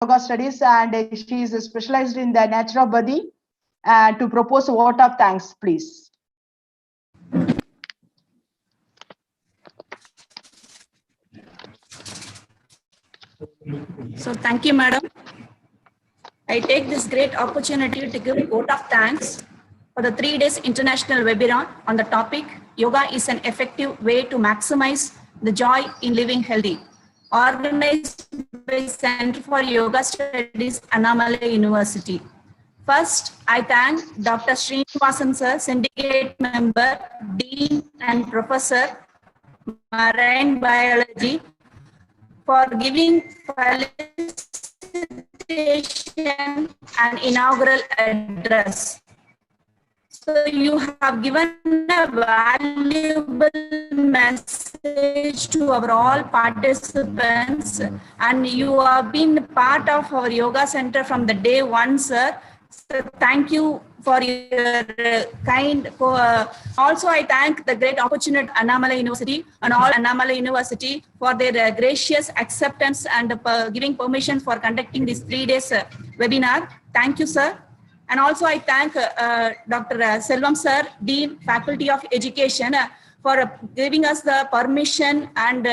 yoga studies, and she is specialized in the naturopathy. To propose a vote of thanks, please. So thank you, madam. I take this great opportunity to give a vote of thanks for the 3 days international webinar on the topic Yoga is an effective way to maximize the joy in living healthy, organized by Center for Yoga Studies, Annamalai University. First, I thank Dr. Srinivasan sir, syndicate member, dean and professor, marine biology, for giving felicitation and inaugural address. So you have given a valuable message to our all participants, and you have been part of our yoga center from the day one, sir. So thank you for your kind. Also, I thank the great opportunity Annamalai University and all Annamalai University for their gracious acceptance and giving permission for conducting this 3 days webinar. Thank you, sir. And also I thank Dr. Selvam sir, Dean, Faculty of Education, for giving us the permission and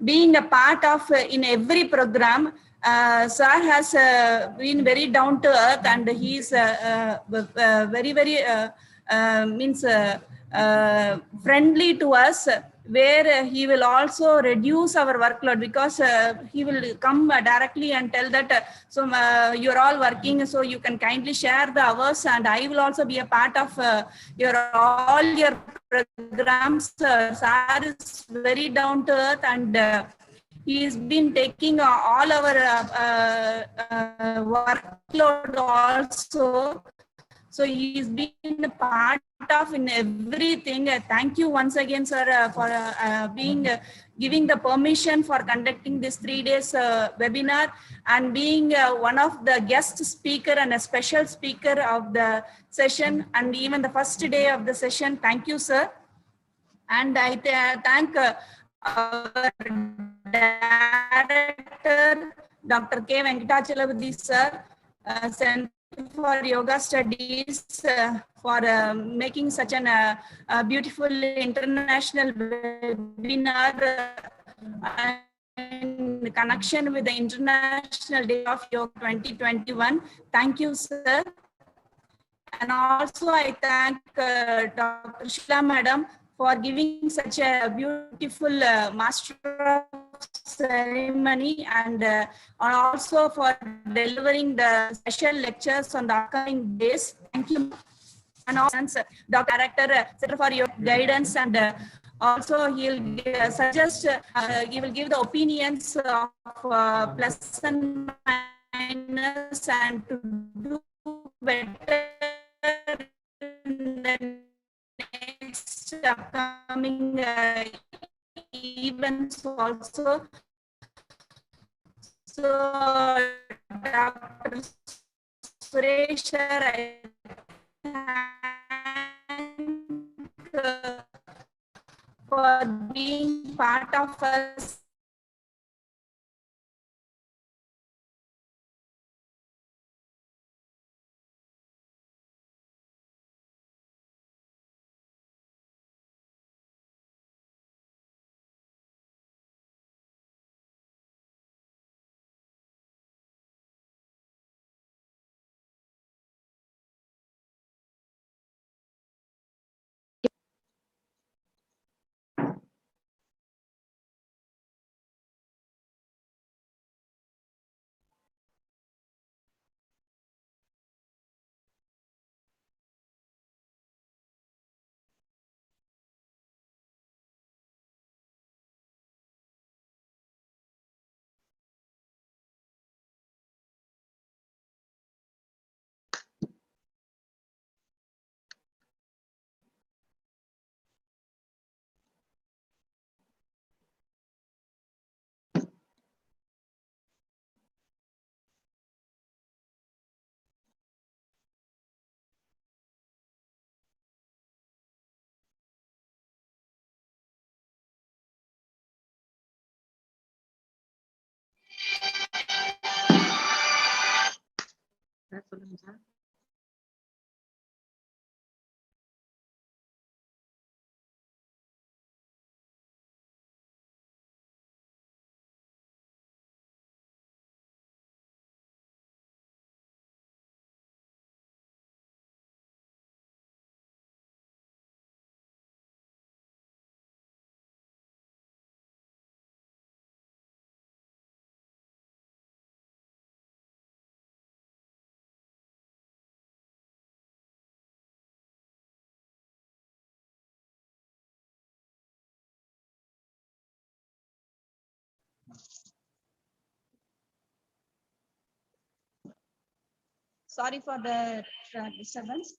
being a part of in every program. Sir has been very down to earth, and he is very, very friendly to us, where he will also reduce our workload, because he will come directly and tell that you're all working, so you can kindly share the hours, and I will also be a part of all your programs. Sir is very down to earth, and he's been taking all our workload also. So he's been a part of in everything. Thank you once again, sir, for giving the permission for conducting this 3 days webinar, and being one of the guest speaker and a special speaker of the session, and even the first day of the session. Thank you, sir. And I thank our director, Dr. K. Venkatachalapati, sir, Center for Yoga Studies, for making such an beautiful international webinar in connection with the International Day of Yoga 2021. Thank you, sir. And also I thank Dr. Shila Madam for giving such a beautiful master of ceremony, and also for delivering the special lectures on the upcoming days. Thank you. And also Dr. Director, Center for your guidance, and also he'll suggest, he will give the opinions of plus and minus, and to do better in the next upcoming events also. So Dr. Suresh, I thank for being part of us Sorry for the disturbance.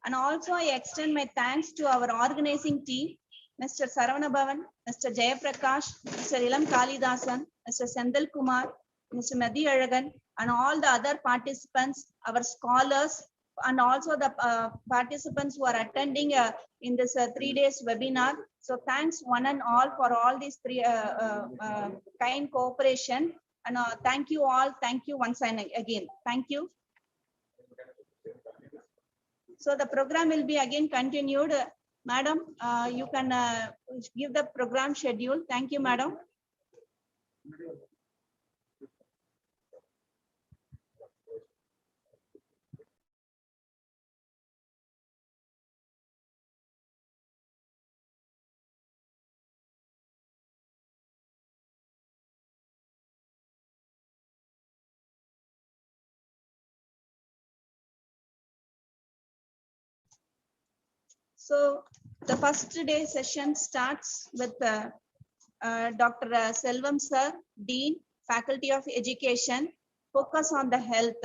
And also I extend my thanks to our organizing team, Mr. Saravana Bhavan, Mr. Jayaprakash, Mr. Ilam Kalidasan, Mr. Sendal Kumar, Mr. Madhi Alagan, and all the other participants, our scholars, and also the participants who are attending in this 3 days webinar. So thanks one and all for all these kind cooperation. And thank you all. Thank you once and again. Thank you. So the program will be again continued. Madam, you can give the program schedule. Thank you, madam. So the first day session starts with Dr. Selvam sir, Dean, Faculty of Education, focus on the health.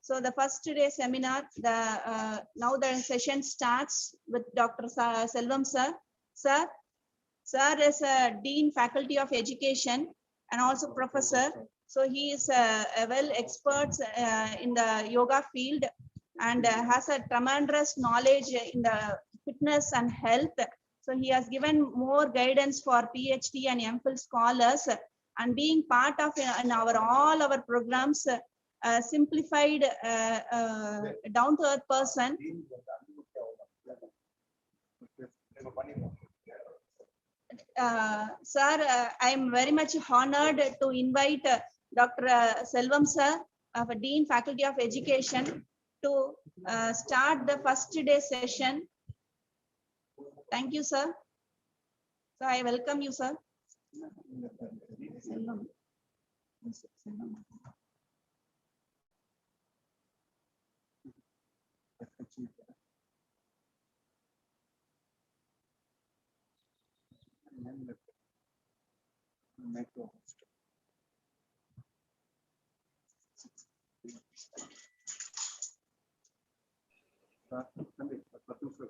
So the first day seminar, now the session starts with Dr. Selvam sir. Sir is a Dean, Faculty of Education, and also professor. So he is a well expert in the yoga field and has a tremendous knowledge in the fitness and health. So he has given more guidance for PhD and MPhil scholars, and being part of in all our programs, simplified, down-to-earth person. Sir, I am very much honored to invite Dr. Selvam sir, Dean, Faculty of Education, to start the first day session. Thank you, sir. So I welcome you, sir.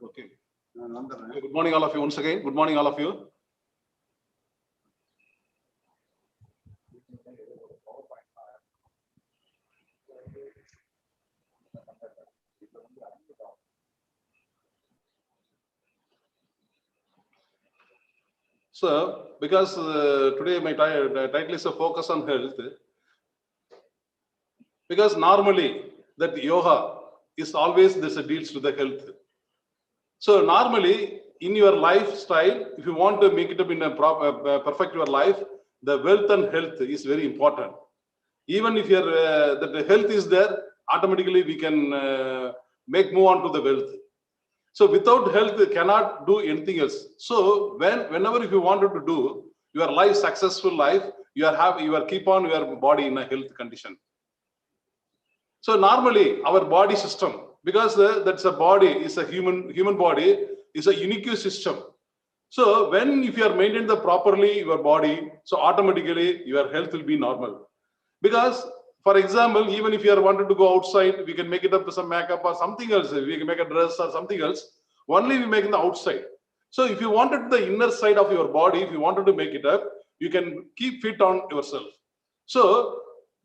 Okay. Good morning, all of you. Once again, good morning, all of you. So, because today my title is a focus on health, because normally that yoga is always this deals with the health. So normally in your lifestyle, if you want to make it up in a perfect your life, the wealth and health is very important. Even if your that the health is there, automatically we can move on to the wealth. So without health, you cannot do anything else. So whenever if you wanted to do your life, successful life, you are keep on your body in a health condition. So normally our body system, because that's a body is a human body is a unique system. So if you are maintained properly your body, so automatically your health will be normal. Because for example, even if you are wanted to go outside, we can make it up with some makeup or something else. We can make a dress or something else. Only we make in the outside. So if you wanted the inner side of your body, if you wanted to make it up, you can keep fit on yourself. So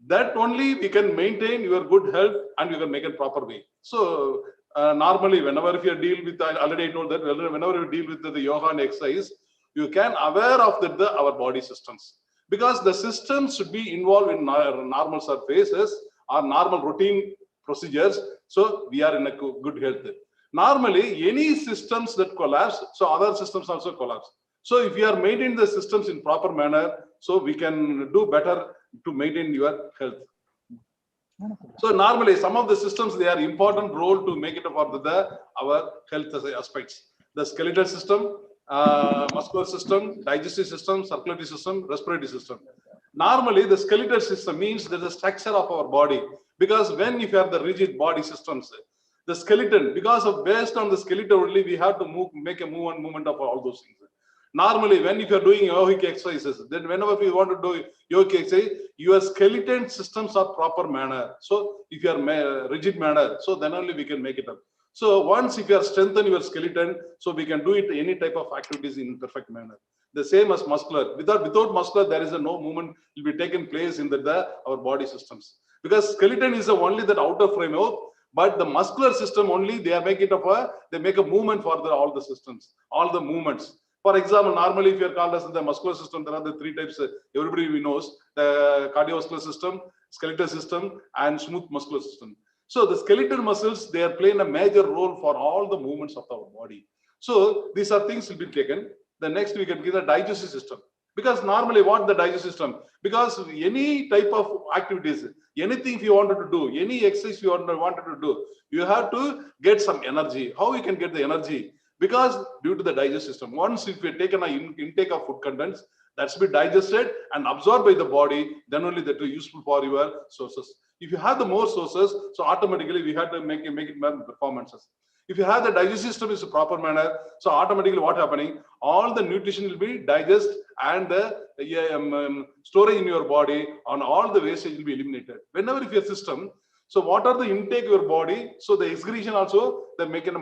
that only we can maintain your good health and you can make it proper way. So normally, whenever if you deal with, I already told that whenever you deal with the yoga and exercise, you can aware of our body systems. Because the systems should be involved in normal surfaces or normal routine procedures, so we are in a good health. Normally, any systems that collapse, so other systems also collapse. So if you are maintaining the systems in proper manner, so we can do better to maintain your health. So normally, some of the systems, they are important role to make it for our health aspects. The skeletal system, muscular system, digestive system, circulatory system, respiratory system. Normally, the skeletal system means that the structure of our body, because when if you have the rigid body systems, the skeleton, because of based on the skeleton only, we have to make a movement of all those things. Normally, when if you are doing yogic exercises, then whenever you want to do yogic exercise, your skeleton systems are proper manner. So if you are rigid manner, so then only we can make it up. So once if you are strengthen your skeleton, so we can do it any type of activities in perfect manner. The same as muscular. Without muscular, there is no movement will be taken place in our body systems. Because skeleton is only that outer framework, but the muscular system only they are make it they make a movement for all the systems, all the movements. For example, normally if you are called as the muscular system, there are the three types. Everybody knows the cardiovascular system, skeletal system, and smooth muscular system. So the skeletal muscles, they are playing a major role for all the movements of our body. So these are things will be taken. The next we can give the digestive system. Because normally what the digestive system? Because any type of activities, anything if you wanted to do, any exercise you wanted to do, you have to get some energy. How you can get the energy? Because due to the digestive system, once if you take an intake of food contents, that should be digested and absorbed by the body, then only that will be useful for your sources. If you have the more sources, so automatically we have to make it performances. If you have the digestive system is a proper manner, so automatically what happening? All the nutrition will be digested and the storage in your body on all the wastage will be eliminated. Whenever if your system, so what are the intake of your body? So the excretion also they make it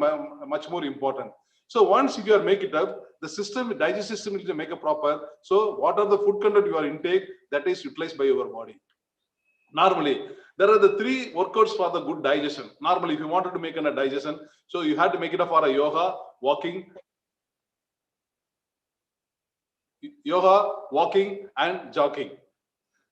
much more important. So once if you are make it up, the system, digestive system will make a proper. So what are the food content you are intake that is utilized by your body? Normally, there are the three workouts for the good digestion. Normally, if you wanted to make a digestion, so you had to make it up for a yoga, walking, and jogging.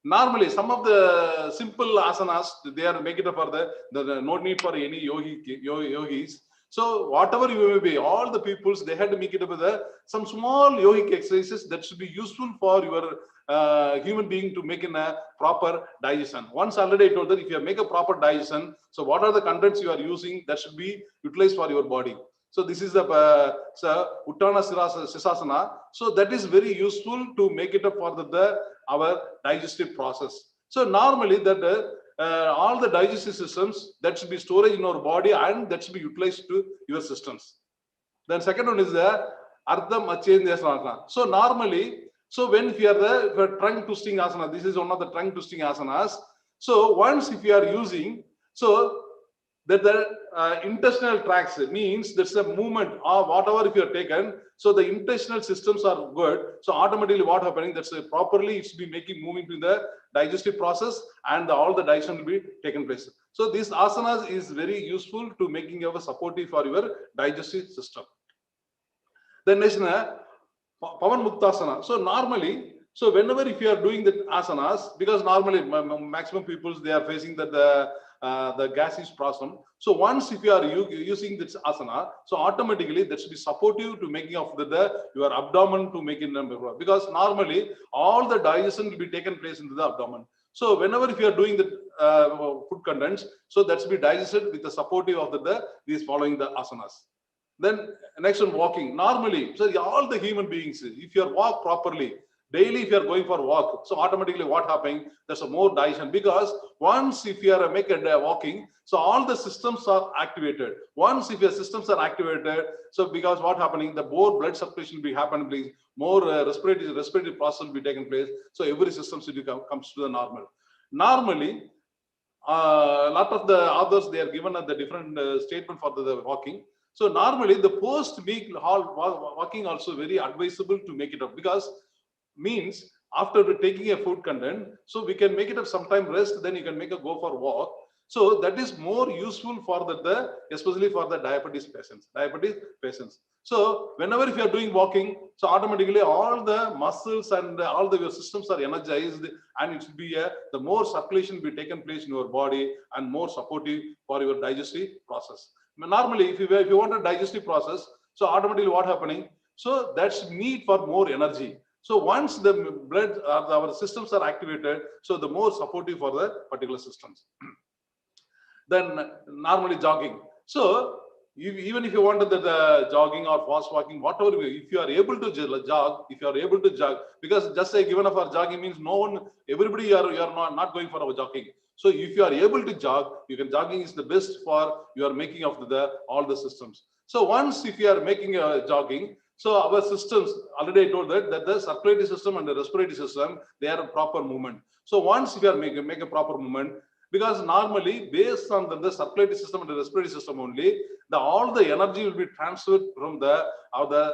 Normally, some of the simple asanas, they are make it up for the no need for any yogis. So whatever you may be, all the peoples, they had to make it up with some small yogic exercises that should be useful for your human being to make in a proper digestion. Once already I told that if you make a proper digestion, so what are the contents you are using that should be utilized for your body. So this is the Uttana Sisasana. So that is very useful to make it up for our digestive process. So normally that all the digestive systems that should be stored in our body and that should be utilized to your systems. Then second one is the Ardham Achendasana. So normally, so when if you are the trunk twisting asana, this is one of the trunk twisting asanas. So once if you are using, so that the intestinal tracts means there's a movement or whatever if you are taken, so the intestinal systems are good, so automatically what happening, that's properly it should be moving to the digestive process and all the digestion will be taken place. So this asanas is very useful to making you supportive for your digestive system. Then next Pavan Muktasana. So normally, so whenever if you are doing the asanas, because normally maximum people they are facing that the gaseous problem. So once if you are using this asana, so automatically that should be supportive to making of your abdomen to make it because normally all the digestion will be taken place into the abdomen. So whenever if you are doing the food contents, so that should be digested with the supportive of these following the asanas. Then next one, walking. Normally, so all the human beings, if you walk properly, daily if you are going for a walk, so automatically what happening, there's a more digestion because once if you are walking, so all the systems are activated. Once if your systems are activated, so because what happening, the more blood circulation will be happening, more respiratory process will be taking place. So every system comes to the normal. Normally, a lot of the others, they are given the different statement for the walking. So normally the post-meal walking also very advisable to make it up because means after taking a food content, so we can make it up sometime rest, then you can go for a walk. So that is more useful for especially for the diabetes patients. So whenever if you are doing walking, so automatically all the muscles and all your systems are energized, and it will be the more circulation will be taken place in your body and more supportive for your digestive process. Normally, if you want a digestive process, so automatically what happening? So that's need for more energy. So once the blood or our systems are activated, so the more supportive for the particular systems. Then normally jogging. So even if you want the jogging or fast walking, whatever, if you are able to jog, because just say given for jogging means everybody you are not going for a jogging. So if you are able to jog, jogging is the best for you are making of all the systems. So once if you are making a jogging, so our systems, already I told that the circulatory system and the respiratory system, they are a proper movement. So once if you are make a proper movement, because normally based on the circulatory system and the respiratory system only, all the energy will be transferred from the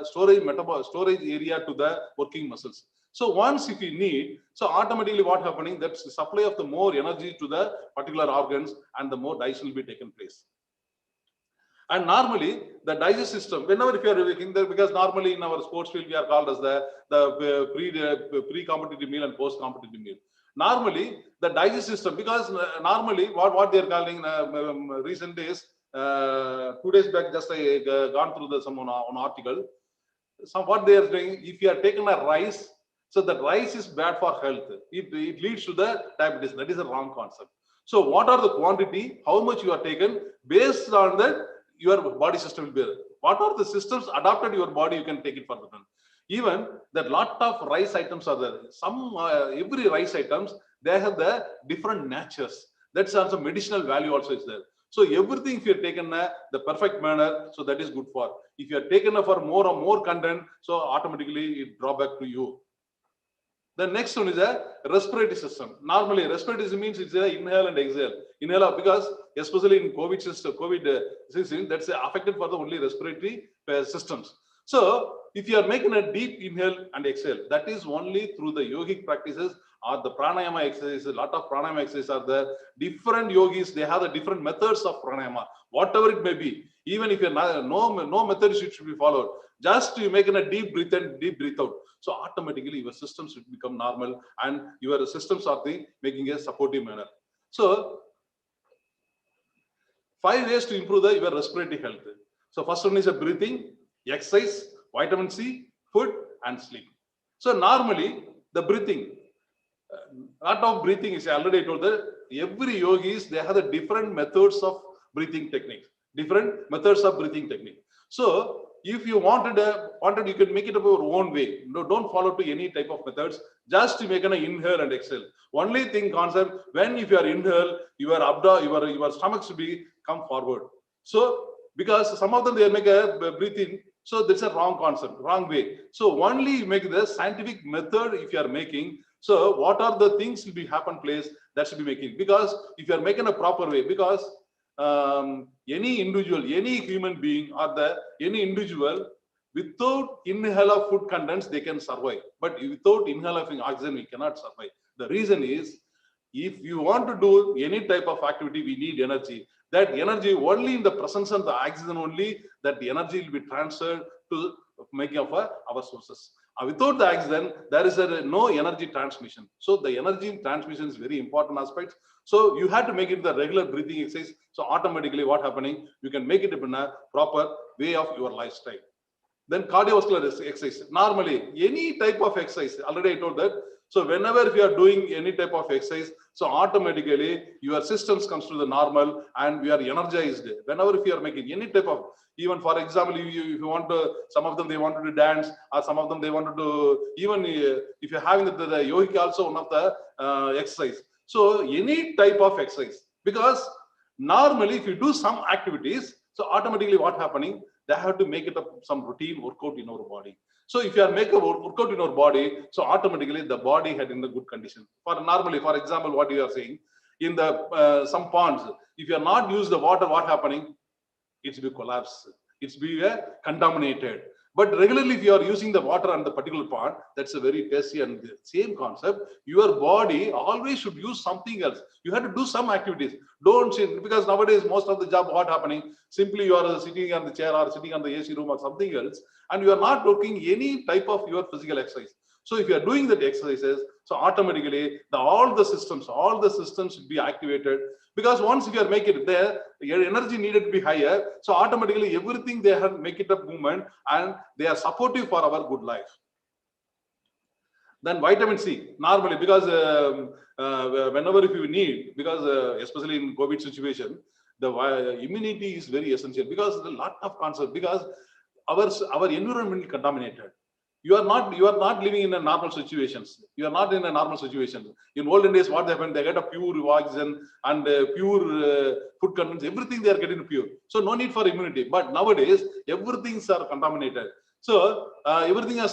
storage area to the working muscles. So once if you need, so automatically what happening, that's the supply of the more energy to the particular organs, and the more digestion will be taken place. And normally the digestive system, whenever if you are working there, because normally in our sports field we are called as the pre-competitive meal and post-competitive meal. Normally the digestive system, because normally what they are calling recent days, 2 days back just I gone through some article. So what they are doing, if you are taking a rice, so that rice is bad for health. It leads to the diabetes. That is a wrong concept. So what are the quantity, how much you are taken, based on that your body system will be there. What are the systems adapted to your body, you can take it for the run. Even that lot of rice items are there. Some every rice items, they have the different natures. That's also medicinal value also is there. So everything if you are taken the perfect manner, so that is good for. If you are taken for more content, so automatically it draw back to you. The next one is a respiratory system. Normally, respiratory system means it's a inhale and exhale. Inhale, because especially in COVID system, that's affected for the only respiratory systems. So if you are making a deep inhale and exhale, that is only through the yogic practices or the pranayama exercises. A lot of pranayama exercises are there. Different yogis, they have the different methods of pranayama, whatever it may be. Even if you're not, no method should be followed. Just you making a deep breath in, deep breath out. So automatically your systems should become normal, and your systems are making a supportive manner. So 5 ways to improve your respiratory health. So first one is a breathing, exercise, vitamin C, food, and sleep. So normally the breathing, lot of breathing is already told that every yogis, they have the different methods of breathing techniques, So if you wanted, you can make it up your own way. No, don't follow to any type of methods. Just to make an inhale and exhale. Only thing concept, when if you are inhale, your stomach should be come forward. So because some of them they make a breathing, so that's a wrong concept, wrong way. So only you make the scientific method if you are making. So what are the things will be happen place that should be making? Because if you are making a proper way, because any individual, any human being or any individual, without inhale of food contents, they can survive. But without inhale of oxygen, we cannot survive. The reason is, if you want to do any type of activity, we need energy. That energy only in the presence of the oxygen only, that the energy will be transferred to making of our sources. Without the oxygen, there is no energy transmission. So the energy transmission is very important aspect. So you have to make it the regular breathing exercise. So automatically what happening, you can make it in a proper way of your lifestyle. Then cardiovascular exercise. Normally, any type of exercise, already I told that. So whenever if you are doing any type of exercise, so automatically your systems comes to the normal and we are energized. Whenever if you are making any type of, even for example, if you want to, some of them they wanted to dance, or some of them they wanted to, even if you're having the yogic also one of the exercise. So any type of exercise, because normally if you do some activities, so automatically what happening, they have to make it up some routine workout in our body. So if you are making a workout in our body, so automatically the body had in the good condition. For normally, for example, what you are saying, in the some ponds, if you are not use the water, what happening? It's be collapsed. It's be contaminated. But regularly, if you are using the water and the particular part, that's a very tasty and the same concept. Your body always should use something else. You have to do some activities. Don't sit, because nowadays most of the job, what happening? Simply you are sitting on the chair or sitting on the AC room or something else, and you are not looking any type of your physical exercise. So if you are doing that exercises, so automatically all the systems should be activated, because once if you are making it there, your energy needed to be higher. So automatically everything they have make it up movement, and they are supportive for our good life. Then vitamin C, normally, because whenever if you need, because especially in COVID situation, the immunity is very essential, because a lot of concept, because our environment is contaminated. You are not living in a normal situations. You are not in a normal situation. In olden days, what happened? They get a pure oxygen and pure food contents. Everything they are getting pure. So no need for immunity. But nowadays, everything's are contaminated. So everything is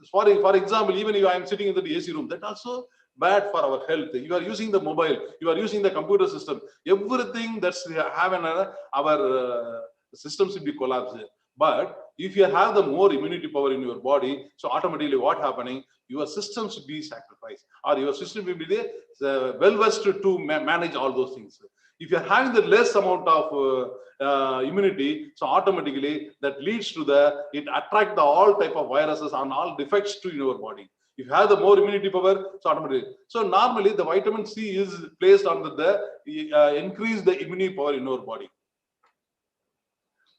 for example, even if I am sitting in the AC room, that also bad for our health. You are using the mobile. You are using the computer system. Everything that's having our system should be collapsed. But if you have the more immunity power in your body, so automatically what happening? Your system should be sacrificed, or your system will be well vested to manage all those things. If you are having the less amount of immunity, so automatically that leads to it attract all type of viruses and all defects to your body. If you have the more immunity power, so automatically. So normally the vitamin C is placed on the increase the immunity power in your body.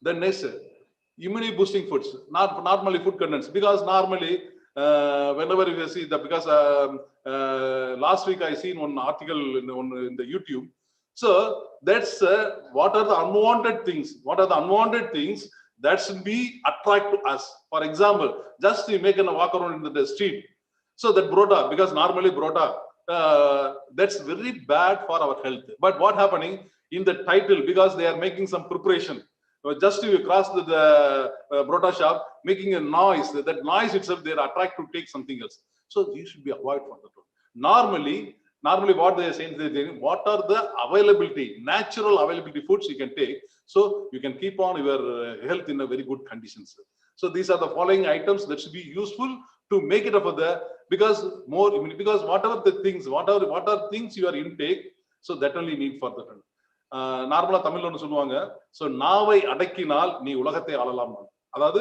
Then next, immunity boosting foods, not normally food contents, because normally whenever you see that, because last week I seen one article in the YouTube. So that's what are the unwanted things? What are the unwanted things that should be attract to us? For example, just to make a walk around in the street. So that brota, because normally brota, that's very bad for our health. But what happening in the title, because they are making some preparation. Just to cross the brota shop, making a noise, that noise itself, they are attract to take something else. So you should be avoid for that. Normally what they are saying, what are the availability, natural availability foods you can take, so you can keep on your health in a very good conditions. So these are the following items that should be useful to make it up for because whatever the things, what are things you are intake, so that only need for the நார்மலா தமிழ்ல ஒன்னு சொல்லுவாங்க, so நாவை அடக்கினால் நீ உலகத்தை ஆளலாம். அதாவது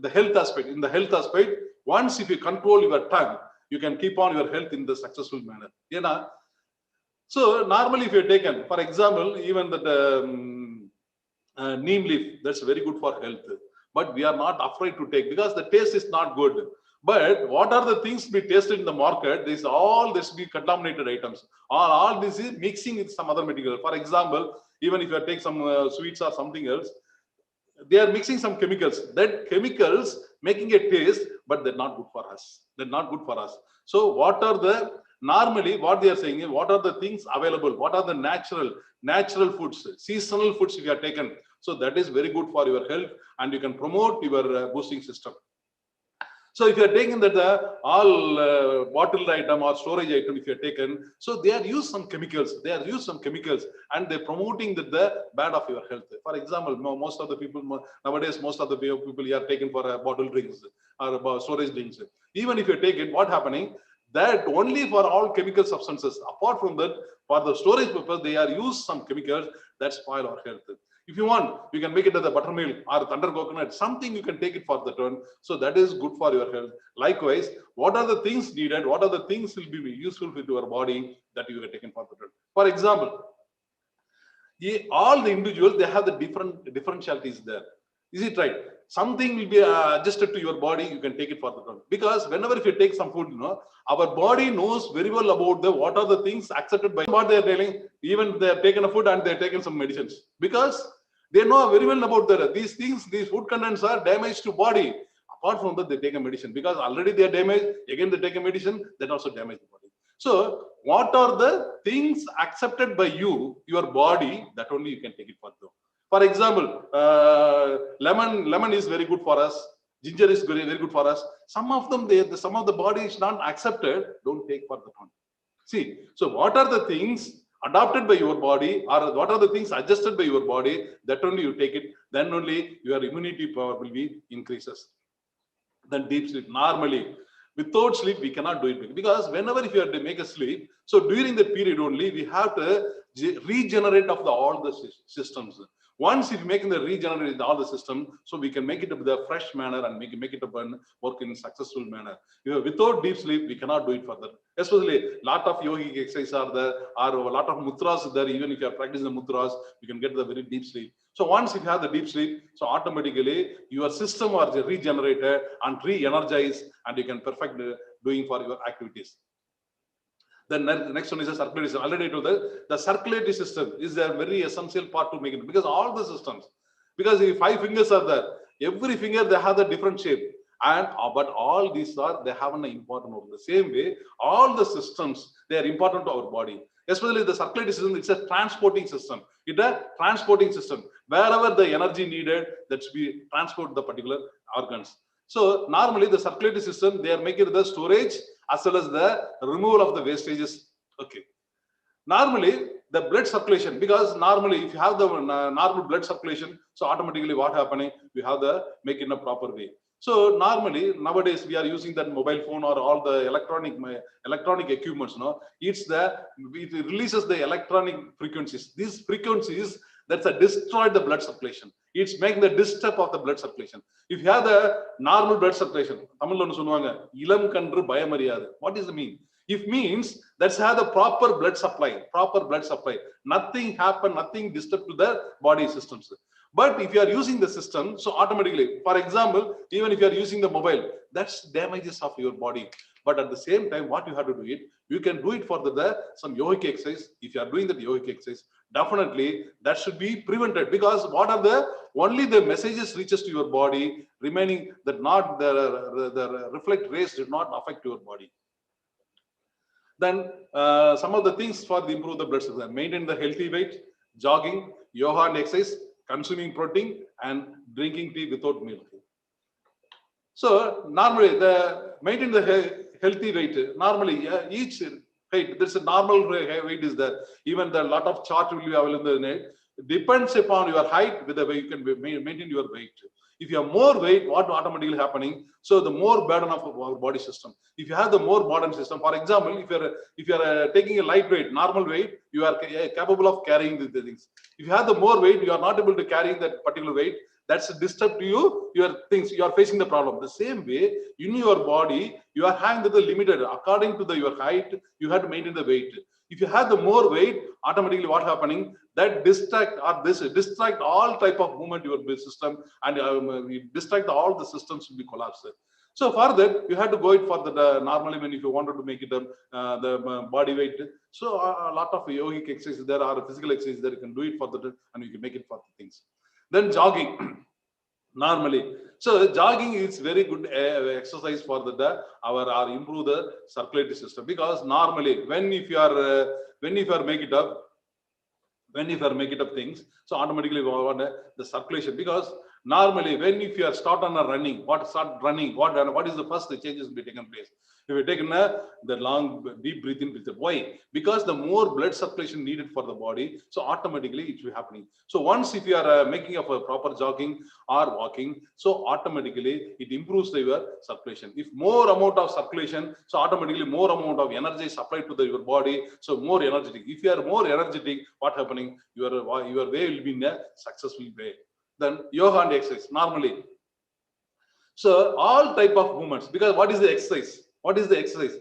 the health aspect, in the health aspect, once if you control your tongue, you can keep on your health in the successful manner. ஏனா so normally if you taken, for example, even that neem leaf, that's very good for health, but we are not afraid to take because the taste is not good. But what are the things be tasted in the market? This be contaminated items. All this is mixing with some other material. For example, even if you take some sweets or something else, they are mixing some chemicals. That chemicals making a taste, but they're not good for us. They're not good for us. So what are the normally what they are saying is, what are the things available? What are the natural foods, seasonal foods if you are taken? So that is very good for your health, and you can promote your boosting system. So if you are taking that all bottled item or storage item, if you are taken, so they are used some chemicals. And they're promoting the bad of your health. For example, most of the people nowadays, most of the people are taken for bottled drinks or storage drinks. Even if you take it, what happening? That only for all chemical substances. Apart from that, for the storage purpose, they are used some chemicals that spoil our health. If you want, you can make it as a buttermilk or thunder coconut, something you can take it for the turn. So that is good for your health. Likewise, what are the things needed? What are the things will be useful with your body that you are taken for the turn? For example, all the individuals, they have the differentialities there. Is it right? Something will be adjusted to your body, you can take it for the turn. Because whenever if you take some food, our body knows very well about what are the things accepted by what they are telling. Even they have taken a food and they have taken some medicines. Because they know very well about these things, these food contents are damaged to body. Apart from that, they take a medicine. Because already they are damaged, again they take a medicine, that also damage the body. So what are the things accepted by you, your body, that only you can take it for the turn. For example, lemon is very good for us. Ginger is very, very good for us. Some of them, some of the body is not accepted. Don't take for the turn. See, so what are the things adopted by your body, or what are the things adjusted by your body? That only you take it. Then only your immunity power will be increases. Then deep sleep. Normally, without sleep, we cannot do it because whenever if you have to make a sleep, so during that period only, we have to regenerate of all the systems. Once if you make the regenerate all the system, so we can make it up the fresh manner and make it up and work in a successful manner. Without deep sleep, we cannot do it further. Especially lot of yogic exercises are there, or a lot of mudras there. Even if you are practicing the mudras, you can get the very deep sleep. So once you have the deep sleep, so automatically your system are regenerated and re-energized, and you can perfect doing for your activities. Then the next one is the circulatory system. Already I told the circulatory system is a very essential part to make it, because all the systems, because if 5 fingers are there, every finger they have a different shape, and but all these they have an important role. The same way, all the systems, they are important to our body. Especially the circulatory system, it's a transporting system. It's a transporting system. Wherever the energy needed, that's be transport the particular organs. So normally the circulatory system, they are making the storage as well as the removal of the wastages. Okay. Normally the blood circulation, because normally if you have the normal blood circulation, so automatically what happening, we have the make in a proper way. So normally nowadays we are using that mobile phone or all the electronic equipments. No, it releases the electronic frequencies. These frequencies that's a destroy the blood circulation. It's making the disturb of the blood circulation. If you have the normal blood circulation, what does it mean? It means that's have the proper blood supply. Nothing happen, nothing disturb to the body systems. But if you are using the system, so automatically, for example, even if you are using the mobile, that's damages of your body. But at the same time, what you have to do it, you can do it for some yogic exercise. If you are doing that yogic exercise, definitely that should be prevented, because what are only the messages reaches to your body, remaining that not the reflect rays did not affect your body. Then some of the things for the improve the blood system: maintain the healthy weight, jogging, yoga and exercise, consuming protein, and drinking tea without milk. So normally the maintain the healthy weight. Normally each height, there's a normal weight is there. Even the lot of chart will be available in the net. It depends upon your height, with the way you can maintain your weight. If you have more weight, what automatically happening? So the more burden of our body system. If you have the more burden system, for example, if you are taking a light weight, normal weight, you are capable of carrying the things. If you have the more weight, you are not able to carry that particular weight. That's a disturb to you, your things, you are facing the problem. The same way, in your body, you are having the limited, according to your height, you have to maintain the weight. If you have the more weight, automatically what happening, that distract all type of movement your system, and distract all the systems will be collapsed. So for that, you have to go it for the normally when if you wanted to make it the body weight. So a lot of yogic exercises there are, physical exercises there, you can do it for that, and you can make it for the things. Then jogging, normally. So jogging is very good exercise for our improve the circulatory system, because normally if you are make it up things, so automatically we want the circulation, because normally if you are start on a running, what is the first changes will be taken place? If you taken the long deep breathing, why? Because the more blood circulation needed for the body, so automatically it will be happening. So once if you are making up a proper jogging or walking, so automatically it improves your circulation. If more amount of circulation, so automatically more amount of energy supplied to your body, so more energetic. If you are more energetic, what happening? Your way will be in a successful way. Then yoga and exercise, normally. So all type of movements, because what is the exercise? What is the exercise?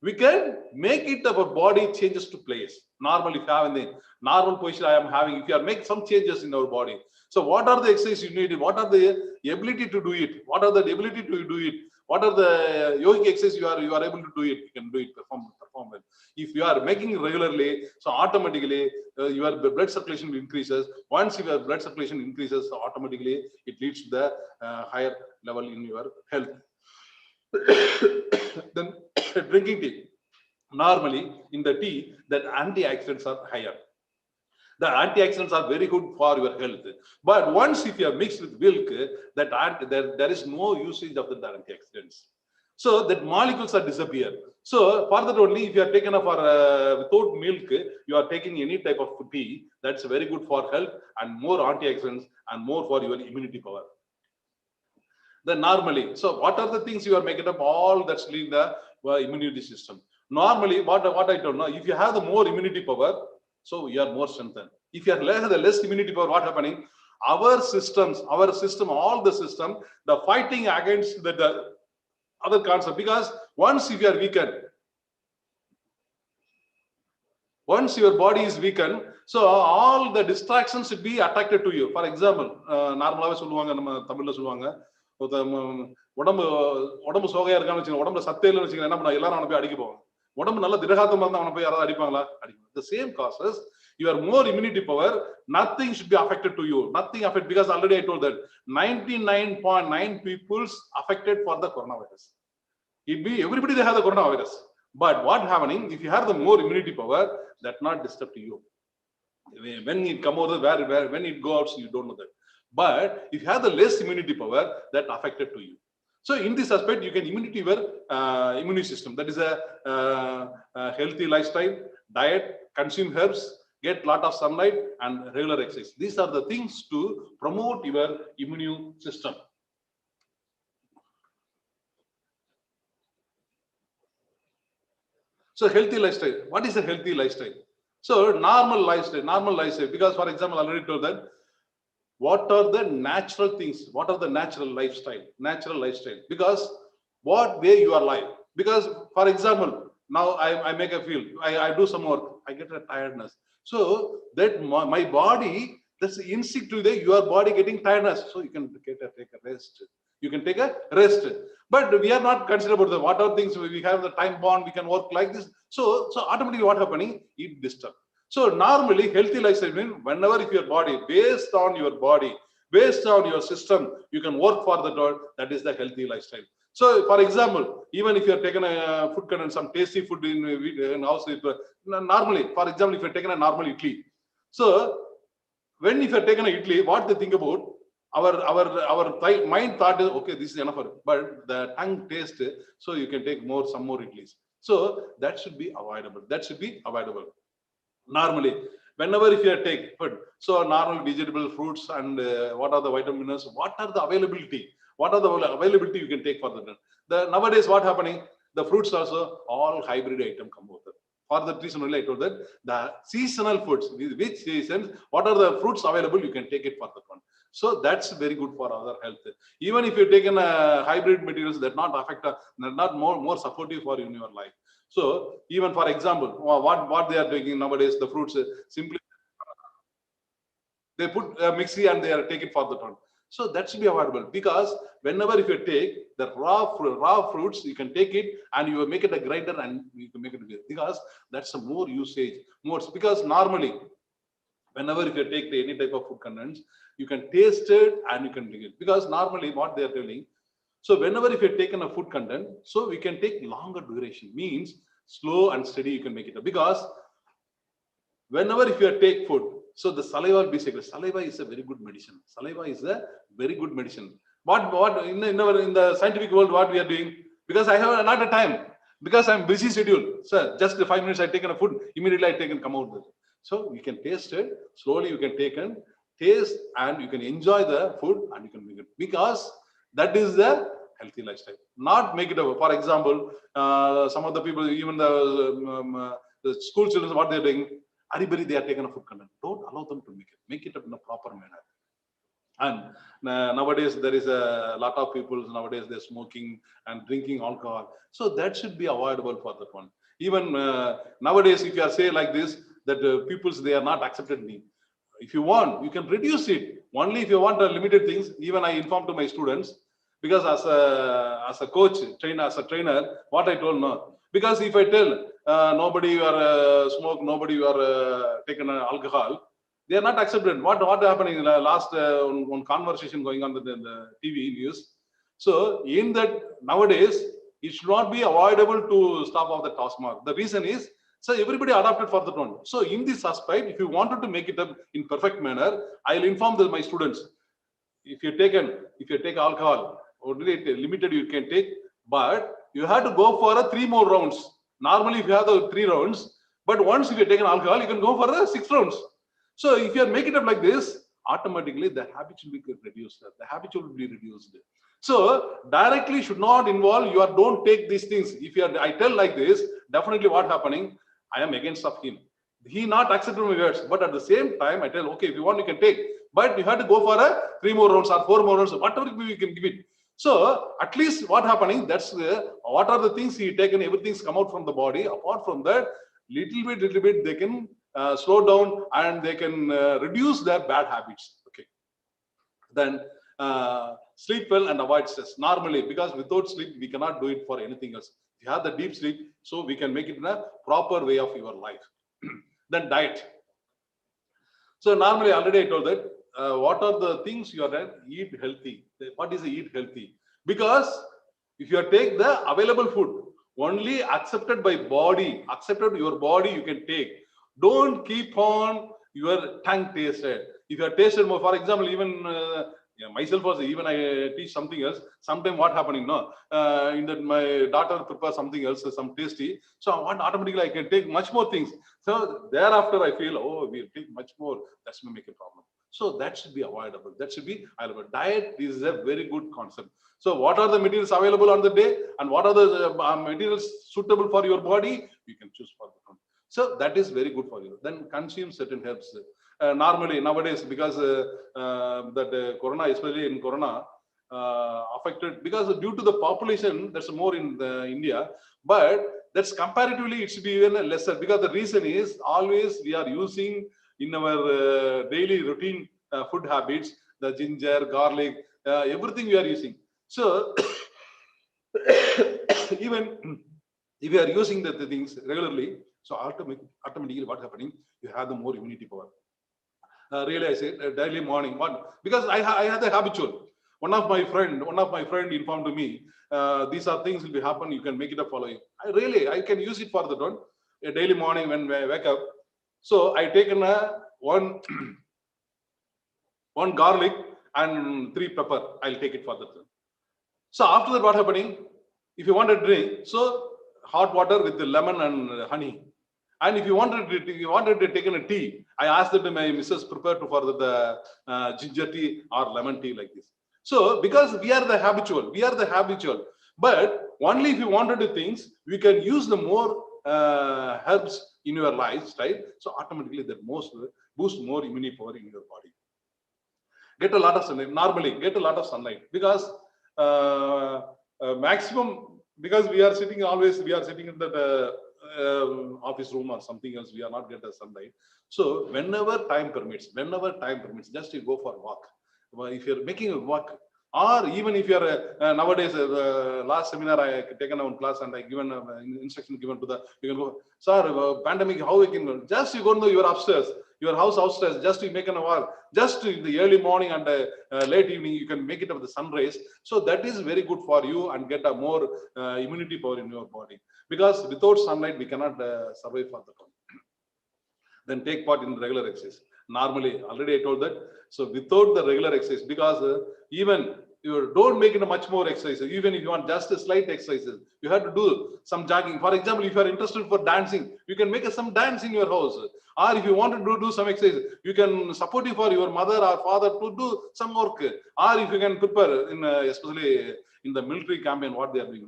We can make it our body changes to place. Normally, if you have in the normal position I am having, if you are make some changes in our body. So what are the exercises you need? What are the ability to do it? What are the ability to do it? What are the yogic exercises you are able to do it? You can do it, perform well. If you are making it regularly, so automatically your blood circulation increases. Once your blood circulation increases, so automatically it leads to the higher level in your health. Then drinking tea. Normally in the tea, that antioxidants are higher. The antioxidants are very good for your health. But once if you are mixed with milk, there is no usage of the antioxidants. So that molecules are disappear. So further only, if you are taken for without milk, you are taking any type of tea, that's very good for health and more antioxidants and more for your immunity power. Then normally, so what are the things you are making up? All that's leading the immunity system. Normally, what I don't know, if you have the more immunity power, so you are more strengthened. If you have the less immunity power, what happening? Our system, all the system, the fighting against the other concept. Because once if you are weakened, once your body is weakened, so all the distractions should be attracted to you. For example, normally சொல்லுவாங்க நம்ம தமிழ்ல சொல்லுவாங்க உடம்பு உடம்பு சோகையா இருக்கான்னு வச்சுக்கோங்க, உடம்புல சத்தே இல்லைன்னு வச்சுக்கோங்க, என்ன பண்ண எல்லாரும் அவனை போய் அடிக்க போவாங்க. உடம்பு நல்ல திடகாத்தமா இருந்தா அவனை போய் யாராவது அடிப்பாங்களா? அடிப்பாங்க. The same causes your more immunity power, nothing should be affected to you. Nothing affected, because already I told that 99.9 people's affected for the coronavirus. It be everybody they have the coronavirus. But what happening if you have the more immunity power, that not disturb to you. When it come over, when it go out, you don't know that. But if you have the less immunity power, that affected to you. So in this aspect, you can immunity your immune system. That is a healthy lifestyle, diet, consume herbs, get lot of sunlight, and regular exercise. These are the things to promote your immune system. So healthy lifestyle. What is a healthy lifestyle? So normal lifestyle. Because for example, I already told that. What are the natural things? What are the natural lifestyle? Because what way you are life? Because for example, now I make a feel. I do some work. I get a tiredness. So that my body, that's instinctively your body getting tiredness. So you can take a rest. You can take a rest. But we are not concerned about what are things we have the time bond, we can work like this. So automatically what happening? It disturbs. So normally healthy lifestyle means whenever if your body, based on your body, based on your system, you can work for the door. That is the healthy lifestyle. So for example, even if you are taking a food content, some tasty food in house, normally, for example, if you are taking a normal idli. So when if you are taking a idli, what they think about? Our mind thought is okay, this is enough for it. But the tongue taste, so you can take some more idlis. So that should be avoidable. Normally, whenever if you take food, so normal vegetable, fruits, and what are the vitamins, what are the availability you can take for the nowadays what happening, the fruits also all hybrid item come over. For that reason only I told that the seasonal foods, which seasons, what are the fruits available, you can take it for that one. So that's very good for our health. Even if you taken hybrid materials, that not affect, not more supportive for you in your life. So even for example, what they are taking nowadays, the fruits simply they put a mixie and they are taking for the one. So that should be avoidable, because whenever if you take the raw fruits, you can take it and you make it a grinder and you can make it a, because that's a more usage, more, because normally whenever if you take any type of food contents, you can taste it and you can drink it, because normally what they are telling. So whenever if you're taken a food content, so we can take longer duration, means slow and steady you can make it up. Because whenever if you take food, so the saliva will be sacred. Saliva is a very good medicine. What in the scientific world, what we are doing? Because I have not a time, because I'm busy schedule. Sir, just 5 minutes I taken a food, immediately I take and come out with it. So you can taste it slowly. You can take and taste and you can enjoy the food and you can make it, because that is the healthy lifestyle. Not make it over. For example, some of the people, even the school children, what they're doing, they are taking a food content. Don't allow them to make it up in a proper manner. And nowadays there is a lot of people nowadays they're smoking and drinking alcohol. So that should be avoidable for that one. Even nowadays, if you are say like this, that peoples they are not accepted me. If you want, you can reduce it. Only if you want limited things. Even I inform to my students, because as a coach, as a trainer, what I told no. Because if I tell nobody you are smoke, nobody you are taken alcohol, they are not accepted. What happening in the last one conversation going on in the TV news. So in that nowadays, it should not be avoidable to stop off the taskmark. The reason is, so everybody adopted for that one. So in this aspect, if you wanted to make it up in perfect manner, I'll inform my students. If you take alcohol, only limited you can take, but you have to go for 3 more rounds. Normally, if you have the 3 rounds, but once if you take an alcohol, you can go for the 6 rounds. So if you make it up like this, automatically the habit will be reduced. So directly should not involve. You are don't take these things. If you are, I tell like this, definitely what happening? I am against of him. He not accepted my words, but at the same time, I tell, okay, if you want, you can take, but you have to go for a 3 more rounds or 4 more rounds, whatever we can give it. So at least what happening? That's what are the things he taken. Everything's come out from the body. Apart from that, little bit, they can slow down and they can reduce their bad habits. Okay. Then sleep well and avoid stress. Normally, because without sleep, we cannot do it for anything else. You have the deep sleep, so we can make it in a proper way of your life. Then diet. So normally, already I told that what are the things you are at? Eat healthy. What is the eat healthy? Because if you take the available food, only accepted by body, accepted your body, you can take. Don't keep on your tongue tasted. If you are tasted more, for example, even myself also, even I teach something else. Sometimes what happening? No, in that my daughter prepare something else, some tasty. So I want automatically I can take much more things. So thereafter I feel, oh, we'll take much more. That's going to make a problem. So that should be avoidable. That should be available. Diet is a very good concept. So what are the materials available on the day, and what are the materials suitable for your body? You can choose for the. So that is very good for you. Then consume certain herbs. Normally nowadays, because corona, especially in corona, affected because due to the population that's more in India, but that's comparatively it should be even lesser, because the reason is always we are using in our daily routine food habits the ginger, garlic, everything we are using. So even if you are using the things regularly, so automatically what happening? You have the more immunity power. Really, I say daily morning. What? Because I had the habitual. One of my friend informed to me, these are things will be happen. You can make it a following. I can use it for the one a daily morning when I wake up. So I taken one one garlic and 3 pepper. I'll take it for the. So after that, what happening? If you want to drink, so hot water with the lemon and honey. And if you wanted to take in a tea, I asked that my missus prepare to for the ginger tea or lemon tea like this. So because we are the habitual. But only if you wanted to things, we can use the more herbs in your lifestyle. So automatically that boost more immunity power in your body. Get a lot of sunlight. Normally, get a lot of sunlight, because maximum, because we are sitting in the office room or something else, we are not getting the sunlight. So whenever time permits, just you go for a walk. If you're making a walk, or even if you're nowadays, last seminar I taken one class and I given instruction given to you can go, sir, pandemic, how we can go? Just you go to your upstairs, your house upstairs, just you make a walk, just in the early morning and late evening, you can make it of the sun rays. So that is very good for you and get a more immunity power in your body. Because without sunlight, we cannot survive for the time. Then take part in regular exercise. Normally, already I told that. So without the regular exercise, because even you don't make it a much more exercise. Even if you want just a slight exercises, you have to do some jogging. For example, if you are interested for dancing, you can make some dance in your house. Or if you want to do some exercise, you can support you for your mother or father to do some work. Or if you can prepare, especially in the military campaign, what they are doing,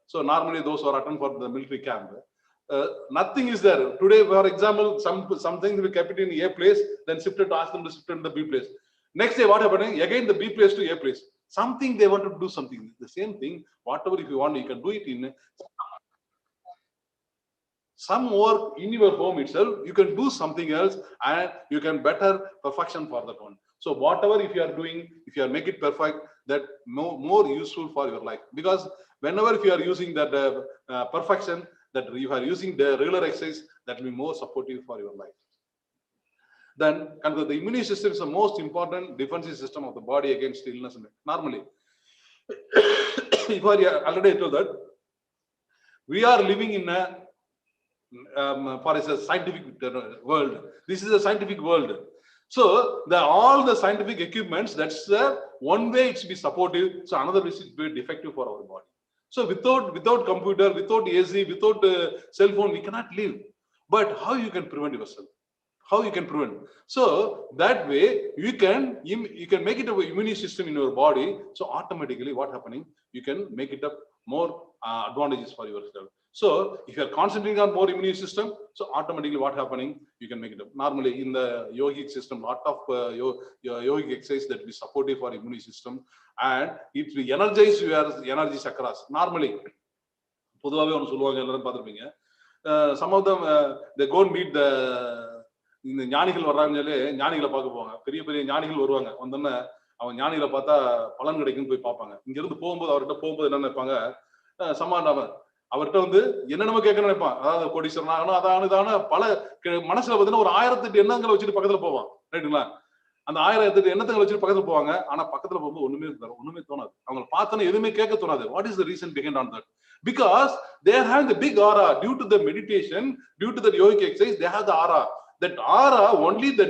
so normally those who are attend for the military camp, nothing is there. Today, for example, something we kept it in A place, then shifted to ask them to shift in the B place. Next day, what happening? Again, the B place to A place. Something they want to do something. The same thing, whatever if you want, you can do it in some work in your home itself. You can do something else and you can better perfection for that one. So whatever if you are doing, if you are make it perfect, that more useful for your life. Because whenever if you are using that perfection, that you are using the regular exercise, that will be more supportive for your life. Then the immune system is the most important defensive system of the body against illness. Normally, if I already told that we are living in a for a scientific world. This is a scientific world. So all the scientific equipments, that's one way it's be supportive. So another way is be defective for our body. So without computer, without AC, without cell phone, we cannot live. But how you can prevent yourself? how you can prevent. So that way you can make it an immune system in your body. So automatically what happening, you can make it up more advantages for yourself. So if you are concentrating on more immune system, so automatically what happening, you can make it up. Normally in the yogic system, lot of yogic exercise that be supportive for immune system, and it will energize your energy chakras. Normally, பொதுவாகவே ஒன்று சொல்லுவாங்க, எல்லாரும் பார்த்துருப்பீங்க. Some of them they go and meet the இந்த ஞானிகள் வர்றாங்கலே, ஞானிகளை பார்க்க போவாங்க. பெரிய பெரிய ஞானிகள் வருவாங்க. வந்தோன்னே அவங்க ஞானிகளை பார்த்தா பலன் கிடைக்கும்னு போய் பார்ப்பாங்க. இங்க இருந்து போகும்போது அவர்கிட்ட போகும்போது என்ன நினைப்பாங்க, சமாதானம் அவர்கிட்ட வந்து என்னென்னமோ கேட்க நினைப்பான். அதாவது கோடீஸ்வரன் ஆகணும், அதான இதான பல மனசுல பார்த்தீங்கன்னா ஒரு 1008 எண்ணங்களை வச்சுட்டு பக்கத்துல போவான். ரைட்டுங்களா? அந்த 1008 எண்ணங்களை வச்சுட்டு பக்கத்துல போவாங்க. ஆனா பக்கத்துல போகும்போது ஒண்ணுமே தோணாது. அவங்களை பார்த்தோன்னா எதுவுமே கேட்க தோணாது. What is the reason behind on that? Because they are having the big aura due to the meditation, due to the yogic exercise. They have the aura. That aura, only the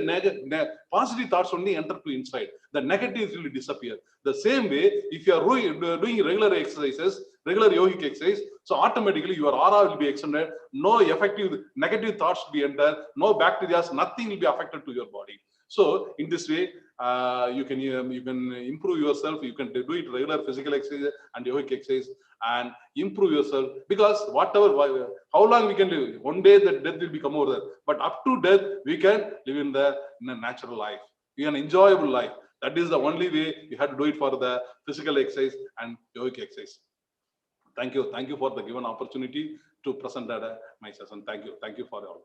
positive thoughts only enter to inside. The negatives will disappear. The same way, if you are doing regular exercises, regular yogic exercise, so automatically your aura will be extended. No effective negative thoughts will be entered. No bacteria, nothing will be affected to your body. So in this way, you can improve yourself. You can do it regular physical exercise and yogic exercise and improve yourself. Because whatever, how long we can live? One day that death will become over there. But up to death, we can live in a natural life, in an enjoyable life. That is the only way you have to do it for the physical exercise and yogic exercise. Thank you for the given opportunity to present that my session. Thank you for all.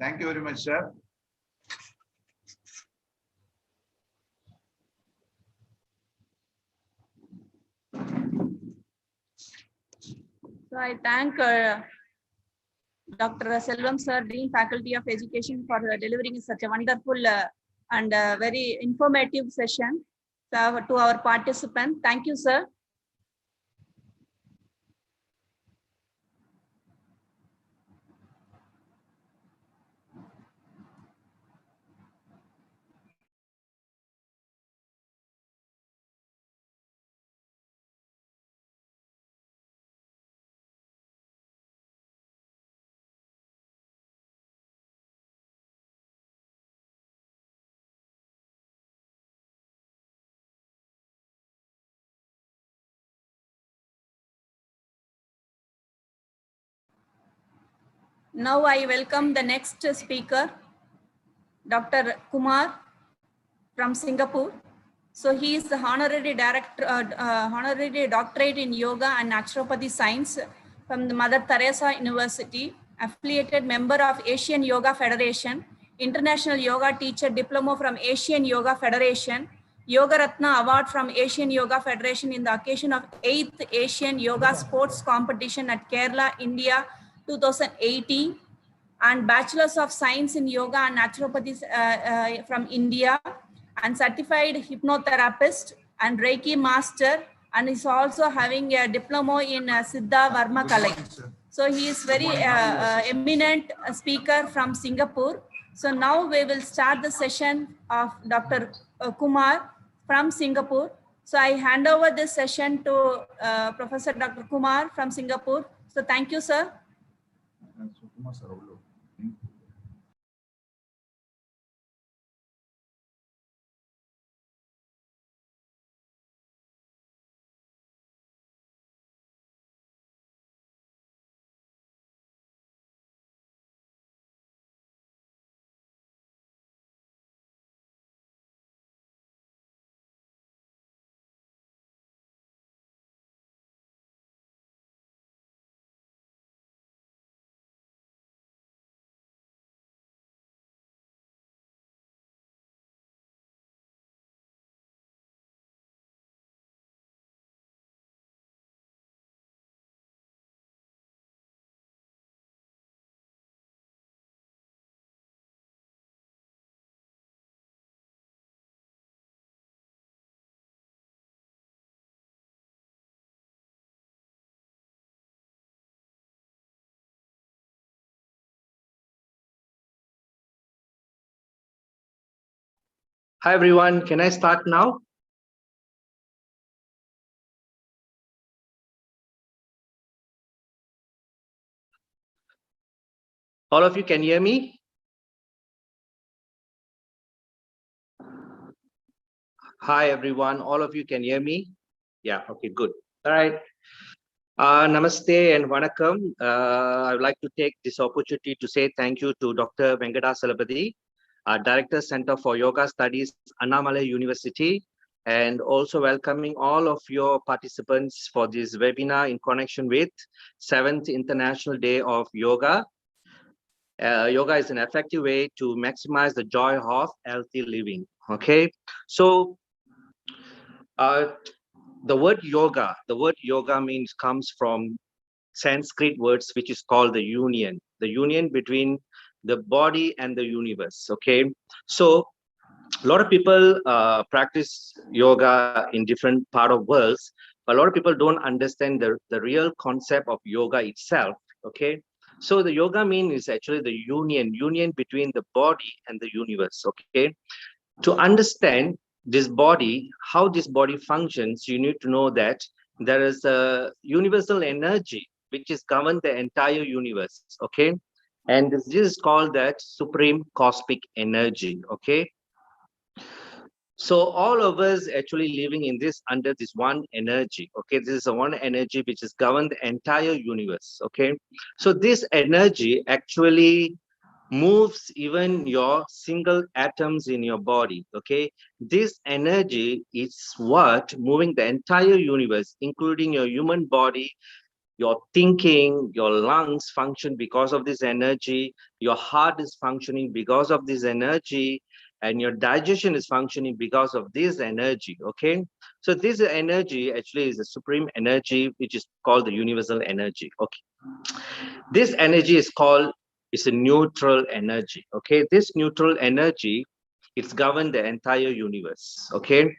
Thank you very much, sir. So I thank Dr. Selvam sir, Dean Faculty of Education, for delivering such a wonderful and very informative session to our participants. Thank you, sir. Now I welcome the next speaker, Dr. Kumar from Singapore. So he is the honorary doctorate in yoga and naturopathy science from the Mother Teresa University, affiliated member of Asian Yoga Federation, international yoga teacher diploma from Asian Yoga Federation, Yoga Ratna Award from Asian Yoga Federation in the occasion of 8th Asian Yoga Sports Competition at Kerala, India, 2018, and Bachelor's of Science in Yoga and Naturopathy from India, and certified hypnotherapist and Reiki master, and is also having a diploma in Siddha Varma Kalai. So he is very eminent speaker from Singapore. So now we will start the session of Dr. Kumar from Singapore. So I hand over this session to Professor Dr. Kumar from Singapore. So thank you, sir. Hi everyone, can I start now? All of you can hear me? Hi, everyone. All of you can hear me? Yeah, okay, good. All right. Namaste and Vanakkam. I would like to take this opportunity to say thank you to Dr. Venkatasalapathy, Director Center for Yoga Studies, Annamalai University, and also welcoming all of your participants for this webinar in connection with 7th International Day of Yoga. Yoga is an effective way to maximize the joy of healthy living. Okay, so the word yoga comes from Sanskrit words, which is called the union between the body and the universe. Okay, so a lot of people practice yoga in different part of worlds, but a lot of people don't understand the real concept of yoga itself. Okay, so the yoga is actually the union between the body and the universe. Okay, to understand this body, how this body functions, you need to know that there is a universal energy which is govern the entire universe. Okay, and this is called that supreme cosmic energy. Okay, so all of us actually living in this under this one energy. Okay, this is a one energy which is govern the entire universe. Okay, so this energy actually moves even your single atoms in your body. Okay, this energy is what moving the entire universe, including your human body. Your thinking, your lungs function because of this energy, your heart is functioning because of this energy, and your digestion is functioning because of this energy. Okay, so this energy actually is a supreme energy which is called the universal energy. Okay, this energy is called, it's a neutral energy. Okay, this neutral energy, it's governed the entire universe. Okay,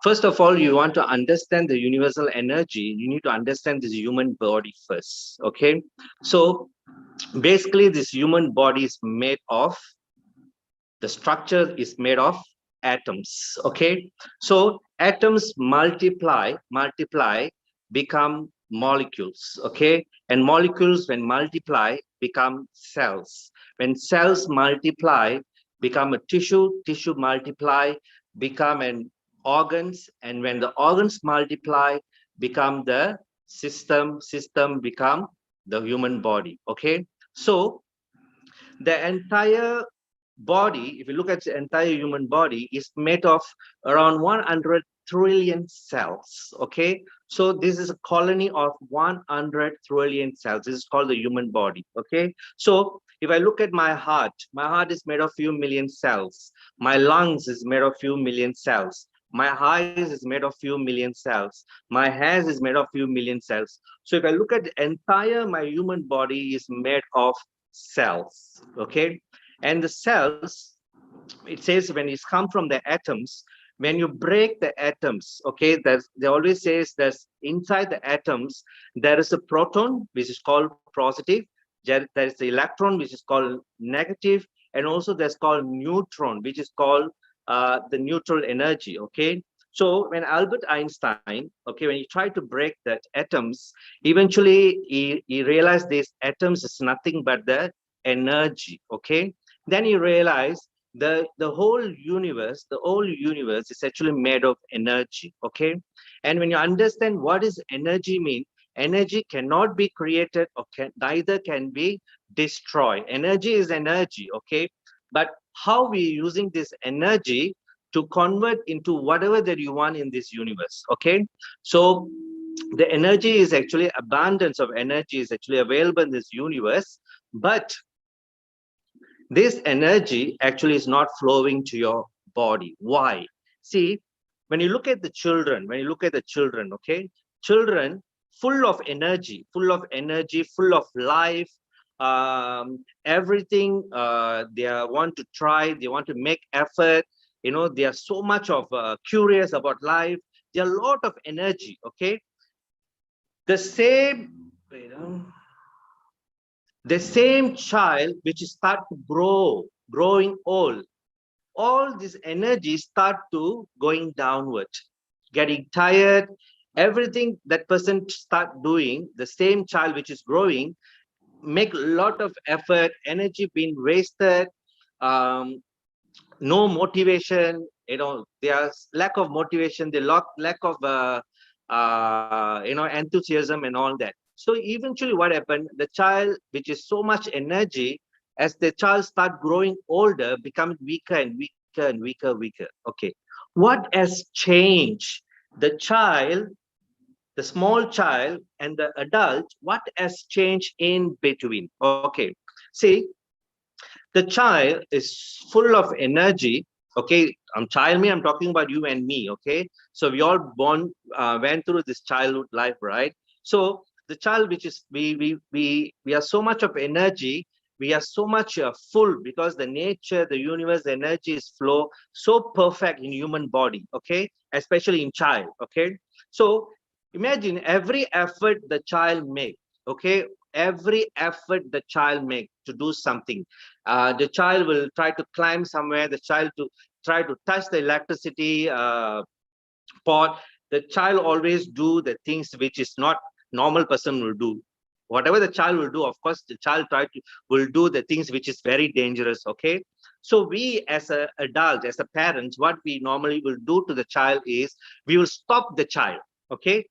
first of all, you want to understand the universal energy, you need to understand this human body first. Okay, so basically this human body is made of, the structure is made of atoms. Okay, so atoms multiply, become molecules. Okay, and molecules when multiply become cells. When cells multiply become a tissue, tissue multiply become an organs, and when the organs multiply become the system, system become the human body. Okay, so the entire body, if you look at the entire human body, is made of around 100 trillion cells. Okay, so this is a colony of 100 trillion cells. This is called the human body. Okay, so if I look at my heart is made of few million cells. My lungs is made of few million cells. My eyes is made of few million cells. My hairs is made of few million cells. So if I look at the entire my human body is made of cells. Okay, and the cells, it says when it's come from the atoms, when you break the atoms, okay, they always says there's inside the atoms there is a proton which is called positive, there is the electron which is called negative, and also there's called neutron which is called the neutral energy. Okay, so when Albert Einstein, okay, when he tried to break that atoms, eventually he realized these atoms is nothing but the energy. Okay, then he realized the whole universe is actually made of energy. Okay, and when you understand what is energy mean, energy cannot be created or neither can be destroyed. Energy is energy. Okay, but how we using this energy to convert into whatever that you want in this universe. Okay, so the energy is actually, abundance of energy is actually available in this universe, but this energy actually is not flowing to your body. Why? See, when you look at the children, okay, children full of energy, full of life, everything they want to try, they want to make effort, you know, they are so much of curious about life, there are a lot of energy. Okay, the same, the same child which start to growing old, all this energy start to going downward, getting tired, everything that person start doing, the same child which is growing, make a lot of effort, energy being wasted, um, no motivation, there's lack of motivation, the lack of enthusiasm and all that. So eventually what happened, the child, which is so much energy, as the child start growing older, becomes weaker and weaker and weaker. Okay, what has changed? The child, the small child and the adult, what has changed in between? Okay, see, the child is full of energy. Okay, I'm talking about you and me. Okay, so we all went through this childhood life, right? So the child, which is we are so much of energy, we are so much full, because the nature, the universe, the energy is flow so perfect in human body. Okay, especially in child. Okay, so imagine every effort the child make. Okay, every effort the child make to do something. The child will try to climb somewhere, the child to try to touch the electricity pot. The child always do the things which is not normal person will do. Whatever the child will do, of course, the child will do the things which is very dangerous. Okay, so we as a adult, as a parents, what we normally will do to the child is we will stop the child. Okay,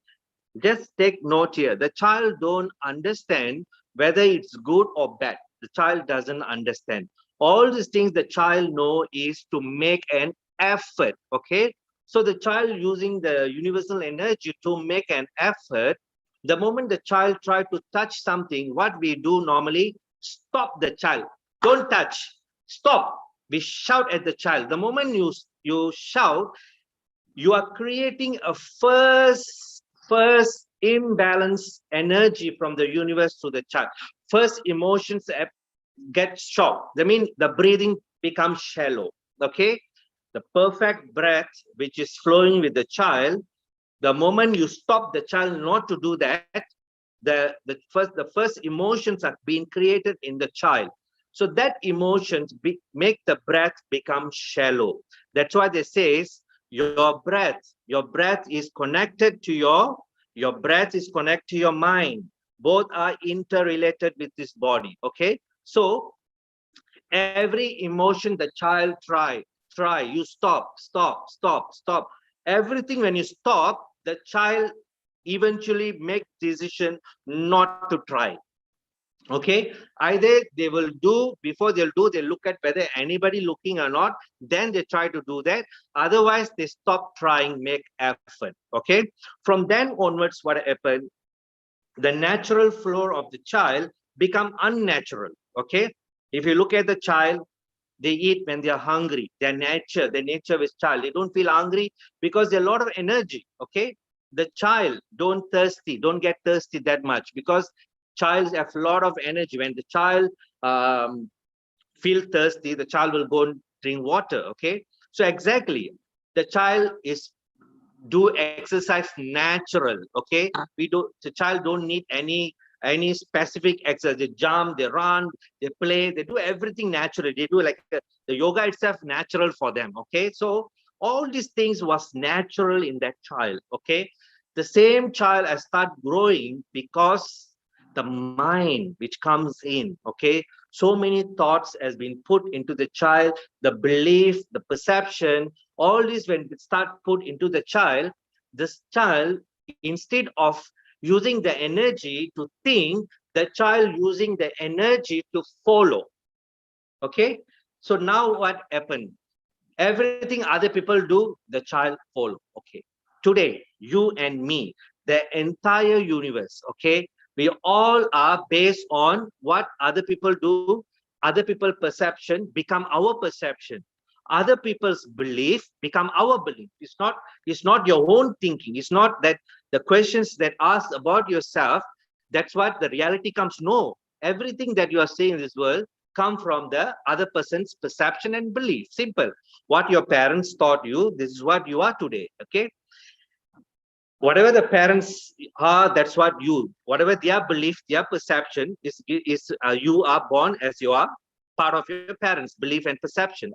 just take note here. The child don't understand whether it's good or bad. The child doesn't understand. All these things the child know is to make an effort. Okay. So the child using the universal energy to make an effort. The moment the child try to touch something, what we do normally, stop the child. Don't touch. Stop. We shout at the child. The moment you shout, you are creating a first imbalance energy from the universe to the child. First emotions get shocked. That means the breathing becomes shallow. Okay, the perfect breath which is flowing with the child, the moment you stop the child not to do that, the first emotions are being created in the child. So that emotions make the breath become shallow. That's why they says your breath is connected to your breath is connected to your mind. Both are interrelated with this body. Okay, so every emotion the child try, you stop. Everything, when you stop, the child eventually make decision not to try. Okay, either they will do, before they'll do, they look at whether anybody looking or not, then they try to do that. Otherwise they stop trying, make effort. Okay, from then onwards, what happened, the natural flow of the child become unnatural. Okay, if you look at the child, they eat when they are hungry. The nature with child, they don't feel hungry because there's a lot of energy. Okay, the child don't get thirsty that much, because child have a lot of energy. When the child feel thirsty, the child will go and drink water. Okay, so exactly, the child is do exercise natural. Okay, the child don't need any specific exercise. They jump, they run, they play, they do everything naturally. They do like the yoga itself natural for them. Okay, so all these things was natural in that child. Okay, the same child has start growing because the mind which comes in. Okay, so many thoughts has been put into the child, the belief, the perception, all this when it start put into the child, this child, instead of using the energy to think, the child using the energy to follow. Okay, so now what happened, everything other people do, the child follow. Okay, today you and me, the entire universe, okay, we all are based on what other people do. Other people's perception become our perception. Other people's belief become our belief. It's not your own thinking. It's not that the questions that ask about yourself, that's what the reality comes. No, everything that you are saying in this world come from the other person's perception and belief. Simple. What your parents taught you, this is what you are today. Okay, whatever the parents are, that's what you, whatever their belief, their perception is you are born as you are part of your parents' belief and perception.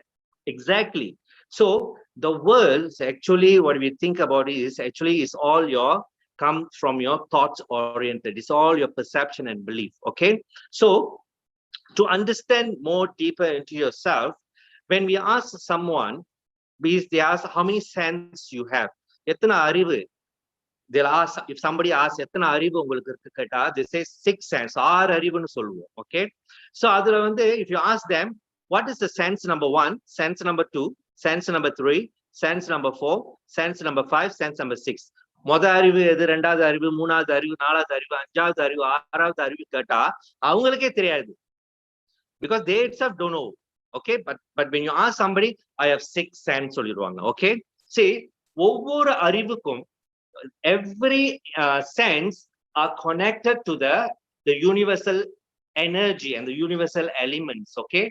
Exactly. So the world actually, what we think about is actually is all your come from your thoughts oriented. It's all your perception and belief. Okay. So to understand more deeper into yourself, when we ask someone, they ask how many sense you have. எத்தனை அறிவு? They'll ask, if somebody asks எத்தனை அறிவு உங்களுக்கு இருக்கு கேட்டா, they say 6 sense, 6 அறிவுன்னு சொல்லுவோம். Okay. So அதுல வந்து if you ask them, what is the sense number 1, sense number 2, sense number 3, sense number 4, sense number 5, sense number 6. மொத அறிவு எது, ரெண்டாவது அறிவு, மூணாவது அறிவு, நாலாவது அறிவு, அஞ்சாவது அறிவு, ஆறாவது அறிவு கேட்டா அவங்களுக்கே தெரியாது. Because they itself don't know. Okay. But when you ask somebody, I have 6 sense சொல்லிடுவாங்க. Okay. See, ஒவ்வொரு அறிவுக்கும் every sense are connected to the universal energy and the universal elements. Okay.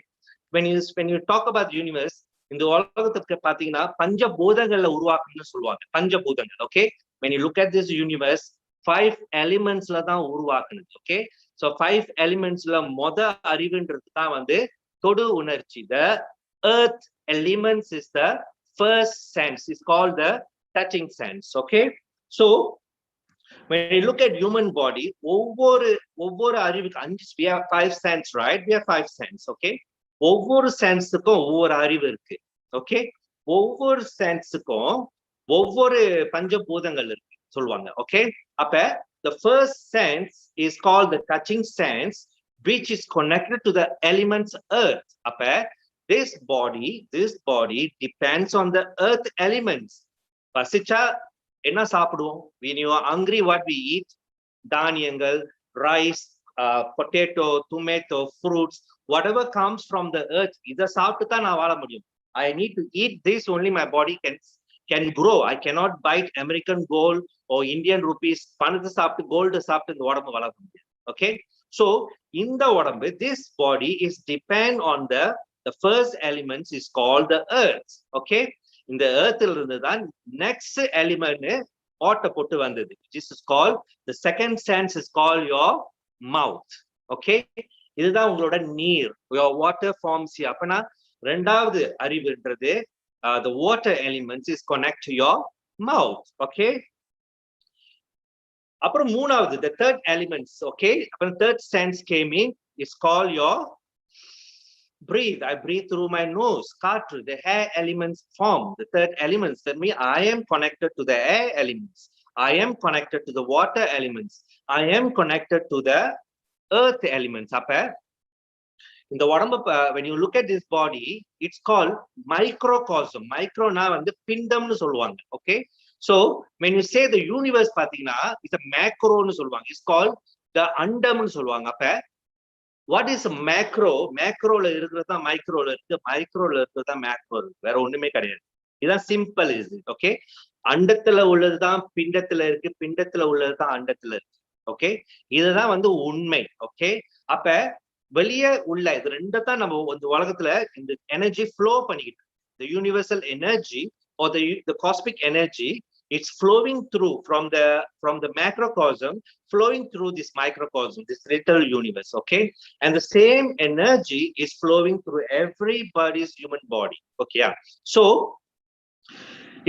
When you talk about the universe, இந்த உலகத்துக்கு பாத்தீங்கன்னா பஞ்சபூதங்கள்ல உருவாக்குன்னு சொல்லுவாங்க. பஞ்சபூதங்கள். Okay. When you look at this universe, 5 elements ல தான் உருவாக்குனது. Okay. So 5 elements ல மொத அறிவுன்றது தான் வந்து தொடு உணர்ச்சி. The earth elements is the first sense. It's called the touching sense. Okay. So when you look at human body, ஒவ்வொரு அறிவுக்கு we have 5 sense, right? We have 5 sense. Okay. ஒவ்வொரு சென்ஸுக்கும் ஒவ்வொரு அறிவு இருக்கு. Okay. ஒவ்வொரு சென்ஸுக்கும் ஒவ்வொரு பஞ்சபூதங்கள் இருக்கு சொல்லுவாங்க. Okay. அப்ப the first sense is called the touching sense, which is connected to the elements earth. அப்ப this body depends on the earth elements. பசிச்சா என்ன சாப்பிடுவோம்? When you are hungry, what we eat? தானியங்கள், rice, potato, tomato, fruits, whatever comes from the earth. இத சாப்பிட்டு தான் நான் வாழ முடியும். I need to eat this, only my body can grow. I cannot bite American gold or Indian rupees. பணத்தை சாப்பிட்டு gold சாப்பிட்டு இந்த உடம்பு வளர முடியாது. Okay. So இந்த உடம்பு, this body is depend on the first elements is called the earth. Okay. இந்த earthல இருந்து தான் next element ஓட்ட போட்டு வந்தது. This is called, the second sense is called your mouth. Okay. இதுதான் உங்களோட நீர், your water forms here. அப்பனா ரெண்டாவது அறிவுன்றது the water elements is connect to your mouth. Okay. அப்புறம் மூணாவது, the third elements. Okay. அப்புறம் third sense came in, is called your breathe. I breathe through my nose. காற்று, the air elements form the third elements. That means I am connected to the air elements. I am connected to the water elements. I am connected to the earth elements. அப்ப இந்த உடம்பு, when you look at this body, it's called microcosm. Microனா வந்து பிண்டம்னு சொல்லுவாங்க. Okay. So when you say the universe பாத்தீங்கன்னா it's a macroன்னு சொல்லுவாங்க. It's called the அண்டம்னு சொல்லுவாங்க. அப்ப what is macro? Macroல இருக்கிறது தான் மைக்ரோல இருக்கு, மைக்ரோல இருக்கிறது தான் மேக்ரோ இருக்கு. வேற ஒண்ணுமே கிடையாது. இதுதான் சிம்பிள். Is it? ஓகே. அண்டத்துல உள்ளதுதான் பிண்டத்துல இருக்கு, பிண்டத்துல உள்ளதுதான் அண்டத்துல இருக்கு. ஓகே. இதுதான் வந்து உண்மை. ஓகே. அப்ப வெளியே உள்ள இது ரெண்டு தான் நம்ம இந்த உலகத்துல இந்த எனர்ஜி ஃப்ளோ பண்ணிக்கிட்டு. The universal energy or the cosmic energy, it's flowing through from the macrocosm, flowing through this microcosm, this little universe. Okay. And the same energy is flowing through everybody's human body. Okay. Yeah. So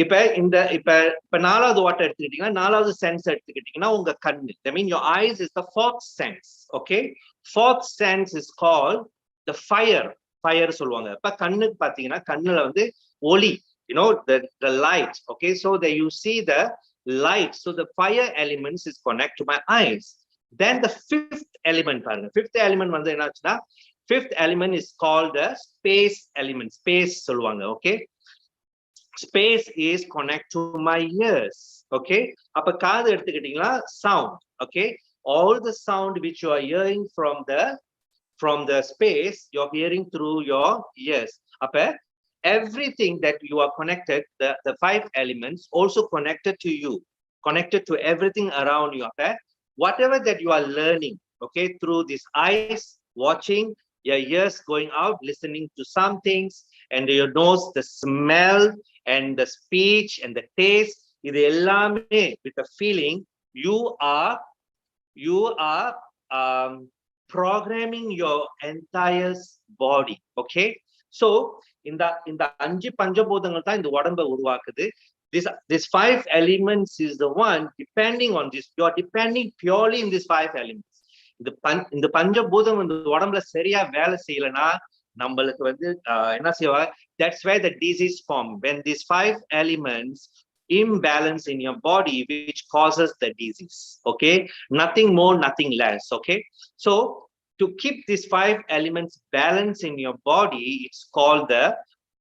இப்ப நாலாவது water எடுத்துக்கிட்டீங்கன்னா, நாலாவது sense எடுத்துக்கிட்டீங்கன்னா உங்க கண்ணு. I mean your eyes is the fourth sense. Okay. Fourth sense is called the fire சொல்லுவாங்க. இப்ப கண்ணுக்கு பாத்தீங்கன்னா கண்ணுல வந்து ஒளி, the light. Okay. So there you see the light. So the fire elements is connect to my eyes. Then the fifth element பாருங்க. Fifth element வந்து என்னாச்சுன்னா, fifth element is called the space element. Space சொல்லுவாங்க. Okay. Space is connect to my ears. Okay. அப்ப காது எடுத்துக்கிட்டீங்கன்னா sound. Okay. All the sound which you are hearing from the space, you're hearing through your ears. அப்ப everything that you are connected, the 5 elements also connected to you, connected to everything around you. அப்ப whatever that you are learning, okay, through these eyes watching, your ears going out listening to some things, and your nose the smell and the speech and the taste, இது எல்லாமே with a feeling you are programming your entire body. Okay. So இந்த 5 பஞ்சபூதங்கள் தான் இந்த உடம்பை உருவாக்குது. This 5 elements is the one depending on this. You are depending purely in these 5 elements. இந்த பஞ்சபூதம் இந்த உடம்புல சரியா வேலை செய்யலன்னா நம்மளுக்கு வந்து என்ன செய்வாங்க? That's where the disease form. When these 5 elements imbalance in your body, which causes the disease. Okay, nothing more, nothing less. Okay, so to keep these 5 elements balanced in your body, it's called the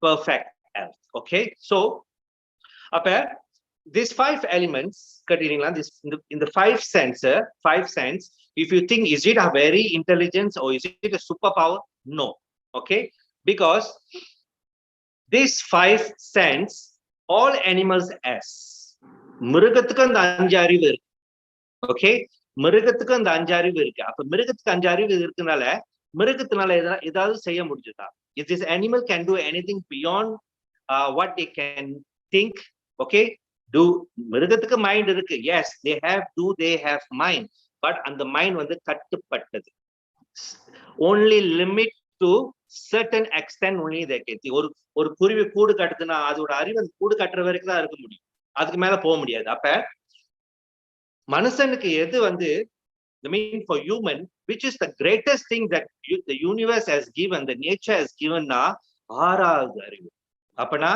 perfect health. Okay, so these 5 elements, this in the 5 sense, if you think, is it a very intelligence or is it a superpower? No. Okay, because this 5 sense all animals has. மிருகத்துக்கு அந்த 5 அறிவு இருக்கு. Okay, மிருகத்துக்கு அந்த 5 அறிவு இருக்கு. அப்ப மிருகத்துக்கு 5 அறிவு இருக்கனால மிருகத்தினால ஏதாவது செய்ய முடிஞ்சதா? If this animal can do anything beyond what they can think, okay, do மிருகத்துக்கு மைண்ட் இருக்கு. Yes, they have mind, but அந்த மைண்ட் வந்து கட்டுப்பட்டது. Only limit to certain extent only they can. ஒரு குருவி கூடு கட்டுதுன்னா அதோட அறிவு அந்த கூடு கட்டுற வரைக்கும் தான் இருக்க முடியும், அதுக்கு மேல போக முடியாது. அப்ப மனுஷனுக்கு எது வந்து the mean for human, which is the greatest thing that the universe has given, the nature has given, na 6வது அறிவு. அப்பனா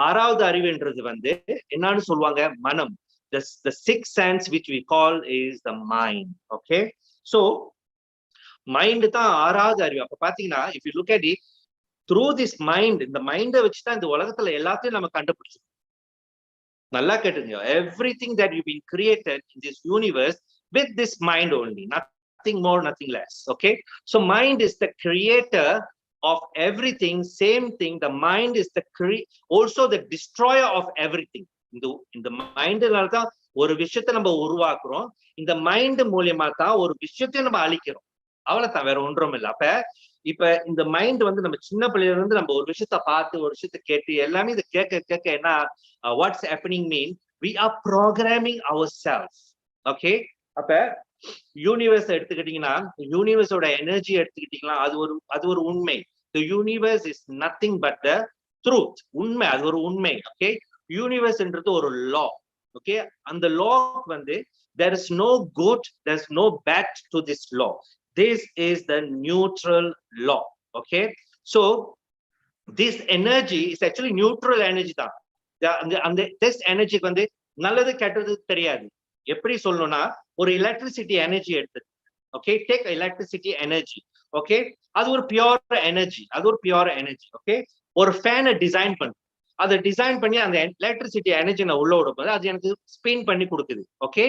6வது அறிவுன்றது வந்து என்னன்னு சொல்லுவாங்க? மனம். The 6th sense which we call is the mind. Okay, so mind தான் 6வது அறிவு. அப்ப பாத்தீங்கன்னா if you look at it through this mind, இந்த மைண்டை வச்சுதான் இந்த உலகத்துல எல்லாத்தையும் நம்ம கண்டுபிடிச்சோம். நல்லா கேட்டுங்க, everything that you've been created in this universe with this mind only, nothing more, nothing less. Okay, so mind is the creator of everything. Same thing, the mind is the also the destroyer of everything. இந்த மைண்ட்னால தான் ஒரு விஷயத்தை நம்ம உருவாக்குறோம், இந்த mind மூலியமா தான் ஒரு விஷயத்தை நம்ம அழிக்கிறோம். அவ்வளவுதான், வேற ஒன்றும் இல்லை. இப்ப இந்த மைண்ட் வந்து நம்ம சின்ன பிள்ளையில இருந்து நம்ம ஒரு விஷயத்த பார்த்து ஒரு விஷயத்த கேட்டு எல்லாமே இதை கேட்க என்ன what's happening mean we are programming ourselves. Okay, அப்ப யூனிவர்ஸ் எடுத்துக்கிட்டீங்கன்னா யூனிவர்ஸோட எனர்ஜி எடுத்துக்கிட்டீங்கன்னா அது ஒரு உண்மை. the universe is nothing but the truth. உண்மை, அது ஒரு உண்மை. Okay, யூனிவர்ஸ்ன்றது ஒரு லா. Okay, அந்த லா வந்து there is no good, there is no bad to this law. This is the neutral law. Okay, so this energy is actually neutral energy தான். அந்த this energy வந்து நல்லது கெட்டது தெரியாது. எப்படி சொல்லணும்னா ஒரு எலக்ட்ரிசிட்டி எனர்ஜி எடுத்து, okay, take electricity energy. Okay, அது ஒரு பியூர் எனர்ஜி, ஓகே, ஒரு ஃபேனை டிசைன் பண்ணு, அதை டிசைன் பண்ணி அந்த எலக்ட்ரிசிட்டி எனர்ஜி நான் உள்ள விடும்போது அது எனக்கு ஸ்பின் பண்ணி கொடுக்குது. ஓகே,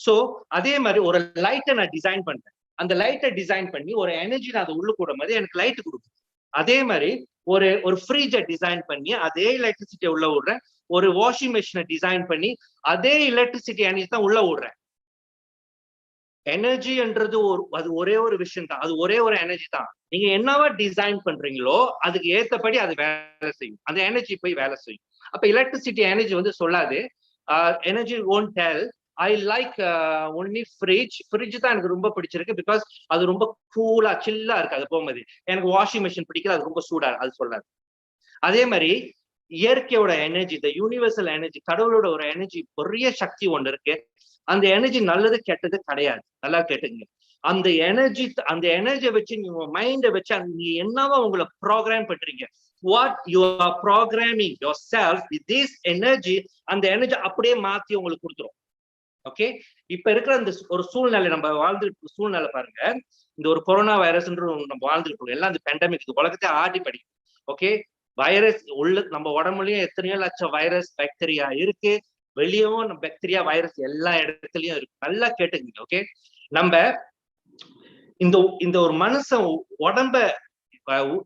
சோ அதே மாதிரி ஒரு லைட்டை நான் டிசைன் பண்றேன், அந்த லைட்டை டிசைன் பண்ணி ஒரு எனர்ஜி நான் அதை உள்ள கூடும் போது எனக்கு லைட் கொடுக்குது. அதே மாதிரி ஒரு ஃப்ரிட்ஜை டிசைன் பண்ணி அதே எலக்ட்ரிசிட்டியை உள்ள விடுறேன், ஒரு வாஷிங் மிஷினை டிசைன் பண்ணி அதே எலக்ட்ரிசிட்டி எனர்ஜி தான் உள்ள விடுறேன். எனர்ஜின்றது அது ஒரே ஒரு விஷயம் தான், அது ஒரே ஒரு எனர்ஜி தான். நீங்க என்னவா டிசைன் பண்றீங்களோ அதுக்கு ஏத்தபடி அது வேலை செய்யும், அந்த எனர்ஜி போய் வேலை செய்யும். அப்ப எலக்ட்ரிசிட்டி எனர்ஜி வந்து சொல்லாது, energy won't tell I like only fridge தான் எனக்கு ரொம்ப பிடிச்சிருக்கு பிகாஸ் அது ரொம்ப கூலா சில்லா இருக்கு, அது போகும்போது எனக்கு வாஷிங் மிஷின் பிடிக்கல, அது ரொம்ப சூடா, அது சொல்லாது. அதே மாதிரி இயற்கையோட எனர்ஜி, த யூனிவர்சல் எனர்ஜி, கடவுளோட ஒரு எனர்ஜி, பெரிய சக்தி ஒன்று இருக்கு. அந்த எனர்ஜி நல்லது கெட்டது கிடையாது, நல்லா கேட்டுங்க. அந்த எனர்ஜியை வச்சு நீங்க மைண்டை வச்சு நீங்க என்னவா உங்களை ப்ரோக்ராம் பண்றீங்க, what you are programming your self with this energy, அந்த எனர்ஜி அப்படியே மாத்தி உங்களுக்கு கொடுத்துரும். ஓகே, இப்ப இருக்கிற இந்த ஒரு சூழ்நிலை, நம்ம வாழ்ந்துட்டு சூழ்நிலை பாருங்க, இந்த ஒரு கொரோனா வைரஸ் நம்ம வாழ்ந்துட்டு எல்லாம் இந்த பெண்டமிக் உலகத்தை ஆடி படி. ஓகே, வைரஸ் உள்ள நம்ம உடம்புலயும் எத்தனையோ லட்சம் வைரஸ் பாக்டீரியா இருக்கு, வெளியவும் பாக்டீரியா வைரஸ் எல்லா இடத்துலயும் இருக்கு. நல்லா கேட்டுக்கீங்க. ஓகே, நம்ம இந்த ஒரு மனுஷன் உடம்ப,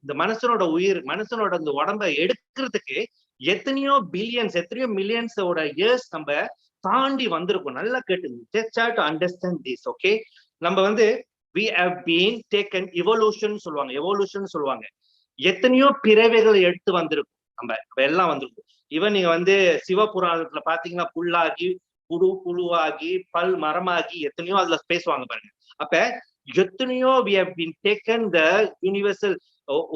இந்த மனுஷனோட உயிர், மனுஷனோட இந்த உடம்ப எடுக்கிறதுக்கு எத்தனையோ பில்லியன்ஸ், எத்தனையோ மில்லியன்ஸோட இயர்ஸ் நம்ம தாண்டி வந்திருக்கும். நல்லா கேட்டுங்க. just try to understand this. Okay, நம்ம வந்து we have been taken evolution சொல்லுவாங்க. எத்தனையோ பிறவைகள் எடுத்து வந்திருக்கும், நம்ம எல்லாம் வந்திருக்கும். ஈவன் நீங்க வந்து சிவபுராணத்துல பாத்தீங்கன்னா புல்லாகி புழுவாகி பல் மரமாகி எத்தனையோ அதுல பேசுவாங்க பாருங்க. அப்ப எத்தனையோ we have been taken the universal,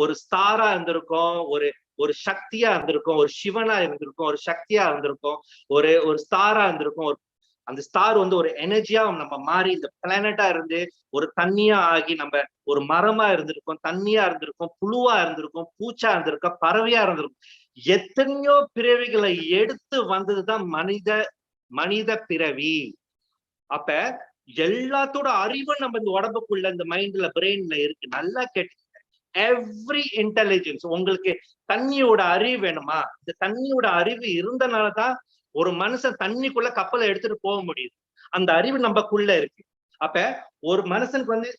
ஒரு ஸ்டாரா இருந்திருக்கும், ஒரு ஒரு சக்தியா இருந்திருக்கும், ஒரு சிவனா இருந்திருக்கும், ஒரு சக்தியா இருந்திருக்கும், ஒரு ஸ்டாரா இருந்திருக்கும். அந்த ஸ்டார் வந்து ஒரு எனர்ஜியா நம்ம மாறி இந்த பிளானட்டா இருந்து ஒரு தண்ணியா ஆகி நம்ம ஒரு மரமா இருந்திருக்கும், தண்ணியா இருந்திருக்கும், புழுவா இருந்திருக்கும், பூச்சா இருந்திருக்கும், பறவையா இருந்திருக்கும். எத்தனையோ பிறவிகளை எடுத்து வந்ததுதான் மனித பிறவி. அப்ப எல்லாத்தோட அறிவு நம்ம இந்த உடம்புக்குள்ள இந்த மைண்ட்ல பிரெயின்ல இருக்கு. நல்லா கேட்டு, எவ்ரி இன்டெலிஜென்ஸ். உங்களுக்கு தண்ணியோட அறிவு வேணுமா? இந்த தண்ணியோட அறிவு இருந்தனாலதான் ஒரு மனுஷன் தண்ணிக்குள்ள கப்பலை எடுத்துட்டு போக முடியுது. அந்த அறிவு நமக்குள்ள இருக்கு. அப்ப ஒரு மனுஷனுக்கு வந்து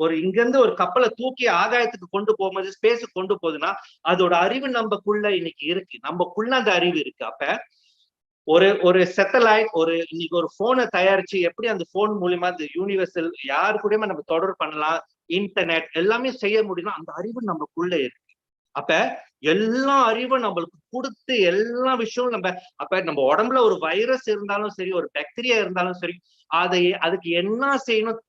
ஒரு இங்க இருந்து ஒரு கப்பலை தூக்கி ஆகாயத்துக்கு கொண்டு போகும்போது, ஸ்பேஸுக்கு கொண்டு போகுதுன்னா அதோட அறிவு நமக்குள்ள இன்னைக்கு இருக்கு. நமக்குள்ள அந்த அறிவு இருக்கு. அப்ப ஒரு சேட்டலைட், இன்னைக்கு ஒரு போனை தயாரிச்சு எப்படி அந்த போன் மூலியமா இந்த யூனிவர்சல் யாரு கூடயுமே நம்ம தொடர்பு பண்ணலாம், இன்டர்நெட் எல்லாமே செய்ய முடியும்னா அந்த அறிவு நமக்குள்ள இருக்கு. அப்ப எல்லா அறிவும் நம்மளுக்கு கொடுத்து எல்லா விஷயமும் நம்ம உடம்புல ஒரு வைரஸ் இருந்தாலும் சரி, ஒரு பாக்டீரியா இருந்தாலும் சரி, அதுக்கு என்ன செய்யணும்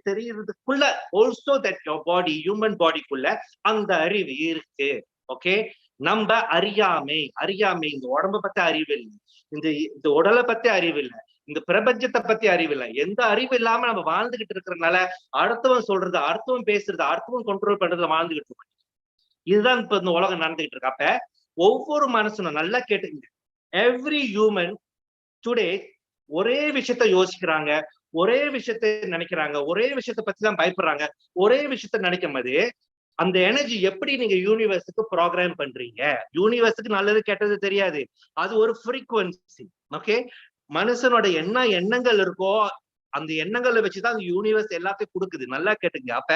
தெரியறதுக்குள்ள also that your body, human பாடிக்குள்ள அந்த அறிவு இருக்கு. ஓகே, நம்ம அறியாமை இந்த உடம்ப பத்தி அறிவு இல்லை, இந்த உடலை பத்தி அறிவு இல்லை, இந்த பிரபஞ்சத்தை பத்தி அறிவு இல்லை. எந்த அறிவு இல்லாம நம்ம வாழ்ந்துகிட்டு இருக்கிறதுனால அடுத்தவன் சொல்றது, அடுத்தவன் பேசுறது, அடுத்தவன் கண்ட்ரோல் பண்றதுல வாழ்ந்துகிட்டு இருக்கோம். இதுதான் இப்ப இந்த உலகம் நடந்துகிட்டு இருக்கு. அப்ப ஒவ்வொரு மனுஷனும் நல்லா கேட்டுங்க, எவ்ரி ஹியூமன் டுடே ஒரே விஷயத்த யோசிக்கிறாங்க, ஒரே விஷயத்த நினைக்கிறாங்க, ஒரே விஷயத்த பத்தி தான் பயப்படுறாங்க. ஒரே விஷயத்த நினைக்கும் போது அந்த எனர்ஜி எப்படி நீங்க யூனிவர்ஸுக்கு ப்ரோக்ராம் பண்றீங்க? யூனிவர்ஸுக்கு நல்லது கெட்டது தெரியாது, அது ஒரு ஃப்ரீக்வன்சி. ஓகே, மனுஷனோட என்ன எண்ணங்கள் இருக்கோ அந்த எண்ணங்களை வச்சுதான் அந்த யூனிவர்ஸ் எல்லாத்தையும் கொடுக்குது. நல்லா கேட்டுங்க. அப்ப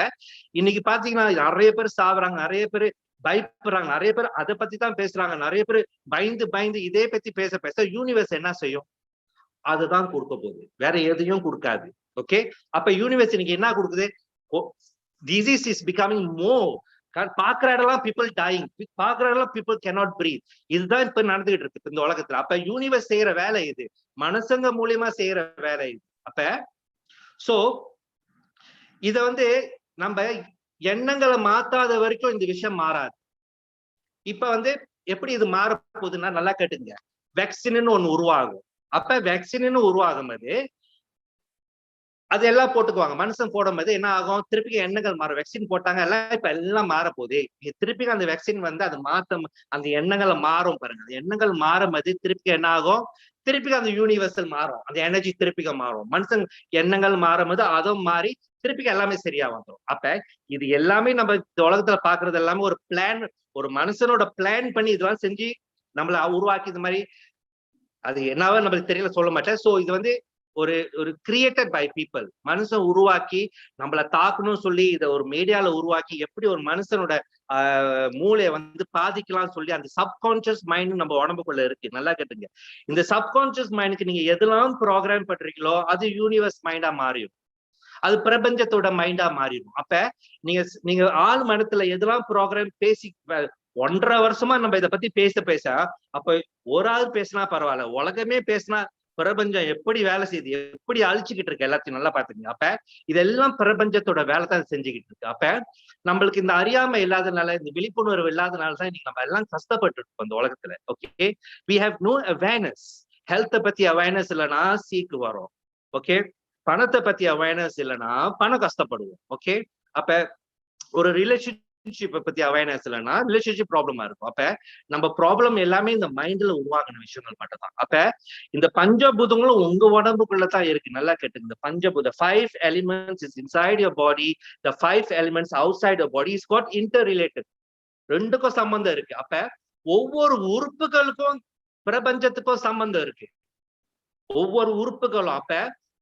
இன்னைக்கு பாத்தீங்கன்னா நிறைய பேர் சாவுறாங்க, நிறைய பேர் பயப்படுறாங்க, நிறைய பேர் அதை பத்தி தான் பேசுறாங்க, நிறைய பேர் பயந்து இதே பத்தி பேச யூனிவர்ஸ் என்ன செய்யும்? அதுதான் கொடுக்க போகுது, வேற எதையும் கொடுக்காது. ஓகே, அப்ப யூனிவர்ஸ் இன்னைக்கு என்ன கொடுக்குது? Disease is becoming more. பாக்குற இடம்லாம் பீப்புள் டைங், பாக்குற இடம்லாம் பீப்புள் கேனாட் பிரீத். இதுதான் இப்ப நடந்துகிட்டு இருக்கு இந்த உலகத்துல. அப்ப யூனிவர்ஸ் செய்யற வேலை இது, மனுஷங்க மூலியமா செய்யற வேலை இது. அப்ப சோ இத வந்து நம்ம எண்ணங்களை மாத்தாத வரைக்கும் இந்த விஷயம் மாறாது. இப்ப வந்து எப்படி இது மாற போகுதுன்னா நல்லா கேட்டுங்க, வேக்சின்னு ஒண்ணு உருவாகும். அப்ப வேக்சின்னு உருவாகும் போது அது எல்லாம் போட்டுக்குவாங்க. மனுஷன் போடும் போது என்ன ஆகும்? திருப்பி எண்ணங்கள் மாறும். வேக்சின் போட்டாங்க எல்லாம், இப்ப எல்லாம் மாற போகுது. திருப்பி அந்த வேக்சின் வந்து அது அந்த எண்ணங்களை மாறும் பாருங்க. அந்த எண்ணங்கள் மாறும் போது திருப்பி என்ன ஆகும்? திருப்பி அந்த யூனிவர்சல் மாறும், அந்த எனர்ஜி திருப்பி மாறும். மனுஷன் எண்ணங்கள் மாறும் போது அதுவும் மாறி திருப்பி எல்லாமே சரியா வந்துடும். அப்ப இது எல்லாமே நம்ம இந்த உலகத்துல பாக்குறது எல்லாமே ஒரு பிளான், ஒரு மனுஷனோட பிளான் பண்ணி இதெல்லாம் செஞ்சு நம்மள உருவாக்கி இது மாதிரி அது என்னவோ நம்மளுக்கு தெரியல, சொல்ல மாட்டேன். சோ இது வந்து ஒரு கிரியேட்டட் பை பீப்புள். மனுஷன் உருவாக்கி நம்மள தாக்கணும்னு சொல்லி இதை ஒரு மீடியால உருவாக்கி எப்படி ஒரு மனுஷனோட மூளையை வந்து பாதிக்கலாம் சொல்லி அந்த சப்கான்சியஸ் மைண்ட் நம்ம உடம்புக்குள்ள இருக்கு. நல்லா கேட்டுங்க, இந்த சப்கான்சியஸ் மைண்டுக்கு நீங்க எதெல்லாம் ப்ரோக்ராம் பண்றீங்களோ அது யூனிவர்ஸ் மைண்டா மாறிடும், அது பிரபஞ்சத்தோட மைண்டா மாறிடும். அப்ப நீங்க ஆள் மனத்துல எதெல்லாம் ப்ரோக்ராம் பேசி 1.5 வருஷமா நம்ம இதை பத்தி பேச அப்ப ஒரு ஆள் பேசினா பரவாயில்ல, உலகமே பேசினா பிரபஞ்சம் எப்படி வேலை செய்யுது, எப்படி அழிச்சுக்கிட்டு இருக்கு எல்லாத்தையும் நல்லா பாத்துக்கங்க. அப்ப இதெல்லாம் பிரபஞ்சத்தோட வேலை தான் செஞ்சுக்கிட்டு இருக்கு. அப்ப நம்மளுக்கு இந்த அறியாமை இல்லாதனால, இந்த விழிப்புணர்வு இல்லாதனால தான் இன்னைக்கு நம்ம எல்லாம் கஷ்டப்பட்டு இருக்கோம் இந்த உலகத்துல. Okay, we have no awareness. ஹெல்த்தை பத்தி அவேர்னஸ் இல்லைன்னா சீக்கு வரும். ஓகே, பணத்தை பத்தி அவேர்னஸ் இல்லைன்னா பணம் கஷ்டப்படுவோம். ஓகே, அப்ப ஒரு ரிலேஷன்ஷிப்பை பத்தி அவேர்னஸ் இல்லைன்னா ரிலேஷன்ஷிப் ப்ராப்ளமா இருக்கும். அப்ப நம்ம ப்ராப்ளம் எல்லாமே இந்த மைண்ட்ல உருவாகின விஷயங்கள் மட்டும் தான். அப்ப இந்த பஞ்சபூதங்களும் உங்க உடம்புக்குள்ளதான் இருக்கு. நல்லா கேட்டுங்க, இந்த பஞ்சபூத 5 elements is inside your body, the 5 elements outside your body is got interrelated. ரெண்டுக்கும் சம்பந்தம் இருக்கு. அப்ப ஒவ்வொரு உறுப்புகளுக்கும் பிரபஞ்சத்துக்கும் சம்பந்தம் இருக்கு, ஒவ்வொரு உறுப்புகளும். அப்ப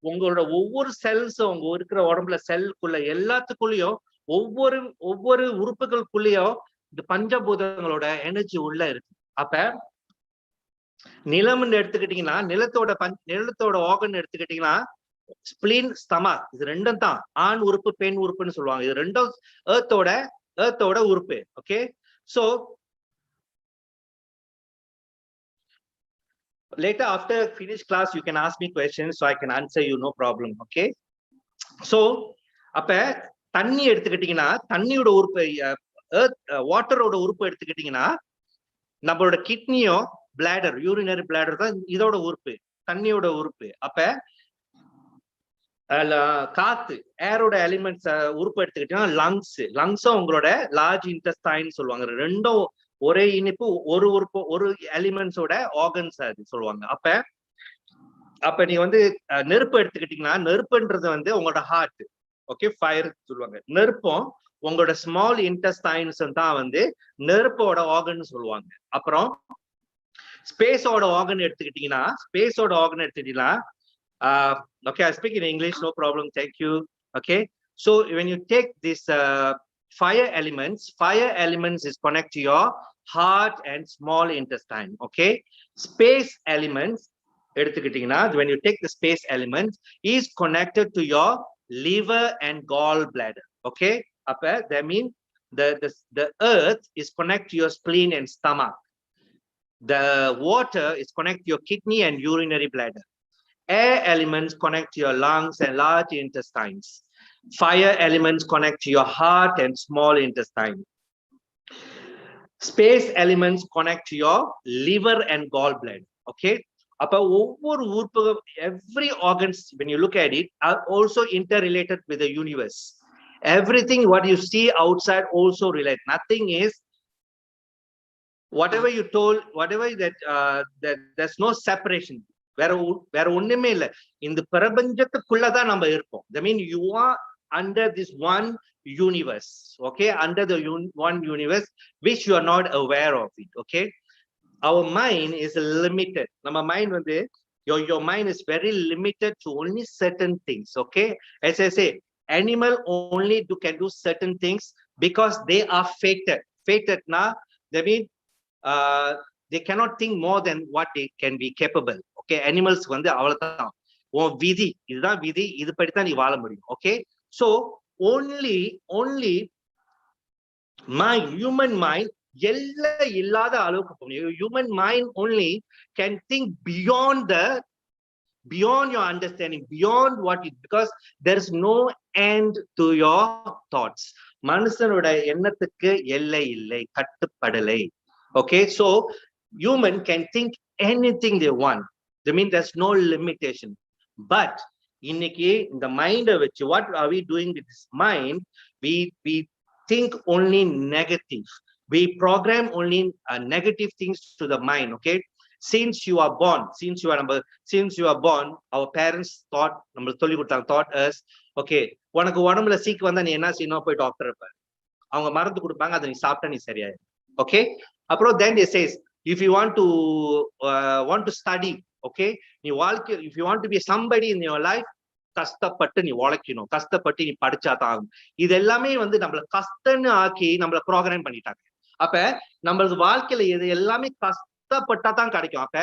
உங்களோட ஒவ்வொரு செல்ஸும் உங்க இருக்கிற உடம்புல செல்லுக்குள்ள எல்லாத்துக்குள்ளயும் ஒவ்வொரு உறுப்புகளுக்குள்ளயும் இந்த பஞ்சபூதங்களோட எனர்ஜி உள்ள இருக்கு. அப்ப நிலம்னு எடுத்துக்கிட்டீங்கன்னா நிலத்தோட ஆர்கன் எடுத்துக்கிட்டீங்கன்னா ஸ்பிளீன், ஸ்டமக், இது ரெண்டும் தான் ஆண் உறுப்பு பெண் உறுப்புன்னு சொல்லுவாங்க. இது ரெண்டும் ஏர்த்தோட உறுப்பு. Okay, so later after finish class you can ask me questions so I can answer you, no problem. Okay, so அப்ப தண்ணி எடுத்துக்கிட்டீங்கன்னா தண்ணியோட உறுப்பு, வாட்டரோட உறுப்பு எடுத்துக்கிட்டீங்கன்னா நம்மளோட கிட்னியும் பிளாடர் யூரினரி பிளாடர் தான் இதோட உறுப்பு, தண்ணியோட உறுப்பு. அப்ப காத்து ஏரோட எலிமெண்ட்ஸ் உறுப்பு எடுத்துக்கிட்டீங்கன்னா லங்ஸும் உங்களோட லார்ஜ் இன்டெஸ்டைன் சொல்லுவாங்க. ரெண்டும் ஒரே இனிப்பு, ஒரு உறுப்பு, ஒரு எலிமெண்ட்ஸோட ஆர்கன்ஸ் அது சொல்லுவாங்க. அப்ப நீங்க வந்து நெருப்பு எடுத்துக்கிட்டீங்கன்னா நெருப்புன்றது வந்து உங்களோட ஹார்ட், ஓகே, ஃபயர் சொல்லுவாங்க. நெருப்பும் உங்களோட ஸ்மால் இன்டெஸ்டைன்ஸ் தான் வந்து நெருப்போட ஆர்கன் சொல்லுவாங்க. அப்புறம் ஸ்பேஸோட ஆர்கன் எடுத்துக்கிட்டீங்கன்னா okay, I speak in English, no problem, thank you. Okay, so when you take this fire elements is connect to your heart and small intestine. Okay, space elements எடுத்துக்கிட்டீங்கன்னா when you take the space elements is connected to your liver and gallbladder. Okay, அப்ப that means the earth is connected to your spleen and stomach. The water is connected to your kidney and urinary bladder. Air elements connect to your lungs and large intestines. Fire elements connect to your heart and small intestine. Space elements connect to your liver and gallbladder. Okay, அப்ப ஒவ்வொரு உறுப்பு, every organs when you look at it are also interrelated with the universe. Everything what you see outside also relate. Nothing is whatever you told, whatever that there's no separation. வேற ஒண்ணுமே இல்ல, இந்த பிரபஞ்சத்துக்குள்ளதான் நம்ம இருப்போம். I mean you are under this one universe, okay, under the one universe which you are not aware of it. Okay, our mind is limited. Nama mind வந்து your mind is very limited to only certain things. Okay, as I say, animal only can do certain things because they are fated na, that means they cannot think more than what they can be capable. Okay, animals வந்து அவ்வளவுதான், உன் விதி இதுதான் விதி, இது படித்தான் நீ வாழ முடியும். Okay, so only mind, human mind இல்லாத அளவுக்கு போகணும். Human mind only can think beyond your understanding, beyond what it, because there is no end to your thoughts. மனுஷனோட எண்ணத்துக்கு எல்லை இல்லை, கட்டுப்படலை. Okay, so human can think anything they want. I mean there's no limitation. But இன்னைக்கு இந்த மைண்டை வச்சு what are we doing with this mind? We think only negative. We program only negative things to the mind. Okay, since you are born, our parents thought, நம்மளுக்கு சொல்லி கொடுத்தாங்க, taught us, okay, உனக்கு உடம்புல சீக்கு வந்தா நீ என்ன செய்யணும், போய் டாக்டர் பாரு, அவங்க மருந்து கொடுப்பாங்க, அதை நீ சாப்பிட்டா நீ சரியாயிடும். Okay, அப்புறம் then they says if you want to study, okay, நீ வாழ்க்கை, if you want to be somebody in your life, கஷ்டப்பட்டு நீ உழைக்கணும், கஷ்டப்பட்டு நீ படிச்சாதான் ஆகும். இது எல்லாமே வந்து நம்மள கஷ்டம்னு ஆக்கி நம்மள ப்ரோக்ராம் பண்ணிட்டாங்க. அப்ப நம்மளது வாழ்க்கையில இது எல்லாமே கஷ்டப்பட்டா தான் கிடைக்கும். அப்ப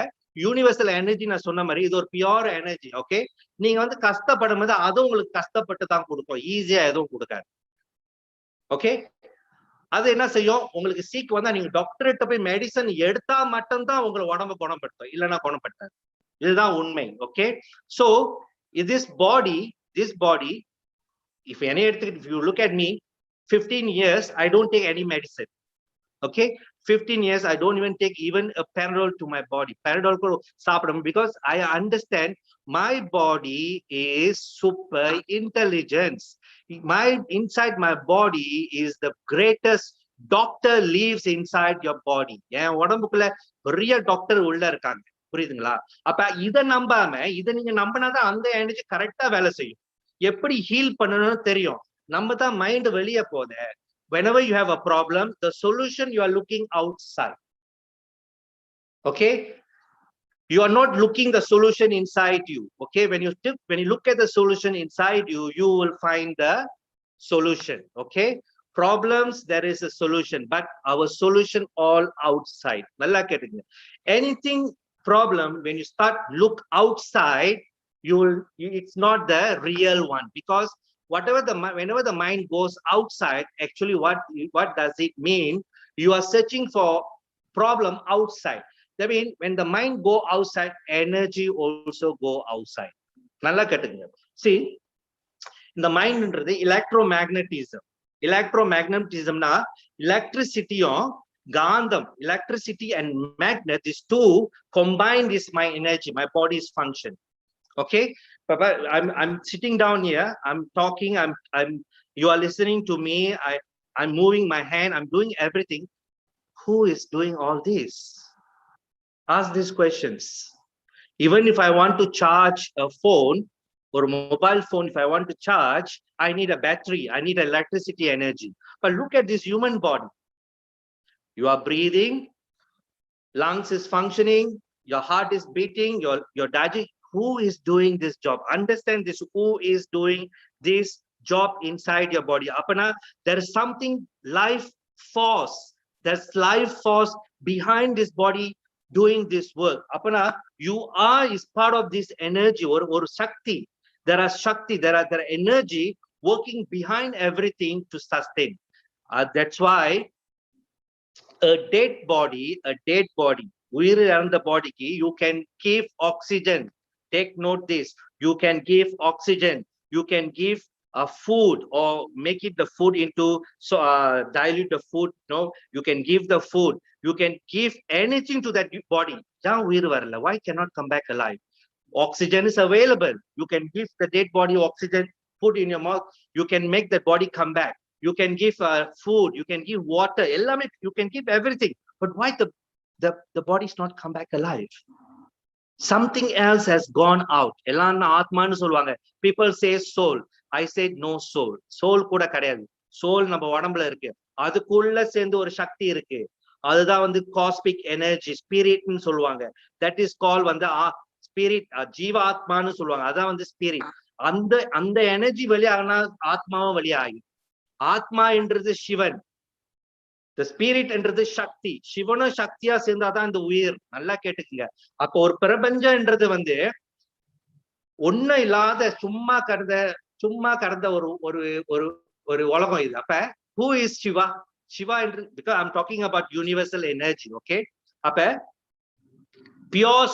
யூனிவர்சல் எனர்ஜி நான் சொன்ன மாதிரி இது ஒரு பியூர் எனர்ஜி. ஓகே, நீங்க வந்து கஷ்டப்படும் போது அதுவும் உங்களுக்கு கஷ்டப்பட்டு தான் கொடுக்கும், ஈஸியா எதுவும் கொடுக்காது. ஓகே, அது என்ன செய்யும், உங்களுக்கு சீக்கு வந்தா நீங்க டாக்டர்கிட்ட போய் மெடிசன் எடுத்தா மட்டும்தான் உங்களை உடம்பு குணப்படுத்தும், இல்லைன்னா குணப்படுத்தாது. இதுதான் உண்மை. Okay, so this body, if you look at me, 15 years I don't take any medicine. Okay, 15 years I don't even take even a Panadol to my body. Panadol ko saapidum, because I understand my body is super intelligence. Inside my body is the greatest doctor lives inside your body. ஏன் உடம்புக்குள்ள பெரிய doctor உள்ள இருக்காங்க, புரியுதுங்களா? அப்ப இதை நம்பாம இதை நீங்க நம்பினாதான் அந்த எனர்ஜி கரெக்டா வேலை செய்யும். எப்படி ஹீல் பண்ணணும்னு தெரியும். நம்ம தான் மைண்ட் வெளியே போத. Whenever you have a problem, the solution you are looking outside. Okay, you are not looking the solution inside you. Okay, when you look at the solution inside you, you will find the solution. Okay, problems there is a solution, but our solution all outside. Nalla ketteenga, anything problem when you start look outside, it's not the real one, because whenever the mind goes outside, actually what does it mean? You are searching for problem outside. That means when the mind go outside, energy also go outside. Nalla ketteenga, see, இந்த மைண்ட்ன்றது electromagnetism na electricity Gandham, electricity and magnet, these two combined is my energy, my body's function. Okay, Papa, I'm sitting down here, I'm talking, you are listening to me, I'm moving my hand, I'm doing everything. Who is doing all this? Ask these questions. Even if I want to charge a phone or a mobile phone, if I want to charge, I need a battery, I need electricity energy. But look at this human body. You are breathing, lungs is functioning, your heart is beating, your digestion. Who is doing this job? Understand this. Who is doing this job inside your body? Apana, there is something life force. There's life force behind this body doing this work. Apana, you are is part of this energy or Shakti. There are Shakti, there are energy working behind everything to sustain. That's why a dead body, உயிர் இறந்த பாடிக்கு you can give oxygen. Take note this. You can give oxygen. You can give a food or make it the food into dilute the food. No, you can give the food. You can give anything to that body. Why cannot come back alive? Oxygen is available. You can give the dead body oxygen, put in your mouth. You can make the body come back. You can give food. You can give water. You can give everything. But why the body is not come back alive? Something else has gone out. People say soul. I said no soul. Soul kuda kadayadu. Soul நம்ம உடம்புல இருக்கு. அதுக்குள்ள சேர்ந்து ஒரு சக்தி இருக்கு. அதுதான் வந்து cosmic energy, spirit ன்னு சொல்லுவாங்க. That is called வந்து spirit, ஜீவாத்மான்னு சொல்லுவாங்க. அதான் வந்து spirit. அந்த எனர்ஜி வெளியாகனா ஆத்மாவும் வெளியாகி. ஆத்மா என்றது சிவன். The spirit என்றது சக்தி. சிவனும் சக்தியா சேர்ந்தாதான் இந்த உயிர். நல்லா கேட்டுக்குங்க. அப்போ ஒரு பிரபஞ்சம்ன்றது வந்து ஒன்னும் இல்லாத சும்மா கடந்த ஒரு உலகம் இது. அப்ப who is Shiva? Shiva என்று, because I'm talking about universal energy. Okay, அப்ப pure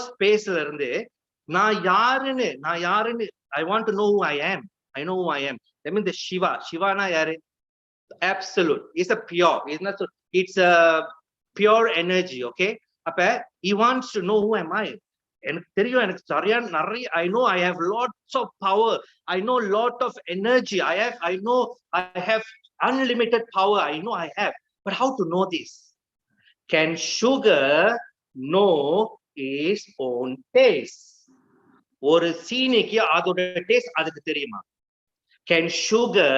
spaceல இருந்து நான் யாருன்னு I want to know who I am. I know who I am. That means the Shiva-na யாரு? Absolute. It's a pure. It's a pure energy. Okay. அப்ப he wants to know who am I. எனக்கு தெரியும், எனக்கு சரியான நிறைய, I know I have lots of power. I know lot of energy. I know I have unlimited power. I know I have. But how to know this? Can sugar know its own taste? ஒரு சீனிக்கு அதோட taste அதுக்கு தெரியுமா? Can sugar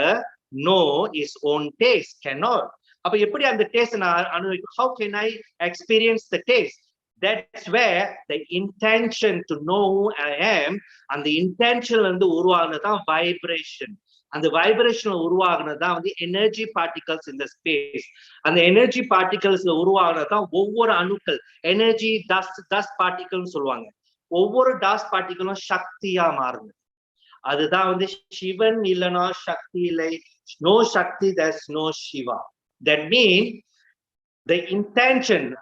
know its own taste? Cannot. அப்ப எப்படி அந்த taste நான் அனுபவிக்கும்? How can I experience the taste? That's where the intention to know who I am, and the intention வந்து உருவாகுனதான் vibration. அந்த vibration உருவாகுனதான் வந்து energy particles in the space. அந்த energy particles உருவாகுனதான் ஒவ்வொரு அணுக்கள், energy dust particles சொல்லுவாங்க. ஒவ்வொரு dust particles சக்தியா மாறுது. அதுதான் வந்து சிவன் இல்லனா சக்தி இல்லை. No Shakti, there's no Shiva. That means the intention,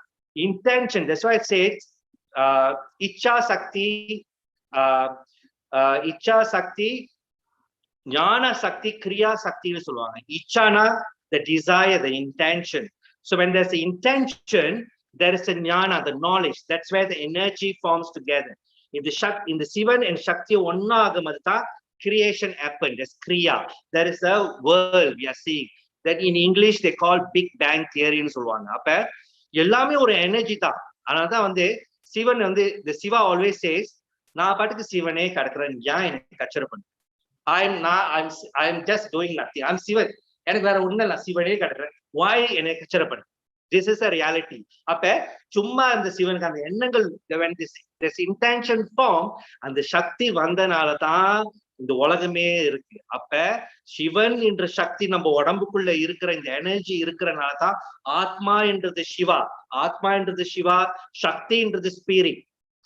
that's why it says Icha Sakti, Jnana Sakti, Kriya Sakti nu solluvaanga. Ichana, the desire, the intention. So when there's the intention, there is a jnana, the knowledge. That's where the energy forms together. In the Sivan and Shakti onna agamadha creation happened. There's Kriya. There is a world we are seeing. That in English they call Big Bang theory ன்னு சொல்லுவாங்க. அப்ப எல்லாமே ஒரு energy தான். அதனாலதான் வந்து சிவன் வந்து the Shiva always says, நான் பாட்டுக்கு சிவனே கிடக்குறேன், ஏன் எனக்கு கச்சரை பண்ணு? I'm just doing nothing. I'm Sivan, எனக்கு வேற ஒண்ணும் இல்ல, சிவனே கிடக்குறேன், why என்னை கச்சரை பண்ணு? This is a reality. அப்ப சும்மா அந்த சிவனுக்கு அந்த எண்ணங்கள், when this intention form, அந்த சக்தி வந்தனாலதான் இந்த உலகமே இருக்கு. அப்ப சிவன் என்ற சக்தி நம்ம உடம்புக்குள்ள இருக்கிற இந்த எனர்ஜி இருக்கிறனாலதான் ஆத்மா என்றது சிவா, சக்தி என்றது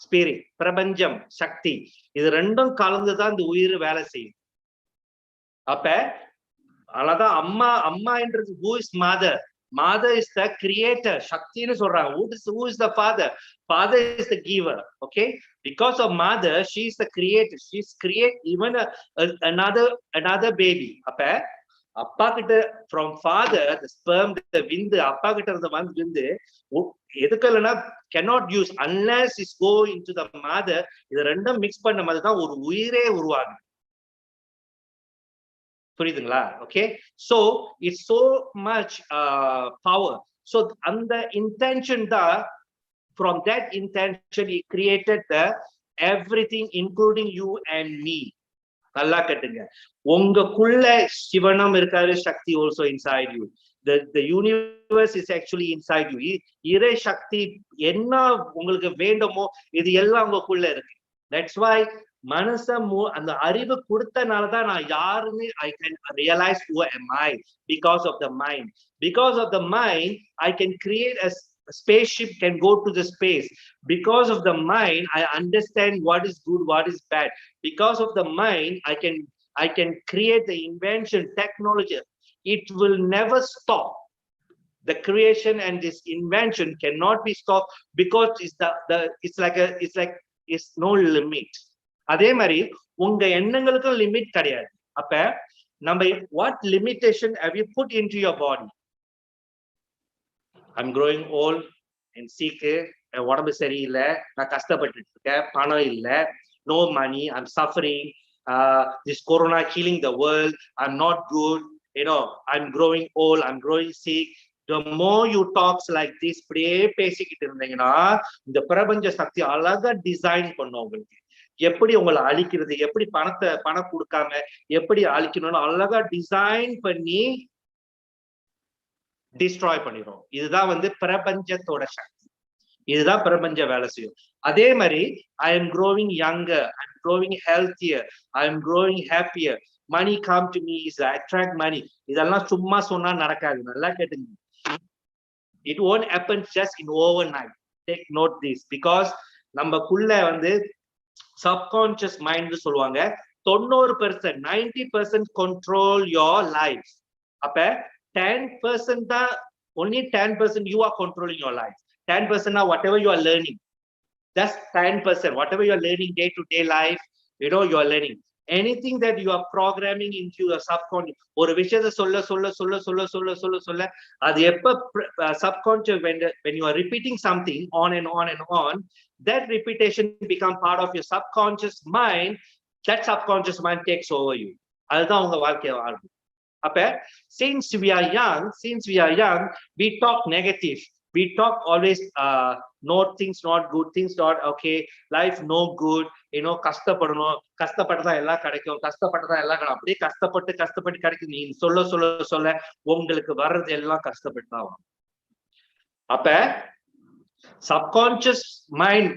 ஸ்பிரிட், பிரபஞ்சம், சக்தி, இது ரெண்டும் கலந்துதான் இந்த உயிர் வேலை செய்யும். அப்ப அதனாலதான் அம்மா என்றது who is mother? Mother is the creator. Shakti nu சொல்றாங்க. Who is the father? Father is the giver. Okay, because of mother, she is the creator. She's create even another baby. அப்ப அப்பா கிட்ட from father the sperm the விந்து அப்பா கிட்ட இருந்த விந்து எதுக்கு இல்லைன்னா cannot use unless it go into the mother. இது ரெண்டும் மிக்ஸ் பண்ண மாதிரி தான் ஒரு உயிரே உருவாகுது. புரியுதுங்களா? Okay, so it's so much power. So அந்த intention தான், from that intention he created the everything including you and me. நல்லா கேட்டுங்க, உங்களுக்குள்ள சிவனும் இருக்காரு, சக்தி also inside you. The universe is actually inside you. இறை சக்தி என்ன உங்களுக்கு வேண்டுமோ இது எல்லாம் உங்களுக்குள்ள இருக்கு. That's why மனச அந்த அறிவு கொடுத்தனாலதான் நான் யாருன்னு I can realize who am I, because of the mind. Because of the mind I can create a spaceship, can go to the space. Because of the mind I understand what is good, what is bad. Because of the mind I can create the invention, technology. It will never stop. The creation and this invention cannot be stopped because it's no limit. அதே மாதிரி உங்க எண்ணங்களுக்கும் limit கிடையாது. அப்ப நம்ம what limitation have you put into your body? I'm growing old and sick, உடம்பு சரியில்லை, நான் கஷ்டப்பட்டு இருக்கேன், பணம் இல்லை, no money, I'm suffering, this corona killing the world, I'm not good, I'm growing old, I'm growing sick. The more you talk like this, இப்படியே பேசிக்கிட்டு இருந்தீங்கன்னா இந்த பிரபஞ்ச சக்தி அழகா டிசைன் பண்ணும் உங்களுக்கு. எப்படி உங்களை அழிக்கிறது, எப்படி பணம் கொடுக்காம எப்படி அழிக்கணும்னு அழகா டிசைன் பண்ணி டிஸ்ட்ராய் பண்ணிடும். இதுதான் பிரபஞ்சத்தோட சக்தி. இதுதான் பிரபஞ்ச வேலை செய்யும். அதே மாதிரி I am growing younger, I am growing healthier, I am growing happier, money come to me, is attract money. இதெல்லாம் சும்மா சொன்னா நடக்காது. நல்லா கேட்டுங்க, it won't happen just in overnight. Take note this, because நமக்குள்ள subconscious mind சொல்லுவாங்க 90%, 90% control your life. அப்ப 10% தான், only 10% you are controlling your life. 10% are whatever you are learning. That's 10%. Whatever you are learning day to day life, you are learning. Anything that you are programming into your subconscious, ஒரு விஷயத்தை சொல்ல அது எப்ப subconscious, when you are repeating something on and on and on, that repetition become part of your subconscious mind. That subconscious mind takes over you. அதுதான் உங்க வாழ்க்கைய வாழ்வு. அப்ப since we are young, we talk negative. We talk always no things not good, things not okay, life no good, கஷ்டப்படணும், கஷ்டப்பட்டதா எல்லாம் கிடைக்கும், கஷ்டப்பட்டதா எல்லாம் அப்படியே கஷ்டப்பட்டு கிடைக்கும். நீ சொல்ல உங்களுக்கு வர்றது எல்லாம் கஷ்டப்பட்டு தான் வரும். அப்ப சப்கான்சியஸ் மைண்ட்,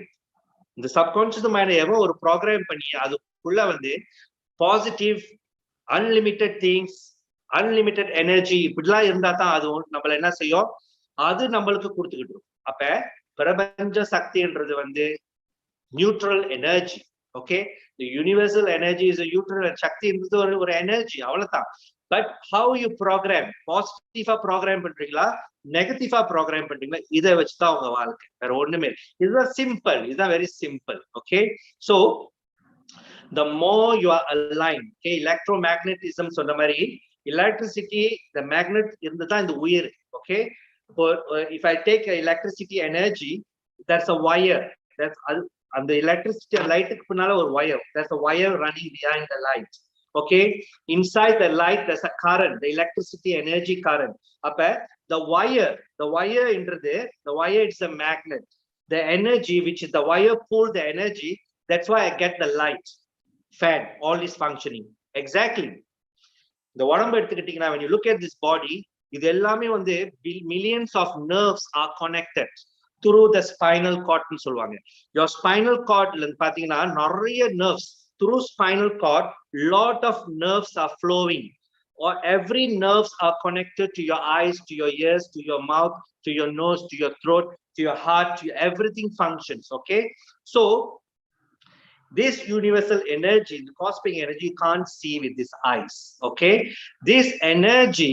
இந்த சப்கான்சியஸ் மைண்ட் எவன் ஒரு ப்ரோக்ராம் பண்ணி அதுக்குள்ள positive unlimited things, unlimited energy இப்படிலாம் இருந்தா தான் அது நம்மள என்ன செய்யும், அது நம்மளுக்கு கொடுத்துக்கிட்டு. அப்ப பிரபஞ்ச சக்தின்றது neutral energy. Okay, the universal energy is a neutral, சக்தின்றது ஒரு எனர்ஜி, அவ்வளவுதான். பட் how you program, பாசிட்டிவா ப்ரோக்ராம் பண்றீங்களா, நெகட்டிவா ப்ரோக்ராம் பண்றீங்களா, இதை வச்சுதான் உங்க வாழ்க்கை, வேற ஒண்ணுமே. இதுதான் சிம்பிள், இதுதான் very simple. Okay, so the more you are aligned, okay, electromagnetism சொன்ன மாதிரி electricity, the magnet இருந்துதான் இந்த உயிர். Okay, if I take electricity energy, that's a wire, that's and the electricity light க்கு பின்னால ஒரு wire, there's a wire running behind the light. Okay, inside the light there's a current, the electricity energy current. அப்ப the wire என்றது, the wire is a magnet, the energy which is the wire pull the energy, that's why I get the light, fan, all is functioning. Exactly. இந்த உடம்பு எடுத்துக்கிட்டீங்கன்னா, when you look at this body, இது எல்லாமே millions of nerves are connected through the spinal cord னு சொல்லுவாங்க. your spinal cord பாத்தீங்கன்னா நிறைய nerves, through spinal cord lot of nerves are flowing, or every nerves are connected to your eyes, to your ears, to your mouth, to your nose, to your throat, to your heart, to everything functions. Okay, so this universal energy, the cosmic energy, you can't see with this eyes. Okay, this energy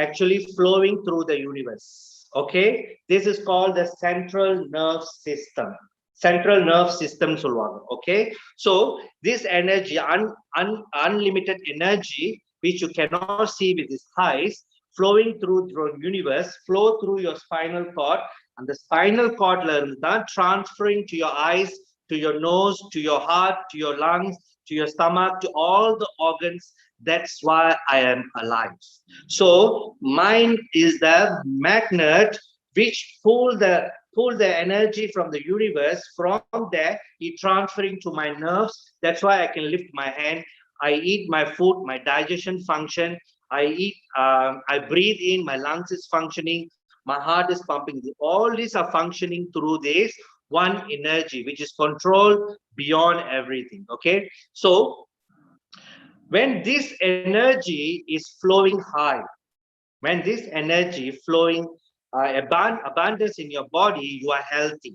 actually flowing through the universe. Okay, this is called the central nerve system. Central nerve system சொல்லுவாங்க. Okay, so this energy, unlimited energy, which you cannot see with these eyes, flowing through your universe, flow through your spinal cord, and the spinal cord la irundha தான் transferring to your eyes, to your nose, to your heart, to your lungs, to your stomach, to all the organs. That's why I am alive. So mind is the magnet which pull the energy from the universe. From there, it transferring to my nerves. That's why I can lift my hand. I eat my food, my digestion function. I breathe in, my lungs is functioning, my heart is pumping. All these are functioning through this one energy, which is controlled beyond everything. Okay, so when this energy is flowing high, when this energy flowing abundance in your body, you are healthy,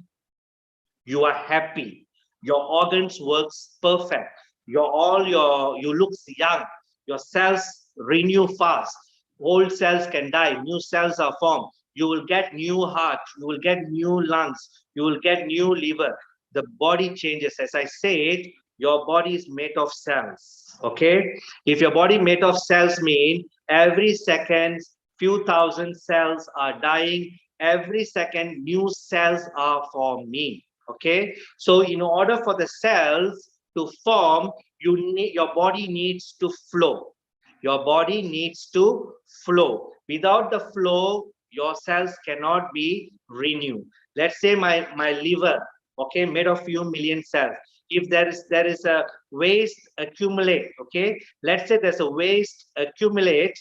you are happy, your organs works perfect, you look young, your cells renew fast, old cells can die, new cells are formed, you will get new heart, you will get new lungs, you will get new liver. The body changes. As I said, your body is made of cells. Okay, if your body made of cells mean every second few thousand cells are dying, every second new cells are forming. Okay, so in order for the cells to form, your body needs to flow. Your body needs to flow. Without the flow, your cells cannot be renewed. Let's say my liver, okay, made of few million cells. If there is a waste accumulate, okay, let's say there's a waste accumulate.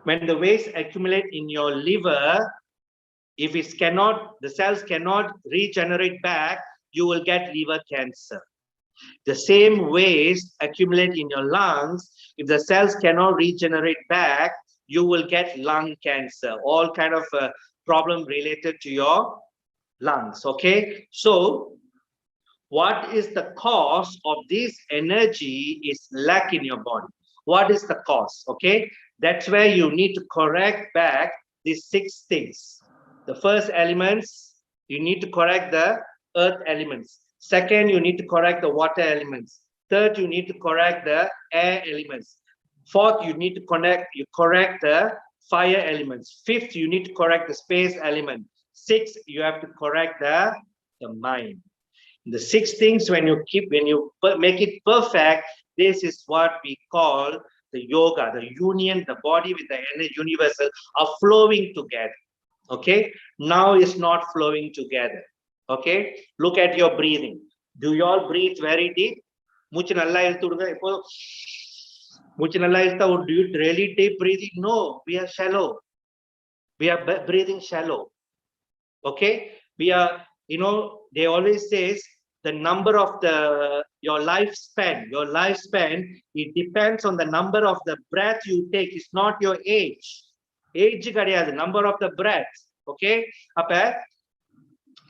When the waste accumulate in your liver, if the cells cannot regenerate back, you will get liver cancer. The same waste accumulate in your lungs. If the cells cannot regenerate back, you will get lung cancer, all kind of problem related to your lungs. Okay, so what is the cause of this energy is lack in your body. What is the cause? Okay, that's where you need to correct back these 6 things. The first elements, you need to correct the earth elements. Second, you need to correct the water elements. Third, you need to correct the air elements. Fourth, you need to correct the fire elements. Fifth, you need to correct the space element. Sixth, you have to correct the mind. The 6 things, when you make it perfect, this is what we call the yoga, the union, the body with the energy universal are flowing together. Okay, now it's not flowing together. Okay, look at your breathing. Do you all breathe very deep? மூச்சு நல்லா இழுத்து விடுங்க. இப்போ மூச்சு நல்லா இழுத்தா, do you really deep breathing? No, we are shallow. We are breathing shallow. Okay, we are, they always says the number of your lifespan, it depends on the number of the breath you take. It's not your age. Age கிடையாது, number of the breath. Okay, அப்ப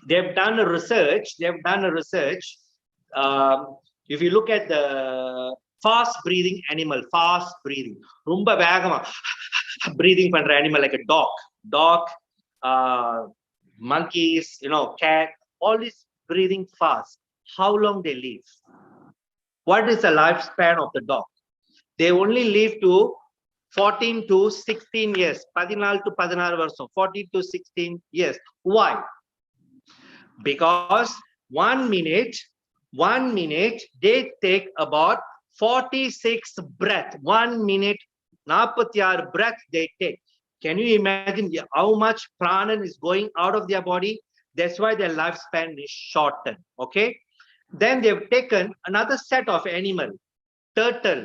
they've done a research. If you look at the fast breathing animal, ரொம்ப வேகமா breathing பண்ற animal, like a dog, monkeys, cat, all this breathing fast. How long they live? What is the lifespan of the dog? They only live to 14 to 16 years. 14 to 16 வருஷம். 14 to 16 years. Why? Because 1 minute they take about 46 breath. 1 minute 46 breath they take. Can you imagine how much prana is going out of their body? That's why their lifespan is shortened. Okay, then they've taken another set of animal, turtle,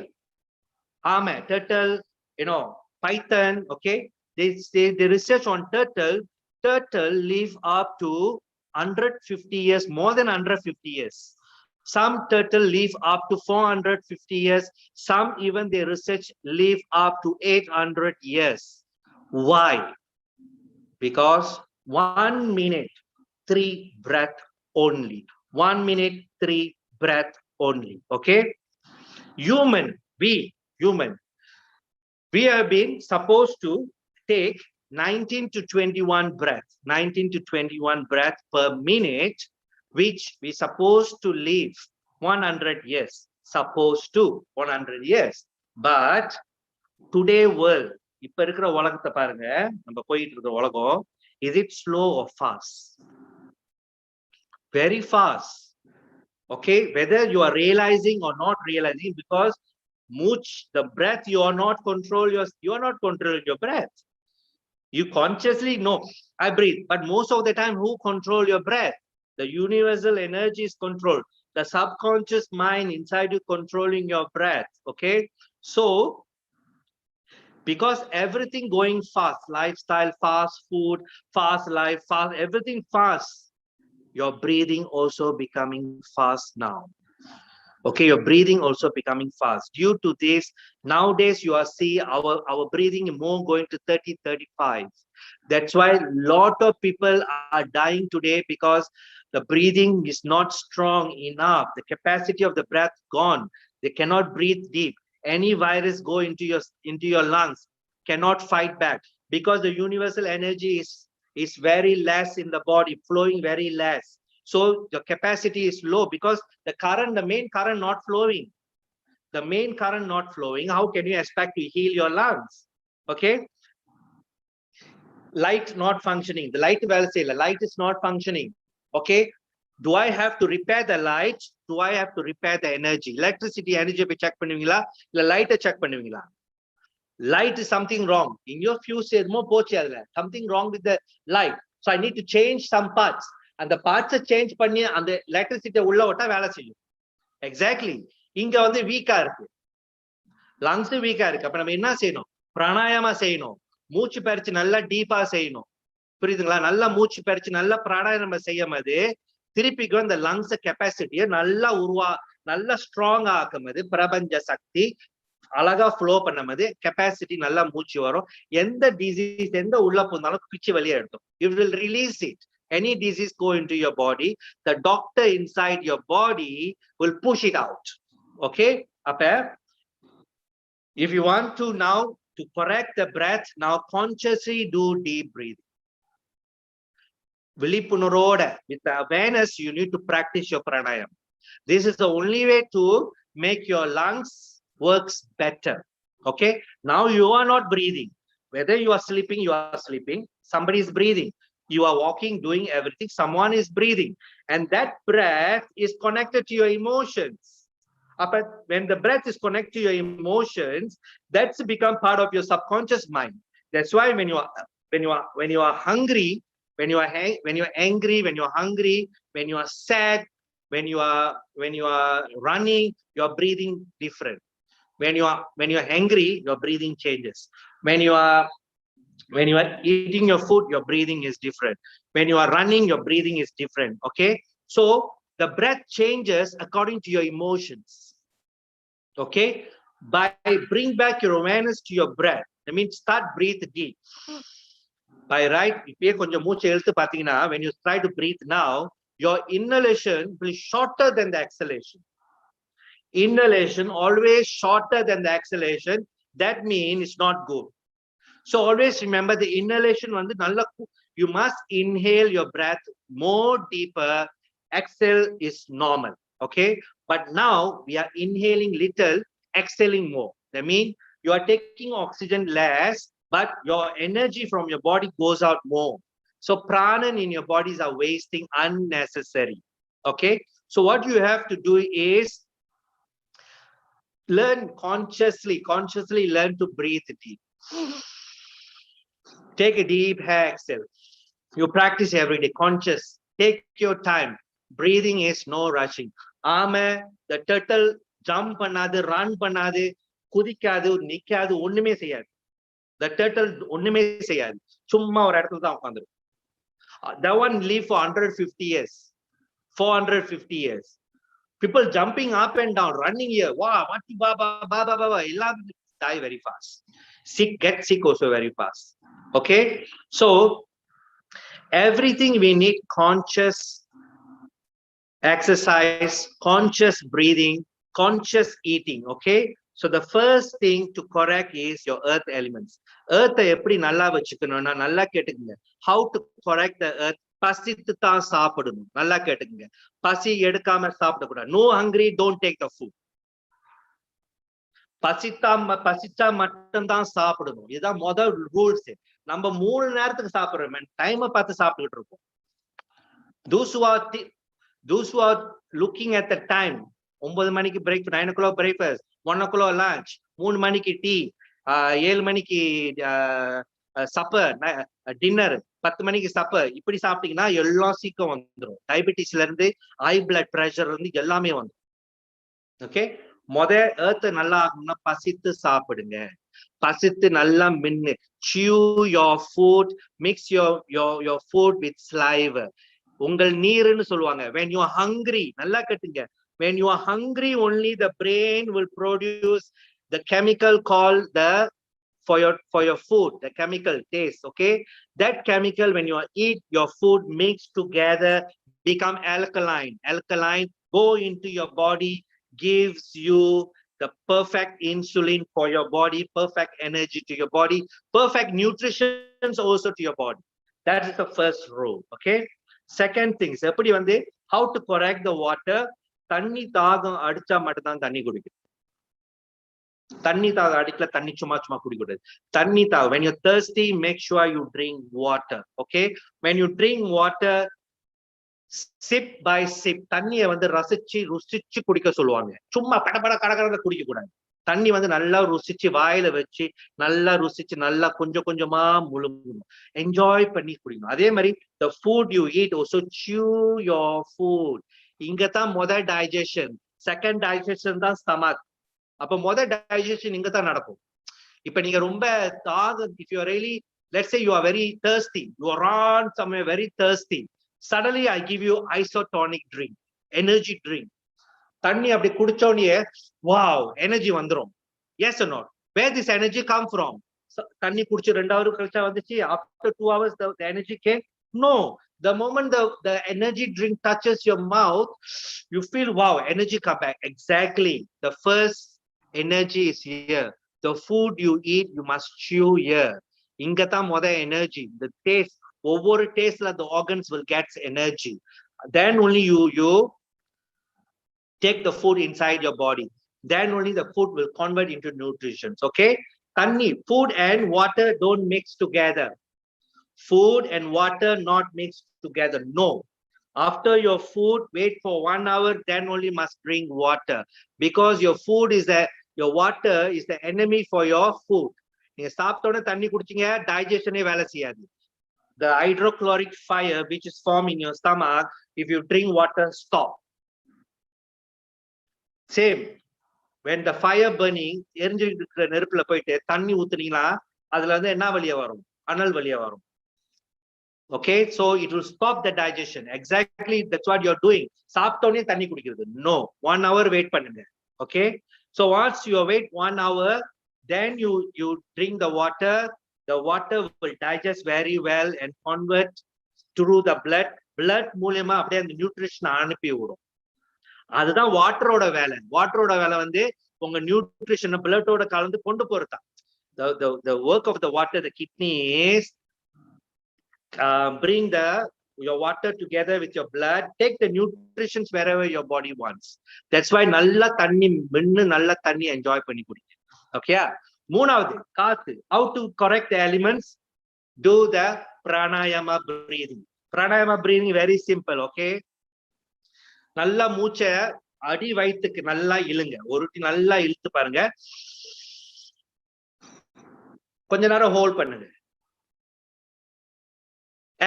python. Okay, they research on turtle live up to 150 years, more than 150 years. Some turtle live up to 450 years. Some even they research live up to 800 years. Why? Because 1 minute 3 breath only. 1 minute 3 breath only. Okay, we have been supposed to take 19 to 21 breath, 19 to 21 breath per minute, which we supposed to live 100 years, supposed to 100 years. But today world, இப்ப இருக்கிற உலகத்தை பாருங்க, நம்ம போயிட்டு இருக்கிற உலகம், is it slow or fast? Very fast. Okay, whether you are realizing or not realizing, because mooch, the breath, you are not controlling your breath. You consciously know, I breathe, but most of the time, who control your breath? The universal energy is controlled. The subconscious mind inside you controlling your breath. Okay, so because everything going fast, lifestyle, fast food, fast life, fast, everything fast, your breathing also becoming fast now. Okay, your breathing also becoming fast. Due to this, nowadays you are see our breathing more going to 30, 35. That's why a lot of people are dying today, because the breathing is not strong enough. The capacity of the breath gone. They cannot breathe deep. Any virus go into your lungs, cannot fight back, because the universal energy is very less in the body, flowing very less. So the capacity is low, because the main current not flowing. The main current not flowing. How can you expect to heal your lungs? Okay. Light not functioning. The light light is not functioning. Okay. Do I have to repair the light? Do I have to repair the energy? Electricity energy check பண்ணுவீங்களா இல்ல light check பண்ணுவீங்களா? Light is something wrong. In your fuse something wrong with the light. So I need to change some parts. And the parts change பண்ணி அந்த electricity உள்ள விட்டா வேலை செய்யும். Exactly. இங்க வந்து வீக்கா இருக்கு. lungs வீக்கா இருக்கு. அப்ப நம்ம என்ன செய்யணும்? பிராணாயாமா செய்யணும். மூச்சு பயிற்சி நல்லா டீப்பா செய்யணும். புரியுதுங்களா? நல்லா மூச்சு பயிற்சி நல்லா பிராணாயாமம் செய்யும்போது திருப்பிக்கு அந்த lungs கெப்பாசிட்டியை நல்லா ஸ்ட்ராங் ஆக்கும்போது பிரபஞ்ச சக்தி அழகா ஃப்ளோ பண்ணும்போது கெப்பாசிட்டி நல்லா மூச்சு வரும். எந்த டிசீஸ் எந்த உள்ள போனாலும் பிச்சு வெளியே எடுத்தோம். It will release it. Any disease go into your body, the doctor inside your body will push it out. Okay, appa if you want to now to correct the breath, now consciously do deep breathing. Vilipunaroda, with the awareness, you need to practice your pranayama. This is the only way to make your lungs works better. Okay, now you are not breathing. Whether you are sleeping, somebody is breathing. You are walking, doing everything, someone is breathing. And that breath is connected to your emotions. But when the breath is connected to your emotions, that's become part of your subconscious mind. That's why when you are hungry, when you are angry, when you are hungry, when you are sad, when you are running, your breathing different. When you are angry, your breathing changes. When you are eating your food, your breathing is different. When you are running, your breathing is different. Okay, so the breath changes according to your emotions. Okay, by bring back your awareness to your breath. I mean, start breathe deep. By right, when you try to breathe now, your inhalation will be shorter than the exhalation. Inhalation always shorter than the exhalation. That means it's not good. So always remember the inhalation வந்து நல்ல, you must inhale your breath more deeper. Exhale is normal. Okay, but now we are inhaling little, exhaling more. That means you are taking oxygen less, but your energy from your body goes out more. So prana in your bodies are wasting unnecessary. Okay, so what you have to do is learn consciously learn to breathe deep. Take a deep exhale. You practice every day, conscious. Take your time. Breathing is no rushing. The turtle jump பண்ணாது, run பண்ணாது, குதிக்காது, நிக்காது, ஒண்ணுமே செய்யாது. The turtle ஒண்ணுமே செய்யாது. சும்மா ஒரு இடத்துல தான் உட்கார்ந்திருக்கும். That one live for 150 years, 450 years. People jumping up and down, running here, wow, baba, die very fast. Get sick also very fast. Okay, so everything we need conscious exercise, conscious breathing, conscious eating. Okay, So the first thing to correct is your earth elements. Earth எப்படி நல்லா வச்சுக்கணும்னா நல்லா கேட்டுக்குங்க. How to correct the earth? பசித்து தான் சாப்பிடணும். நல்லா கேட்டுக்குங்க. பசி எடுக்காம சாப்பிடக்கூடாது. No hungry, don't take the food. பசிச்சா மட்டும்தான் சாப்பிடணும். இதுதான் முதல் ரூல்ஸ். நம்ம 3 நேரத்துக்கு சாப்பிடுறோம். டைமை பார்த்து சாப்பிட்டுக்கிட்டு இருக்கோம். Those who are looking at the time, 9 மணிக்கு breakfast, 9 o'clock breakfast, 1 o'clock lunch, 3 மணிக்கு டீ, 7 மணிக்கு சப்பர், டின்னர், 10 மணிக்கு சப்பர், இப்படி சாப்பிட்டீங்கன்னா எல்லாம் சீக்கிரம் வந்துடும். டயபிட்டிஸ்ல இருந்து ஹை பிளட் பிரஷர் இருந்து எல்லாமே வந்துடும். ஓகே, earth நல்லா ஆகணும்னா பசித்து சாப்பிடுங்க. பசித்து நல்லா மின்னு. Chew your food, mix your food with saliva. உங்கள் நீருன்னு சொல்லுவாங்க. When you are hungry, நல்லா கேட்டுங்க. When you are hungry, only the brain will produce the chemical called for your food, the chemical taste. Okay, that chemical, when you eat your food, mix together, become alkaline. Alkaline go into your body, gives you the perfect insulin for your body, perfect energy to your body, perfect nutrition also to your body. That is the first rule. Okay, second things, எப்படி வந்து how to correct the water? தண்ணி தாகம் அடிச்சா மட்டும் தான் தண்ணி குடிக்கணும். தண்ணி தாகம் அடிக்கல தண்ணி சும்மா குடிக்கூடாது. தண்ணி தாகம், when you're thirsty, make sure you drink water. Okay, when you drink water, sip by sip, தண்ணியை வந்து ருசிச்சு குடிக்க சொல்லுவாங்க. சும்மா படபட கடகட குடிக்க கூடாது. தண்ணி வந்து நல்லா ருசிச்சு வாயில வச்சு நல்லா ருசிச்சு நல்லா கொஞ்சம் கொஞ்சமா முழுங்கணும். என்ஜாய் பண்ணி குடிக்கணும். அதே மாதிரி the food you eat also, chew your food. இங்கதான் முதல் டைஜஷன், செகண்ட் டைஜஷன் தான் ஸ்டமக். அப்ப முதல் டைஜஷன் இங்கதான் நடக்கும். இப்ப நீங்க ரொம்ப தாகம், if you are really, let's say you are very thirsty, you are on somewhere very thirsty, suddenly I give you isotonic drink, energy drink. தண்ணி அப்படி குடிச்சோடனே wow, energy வந்துரும். Yes or not? Where this energy come from? தண்ணி குடிச்சு 2 hours கழிச்சா வந்துச்சு, after 2 hours the energy came? No, the moment the energy drink touches your mouth, you feel wow, energy come back. Exactly, the first energy is here. The food you eat, you must chew here. இங்கதான் முத energy, the taste. ஒவ்வொரு tasteல the organs will get energy. Then only you take the food inside your body. Then only the food will convert into nutrition. Okay, தண்ணி, food and water don't mix together. Food and water not mixed together. No, after your food, wait for 1 hour, then only must drink water, because your food is your water is the enemy for your food. நீங்க சாப்பிட்டோட தண்ணி குடிச்சீங்க, டைஜஷனே வேலை செய்யாது. The hydrochloric fire which is formed in your stomach, if you drink water, stop. Same, when the fire burning, எரிஞ்சிட்டு இருக்கிற நெருப்புல போயிட்டு தண்ணி ஊத்துனீங்களா, அதுல வந்து என்ன வழியா வரும்? அனல் வழியா வரும். Okay, so it will stop the digestion. Exactly, that's what you're doing. சாப்பிட்டோனே தண்ணி குடிக்கிறது. No, 1 hour wait பண்ணுங்க. Okay, so once you wait 1 hour, then you drink the water. The water will digest very well and convert through the blood மூலமா அப்படியே அந்த nutrition அனுப்பி விடும். அதுதான் வாட்டரோட வேலை. வாட்டரோட வேலை வந்து உங்க நியூட்ரிஷன் பிளட்டோட கலந்து கொண்டு போறதா. The work of the water, the kidney is bring your water together with your blood, take the nutritions wherever your body wants. That's why நல்லா தண்ணி மென்னு நல்லா தண்ணி என்ஜாய் பண்ணி குடிங்க. Okay, மூணாவது காத்து. How to correct the elements? Do the pranayama breathing. Pranayama breathing very simple. Okay, நல்லா மூச்சை அடி வயிற்றுக்கு நல்லா இழுங்க. ஒரு நல்லா இழுத்து பாருங்க. கொஞ்ச நேரம் ஹோல்ட் பண்ணுங்க.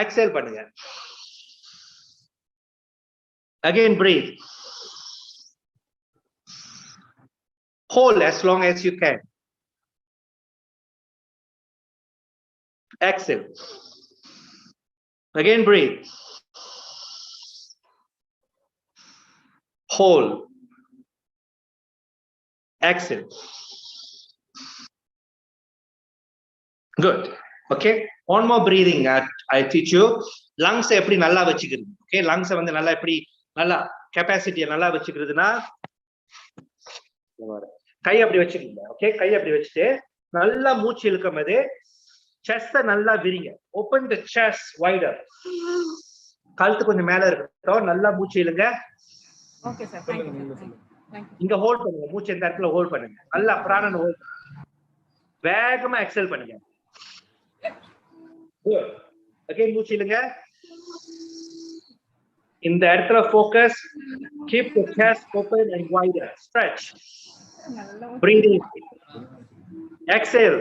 Exhale பண்ணுங்க. Again breathe. Hold as long as you can. Exhale. Again breathe. Hold. Exhale. Good. Okay, one more breathing I teach you. Lungs எப்படி நல்லா வச்சுக்கிறது. Okay, lungs வந்து நல்லா எப்படி நல்லா கெபாசிட்டியை நல்லா வச்சுக்கிறதுனா கை அப்படி வச்சுக்கோங்க. ஓகே, கை அப்படி வச்சுட்டு நல்லா மூச்சு இழுக்கும் போது செஸ்ட நல்லா விரிங்க. Open the chest wider. கழுத்து கொஞ்சம் மேல இருக்கட்டும். நல்லா மூச்சு இழுங்க. Okay, sir. Thank you. Thank you. இங்க ஹோல்ட் பண்ணுங்க. மூச்சு இந்த இடத்துல ஹோல்ட் பண்ணுங்க. நல்லா பிராணனை ஹோல்ட் பண்ணுங்க. வேகமா எக்ஸேல் பண்ணுங்க. Good. Again மூச்சு இழுங்க. இந்த இடத்துல focus. Keep the chest open and wider. Stretch. Breathe in. Exhale.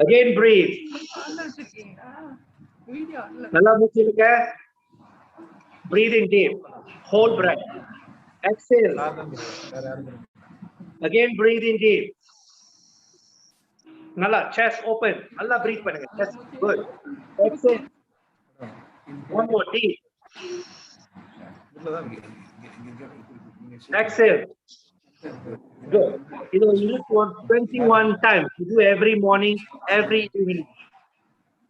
Again breathe. நல்லா மூச்சு இழுங்க. Breathe in deep. Hold breath. Exhale. Again breathe in deep. Nalla chest open. Nalla breathe பண்ணுங்க. Chest good. Exhale. One more deep. Exhale. Good. You know, you need to 21 times. You do every morning, every evening.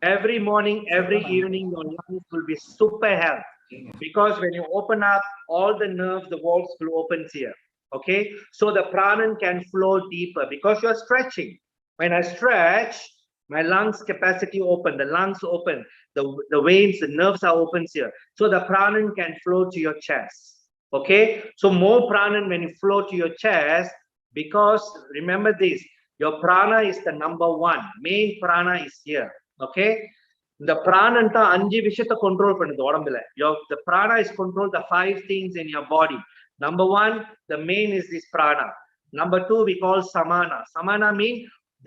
Every morning, every evening, your lungs will be super healthy. Because when you open up, all the nerves, the walls will open here. Okay, so the pranan can flow deeper because you are stretching. When I stretch, my lungs capacity open, the lungs open, the veins, the nerves are open here. So the pranan can flow to your chest. Okay, so more pranan when you flow to your chest, because remember this, your prana is the number one, main prana is here. Okay, the prana ta 5 விஷயத்தை control பண்ணுது உடம்புல. The prana is control the 5 things in your body. Number 1, the main is this prana. Number 2, we call samana. Samana means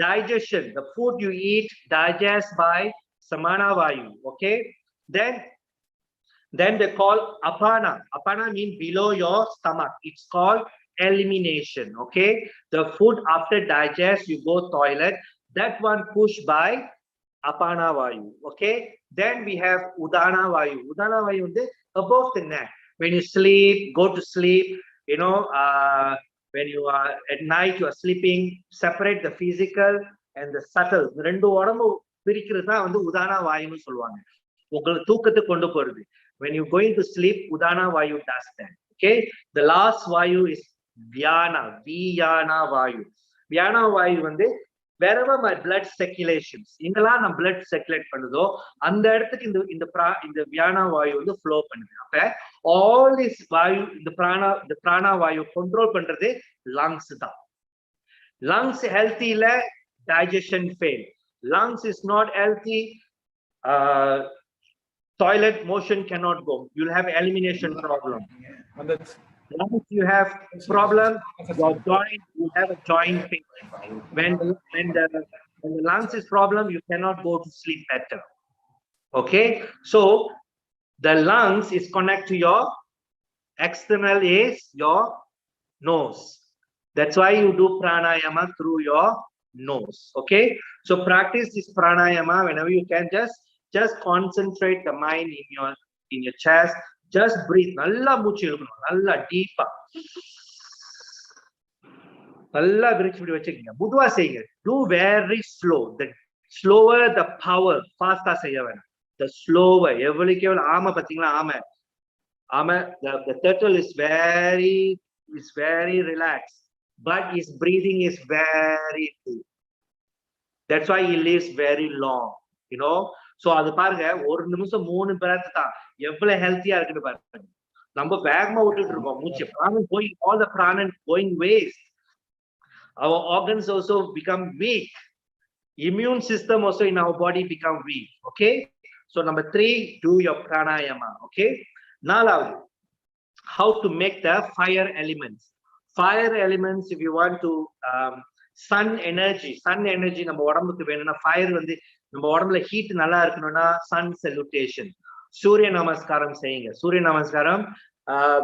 digestion. The food you eat digest by samana vayu. Okay, then they call apana. Apana means below your stomach. It's called elimination. Okay, the food after digest you go toilet, that one push by apana vayu. Okay, then we have udana vayu. Udana vayu is above the neck. When you sleep, go to sleep, you know, when you are at night, you are sleeping, separate the physical and the subtle. ரெண்டு உடம்பு பிரிக்கிறது தான் வந்து உதான வாயுன்னு சொல்லுவாங்க. உங்களுக்கு தூக்கத்தை கொண்டு போறது. When you going to sleep, udana vayu does that. Okay, the last vayu is vyana, viyana vayu. Vyana vayu வந்து wherever my blood circulations, ingala na blood circulate பண்ணுதோ அந்த இடத்துக்கு இந்த வியான வாயு வந்து flow பண்ணுது. அப்ப all this vayu, the prana vayu control பண்றது lungs தான். Lungs healthy இல்ல, digestion fail. Lungs is not healthy, toilet motion cannot go. You'll have elimination problem. Lungs you have problem, your joint, you have a joint pain. When the lungs is problem, you cannot go to sleep better. Okay, so the lungs is connect to your external is your nose. That's why you do pranayama through your nose. Okay, so practice this pranayama whenever you can. Just concentrate the mind in your chest. Just breathe. Nalla மூச்சு இழுக்கணும். நல்லா டீப்பா. நல்லா விரிச்சு விட்டு வச்சுக்கங்க. புதுவா செய்யுங்க. Do very slow. The slower the power. Fast செய்ய வேணாம். The slower. எவ்வளவுக்கு எவ்வளவு ஆமை பாத்தீங்களா? ஆமை the turtle is very relaxed, but his breathing is very deep. That's why he lives very long. You know. So அது பாருங்க, ஒரு நிமிஷம் 3 breath தான் எவ்வளவு ஹெல்த்தியா இருக்குன்னு பாருங்க. நம்ம வேகமா விட்டுட்டு இருக்கோம் மூச்சு. பிராணன் போய் all the prana going waste. Our organs also become weak. Immune system also in our body become weak. Okay, so number 3, do your pranayama. Okay, now how to make the fire elements. Fire elements, if you want to sun energy நம்ம உடம்புக்கு வேணும்னா fire வந்து நம்ம உடம்புல heat நல்லா இருக்கணும்னா sun salutation, சூரிய நமஸ்காரம் செய்யுங்க. சூரிய நமஸ்காரம்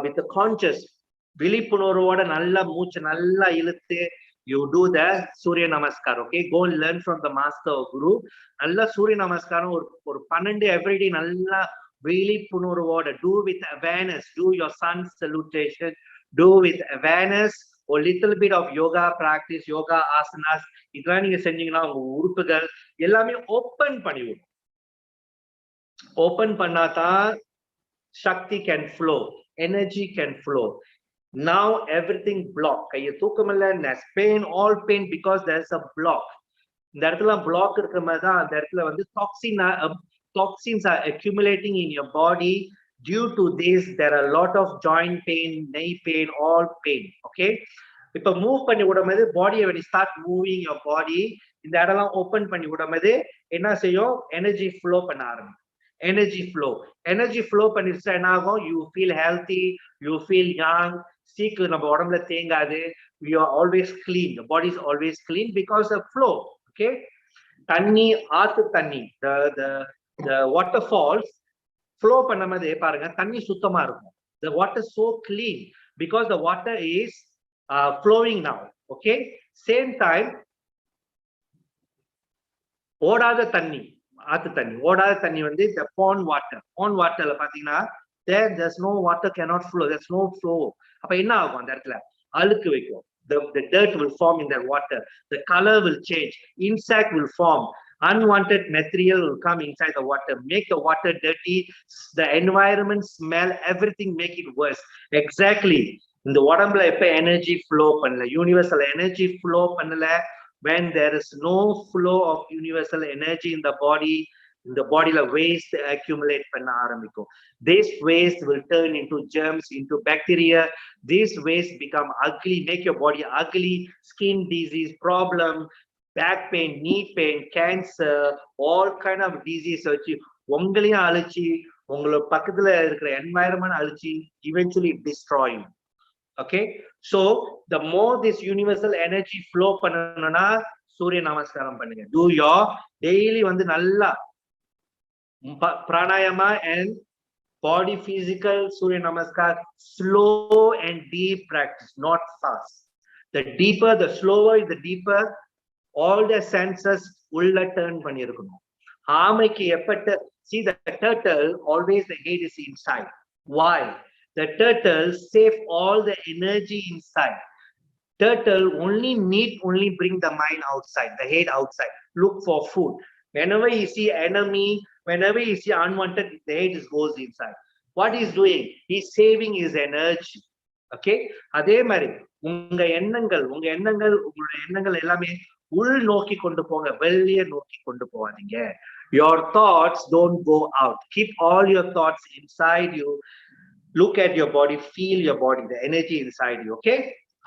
with the conscious விழிப்புணர்வோட நல்லா மூச்சு நல்லா இழுத்து you do the surya namaskar. Okay, go and learn from the master or guru. நல்லா சூரிய நமஸ்காரம் ஒரு 12 everyday நல்லா விழிப்புணர்வோட do with awareness. Do your sun salutation, do with awareness. ஒரு little bit of yoga practice, yoga asanas, இதெல்லாம் நீங்க செஞ்சீங்கன்னா உங்க உறுப்புகள் எல்லாமே ஓபன் பண்ணிவிடும். ஓபன் பண்ணாதான் சக்தி can flow, energy can flow. Now everything block. கையை தூக்க முடியல, pain, all pain because there's a block. இந்த இடத்துல block இருக்கிற மாதிரி தான் அந்த இடத்துல வந்து toxins are accumulating in your body. Due to this, there are a lot of joint pain, knee pain, all pain. Okay. இப்ப மூவ் பண்ணி விடும்போது பாடியை when you start moving your body, இந்த இடம்லாம் ஓபன் பண்ணி விடும்போது என்ன செய்யும், எனர்ஜி ஃப்ளோ பண்ண ஆரம்பிக்கும். எனர்ஜி ஃப்ளோ பண்ணிருச்சா என்ன ஆகும், you feel healthy, you feel young, சீக்கிரம் நம்ம உடம்புல தேங்காது, we are always clean, the body is always clean because of flow. Okay. தண்ணி, ஆத்து தண்ணி, the waterfalls flow பண்ணும்போது பாருங்க தண்ணி சுத்தமா இருக்கும். The water so clean because the water is flowing now. Okay. Same time, ஓடாத தண்ணி, ஆத்து தண்ணி, ஓடாத தண்ணி வந்து the pond waterல பாத்தீங்கன்னா there's no water, cannot flow, there's no flow. அப்ப என்ன ஆகும், அந்த இடத்துல அழுக்கு வைக்கும். The dirt will form in that water, the color will change, insect will form, unwanted material will come inside the water, make the water dirty, the environment smell, everything make it worse. Exactly. இந்த உடம்புல எப்ப energy flow பண்ணல, universal energy flow பண்ணல, when there is no flow of universal energy in the body, இந்த பாடியில waste accumulate பண்ண ஆரம்பிக்கும். This waste will turn into germs, into bacteria. This waste become ugly, make your body ugly, skin disease problem, back pain, knee pain, cancer, all kind of disease வச்சு உங்களையும் அழிச்சு உங்களோட பக்கத்துல இருக்கிற environment அழிச்சு eventually destroy. Okay. So the more this universal energy flow பண்ணனும்னா சூரிய நமஸ்காரம் பண்ணுங்க. Do your daily வந்து நல்லா pranayama and body physical surya namaskar, slow and deep practice, not fast. The deeper, the slower, the deeper, all the senses ulla turn பண்ணிருக்கணும். ஆமைக்கு எப்பட்ட, see the turtle always the head is inside. Why? The turtle save all the energy inside. Turtle only bring the mind outside, the head outside, look for food. Whenever you see enemy, whenever you see unwanted, the head goes inside. What he's doing, he's saving his energy. Okay. அதே மாதிரி உங்க எண்ணங்கள் எல்லாமே உள் நோக்கி கொண்டு போங்க, வெளியே நோக்கி கொண்டு போவாதீங்க. Your thoughts don't go out. Keep all your thoughts inside you. Look at your body, feel your body, the energy inside you. Okay.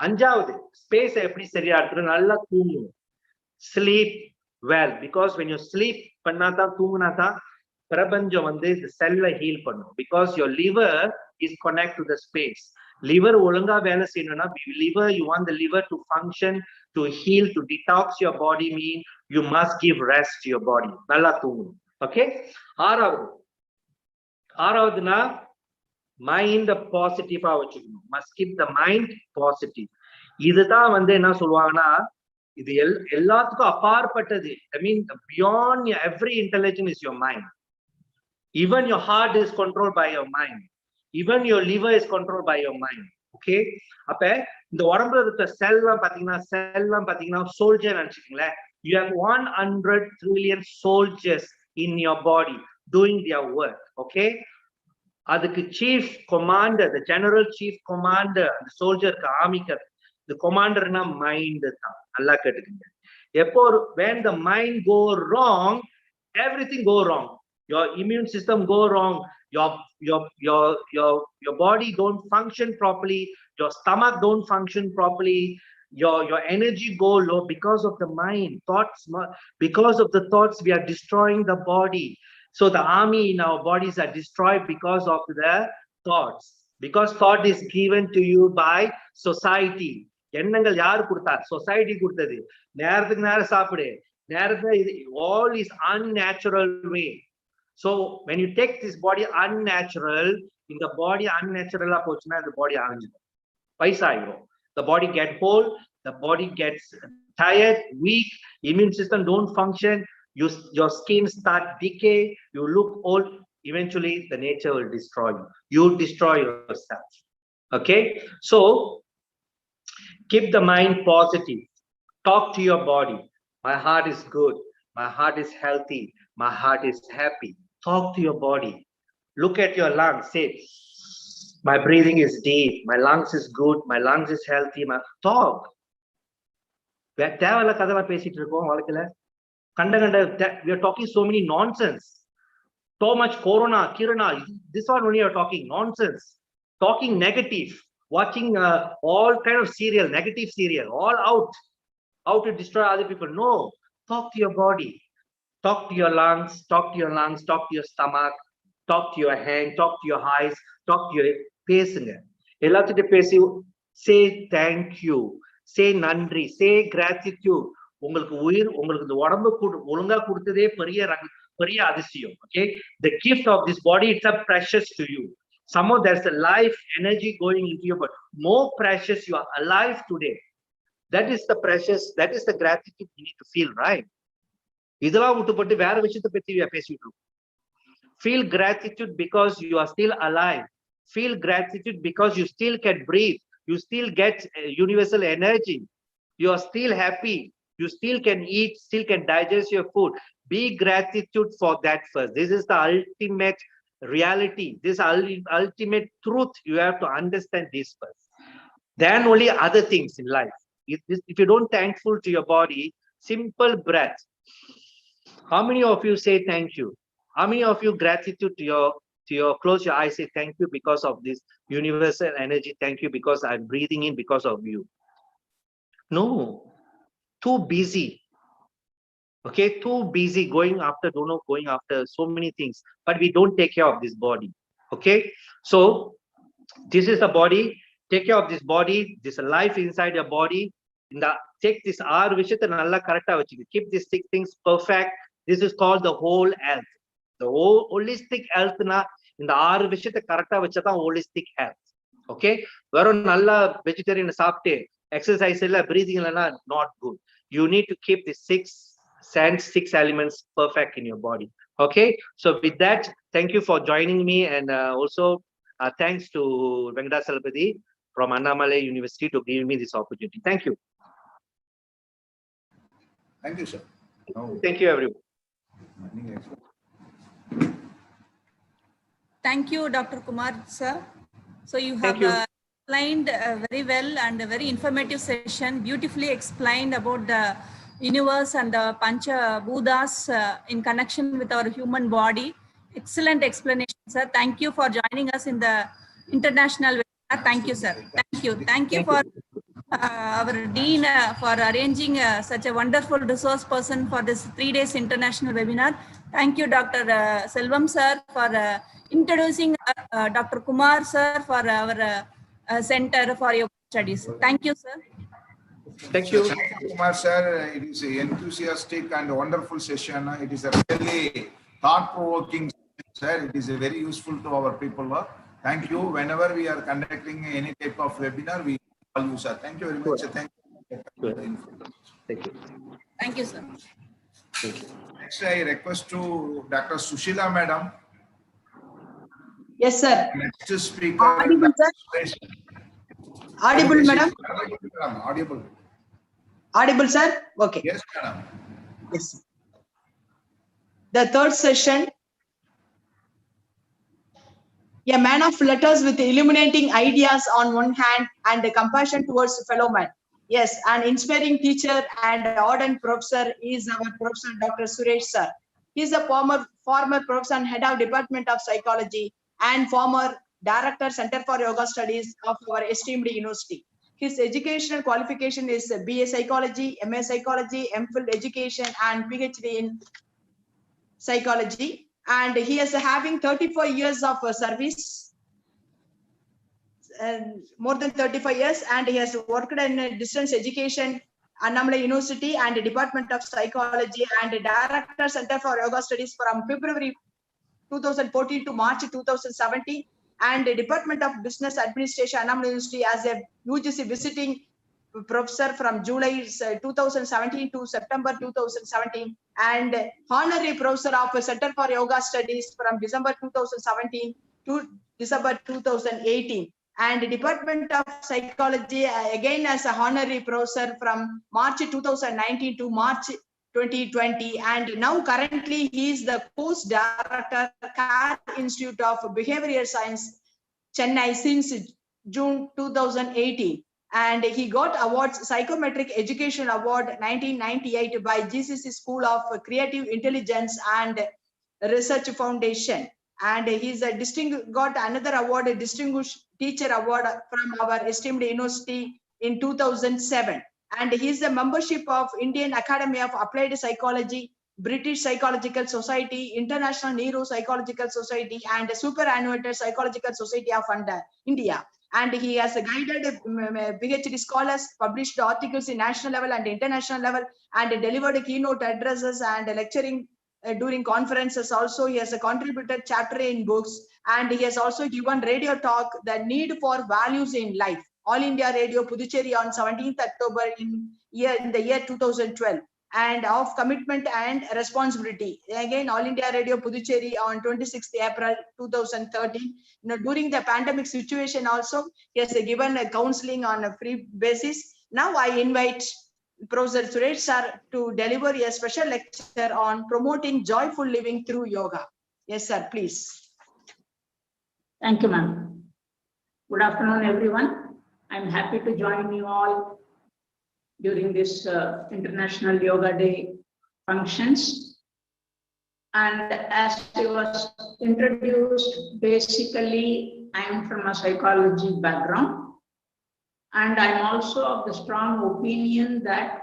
அஞ்சாவது, ஸ்பேஸ் எப்படி சரியா எடுத்து நல்லா தூங்கும். Sleep well, because when you sleep பண்ணாதான் தூங்குனாதான் பிரபஞ்சம் வந்து இந்த செல்லை ஹீல் பண்ணும். Because your liver is connect to the space. Liver ஒழுங்கா வேலை செய்யணும்னா, liver, you want the liver to function, to heal, to detox your body, mean you must give rest to your body. நல்லா தூங்கணும். Okay. ஆறாவதுனா mind பாசிட்டிவா வச்சுக்கணும். must keep the mind positive. இதுதான் வந்து என்ன சொல்லுவாங்கன்னா, இது எல்லாத்துக்கும் அப்பாற்பட்டது. I mean beyond every intelligence is your mind. Even your heart is controlled by your mind. Even your liver is controlled by your mind. Okay. அப்ப இந்த உடம்புல இருக்க செல்லாம் பாத்தீங்கன்னா soldier நினைச்சுக்கீங்களேன். You have 100 trillion soldiers in your body doing their work. Okay. அதுக்கு chief commander, the general chief commander, அந்த சோல்ஜருக்கு ஆர்மிக்கு the commanderனா mind தான். நல்லா கேட்டுக்கங்க. எப்போ when the mind go wrong, everything go wrong. Your immune system go wrong, your body don't function properly, your stomach don't function properly, your energy go low because of the mind thoughts. Because of the thoughts we are destroying the body. So the army in our bodies are destroyed because of the thoughts. Because thought is given to you by society. எண்ணங்கள் யாரு கொடுத்தார்? Society கொடுத்தது. நேரத்துக்கு நேரம் சாப்பிடு, நேரத்துக்கு, all is unnatural way. So when you take this body unnatural, இந்த body unnatural போச்சுன்னா இந்த body அழிஞ்சிடும், வயசாயிடும். The body get old, the body gets tired, weak, immune system don't function, your skin start decay, you look old, eventually the nature will destroy you. You destroy yourself. Okay. So keep the mind positive. Talk to your body. My heart is good, my heart is healthy, my heart is happy. Talk to your body. Look at your lungs, say My breathing is deep. My lungs is good. My lungs is healthy. My talk. தேவையில்ல கதெல்லாம் பேசிட்டு இருக்கோம் வாழ்க்கையில. We are talking so many nonsense. So much corona, kirana. This one only are talking nonsense. Talking negative. Watching all kind of serial, negative serial, all out. How to destroy other people. No. Talk to your body. Talk to your lungs. Talk to your lungs. Talk to your stomach. Talk to your hand. Talk to your eyes. Talk to your பேசுங்க. எல்லாத்துக்கிட்ட பேசி say thank you. Say நன்றி. Say gratitude. உங்களுக்கு உயிர், உங்களுக்கு இந்த உடம்பு ஒழுங்கா கொடுத்ததே பெரிய அதிசயம். Okay, the gift of this body, it's a precious to you. Somehow there's a life energy going into you, but more precious, you are alive today. That is the precious, that is the gratitude you need to feel, right? இதெல்லாம் விட்டுப்பட்டு வேற விஷயத்தை பத்தி பேசிட்டு இருக்கோம். Feel gratitude because you are still alive. Feel gratitude because you still can breathe. You still get universal energy. You are still happy. You still can eat, still can digest your food. Be gratitude for that first. This is the ultimate reality. This ultimate truth. You have to understand this first. Then only other things in life. If you don't thankful to your body, simple breath. How many of you say thank you? How many of you gratitude to your close your eyes, say thank you because of this universal energy. Thank you because I'm breathing in because of you. No. Too busy. Okay, too busy going after so many things, but we don't take care of this body. Okay, so this is the body. Take care of this body. This life inside your body. Take this vishayatha nalla correct ah vechikku. Keep these 6 things perfect. This is called the whole health. The whole holistic health na inda 6 vishayatha correct ah vecha dhaan holistic health. Okay, verum nalla vegetarian saapte exercise illa breathing illa not good. You need to keep the 6 elements perfect in your body. Okay, so with that, thank you for joining me, and also thanks to Venkatachalamapati from Annamalai University to give me this opportunity. Thank you. Thank you, sir. Thank you, everyone. Thank you, Dr. Kumar, sir. So you have explained very well and a very informative session, beautifully explained about the universe and the Pancha Bhutas in connection with our human body. Excellent explanation, sir. Thank you for joining us in the international webinar. Thank you, sir. Thank you. Thank you for our Dean for arranging such a wonderful resource person for this 3 days international webinar. Thank you, Dr. Selvam, sir, for introducing Dr. Kumar, sir, for our Center for Yoga Studies. Thank you, sir. Thank you. Thank you, Kumar, sir. It is an enthusiastic and wonderful session. It is a really thought-provoking session, sir. It is very useful to our people. Thank you. Whenever we are conducting any type of webinar, we call you, sir. Thank you very much. Thank you. Thank you. Thank you, sir. Thank you. Next, I request to Dr. Sushila, madam. Yes, sir. Next speaker. Audible, sir? Audible, madam? Audible. Audible, sir? Okay. Yes, madam. Yes. The third session, a man of letters with illuminating ideas on one hand and compassion towards fellow man. Yes, an inspiring teacher and ardent professor is our Professor Dr. Suresh, sir. He is a former professor and head of Department of Psychology and former Director Center for Yoga Studies of our esteemed university. His educational qualification is BA Psychology, MA Psychology, MPhil Education, and PhD in Psychology. And he is having 34 years of service, more than 35 years, and he has worked in distance education, Annamalai University, and Department of Psychology, and Director Center for Yoga Studies from February 2014 to March 2017, and the Department of Business Administration, Annamalai University, as a UGC visiting professor from July 2017 to September 2017, and honorary professor of Center for Yoga Studies from December 2017 to December 2018, and Department of Psychology again as a honorary professor from March 2019 to March 2020, and now currently he is the course director, CAR Institute of Behavioral Science, Chennai since June 2018. And he got awards, Psychometric Education Award 1998 by GCC School of Creative Intelligence and Research Foundation. And he's got another award, a Distinguished Teacher Award from our esteemed university in 2007. And he's a membership of Indian Academy of Applied Psychology, British Psychological Society, International Neuropsychological Society, and Superannuated Psychological Society of India. And he has guided PhD scholars, published articles in national level and international level, and delivered keynote addresses and lecturing during conferences. Also, he has a contributed chapter in books, and he has also given radio talk, The Need for Values in Life, All India Radio Puducherry on 17th October in the year 2012. And of commitment and responsibility. Again, All India Radio Puducherry on 26th April 2013. During the pandemic situation also, he has given a counseling on a free basis. Now I invite Professor Suresh sir to deliver a special lecture on promoting joyful living through yoga. Yes, sir, please. Thank you, ma'am. Good afternoon, everyone. I'm happy to join you all during this International Yoga Day functions. And as I was introduced, basically, I am from a psychology background. And I'm also of the strong opinion that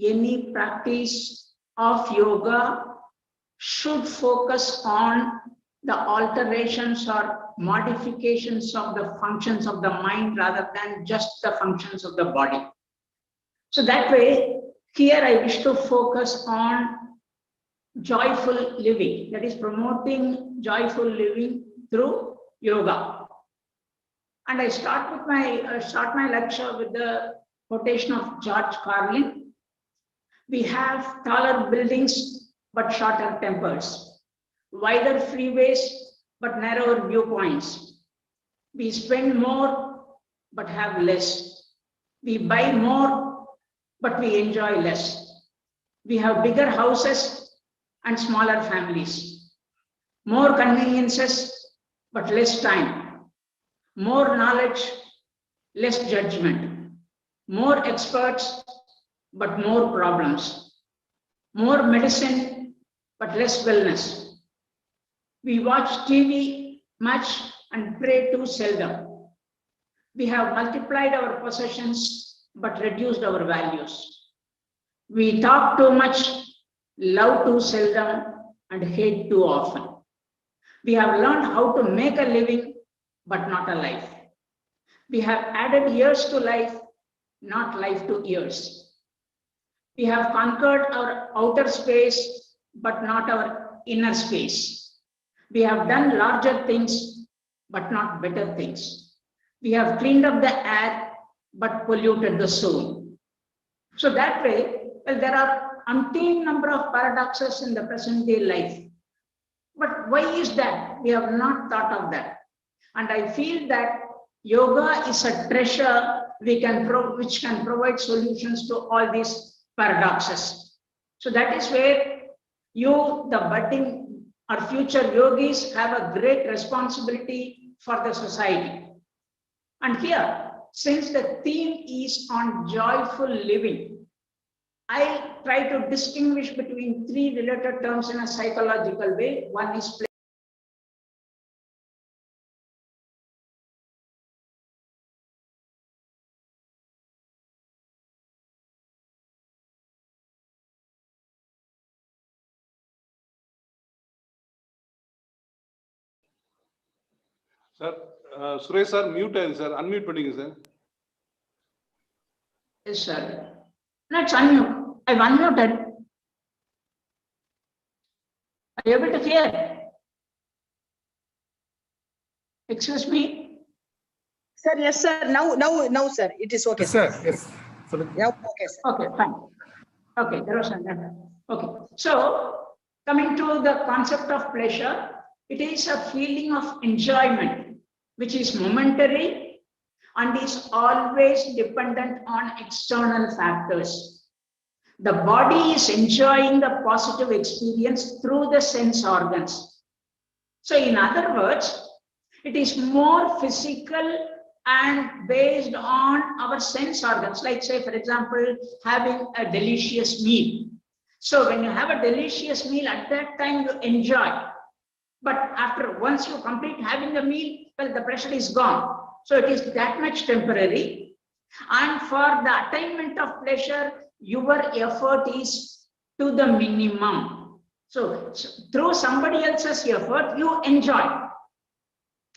any practice of yoga should focus on the alterations or modifications of the functions of the mind rather than just the functions of the body. So that way, here I wish to focus on joyful living, that is promoting joyful living through yoga. And I start my lecture with the quotation of George Carlin. We have taller buildings, but shorter tempers, wider freeways, but narrower viewpoints. We spend more, but have less. We buy more, but we enjoy less. We have bigger houses and smaller families. More conveniences, but less time. More knowledge, less judgment. More experts, but more problems. More medicine, but less wellness. We watch TV much and pray too seldom. We have multiplied our possessions but reduced our values. We talk too much, love too seldom, and hate too often. We have learned how to make a living, but not a life. We have added years to life, not life to years. We have conquered our outer space, but not our inner space. We have done larger things, but not better things. We have cleaned up the air, but polluted the soul. So that way, well, there are umpteen number of paradoxes in the present day life. But why is that? We have not thought of that. And I feel that yoga is a treasure which can provide solutions to all these paradoxes. So that is where you, the budding or future yogis, have a great responsibility for the society. And here, since the theme is on joyful living, I try to distinguish between three related terms in a psychological way. One is pleasure. Sir, Suresh sir, mute sir, unmute பண்ணுங்க sir. Yes, sir. Let's unmute. I've unmuted. Are you able to hear? Excuse me. Sir, yes, sir. Now, sir, it is okay. Yes, sir. Yes. Yeah, okay, sir. Okay, fine. Okay, there was another. Okay. So, coming to the concept of pleasure, it is a feeling of enjoyment, which is momentary and is always dependent on external factors. The body is enjoying the positive experience through the sense organs. So in other words, It is more physical and based on our sense organs. Like say, for example, having a delicious meal. So when you have a delicious meal, at that time you enjoy. But after once you complete having the meal, well, the pleasure is gone. So it is that much temporary. And for the attainment of pleasure, your effort is to the minimum. So through somebody else's effort, you enjoy.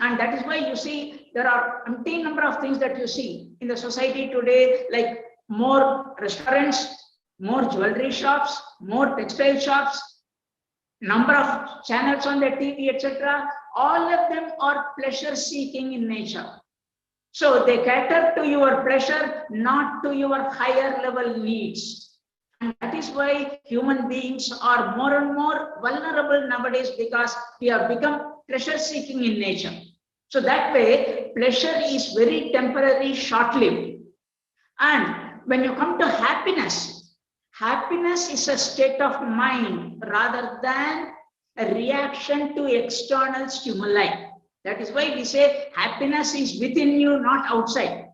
And that is why you see there are umpteen number of things that you see in the society today, like more restaurants, more jewelry shops, more textile shops, number of channels on the TV, etc. All of them are pleasure seeking in nature. So they cater to your pleasure, not to your higher level needs. And that is why human beings are more and more vulnerable nowadays, because we have become pleasure seeking in nature. So that way, pleasure is very temporary, short-lived. And when you come to happiness, happiness is a state of mind rather than a reaction to external stimuli. That is why we say happiness is within you, not outside.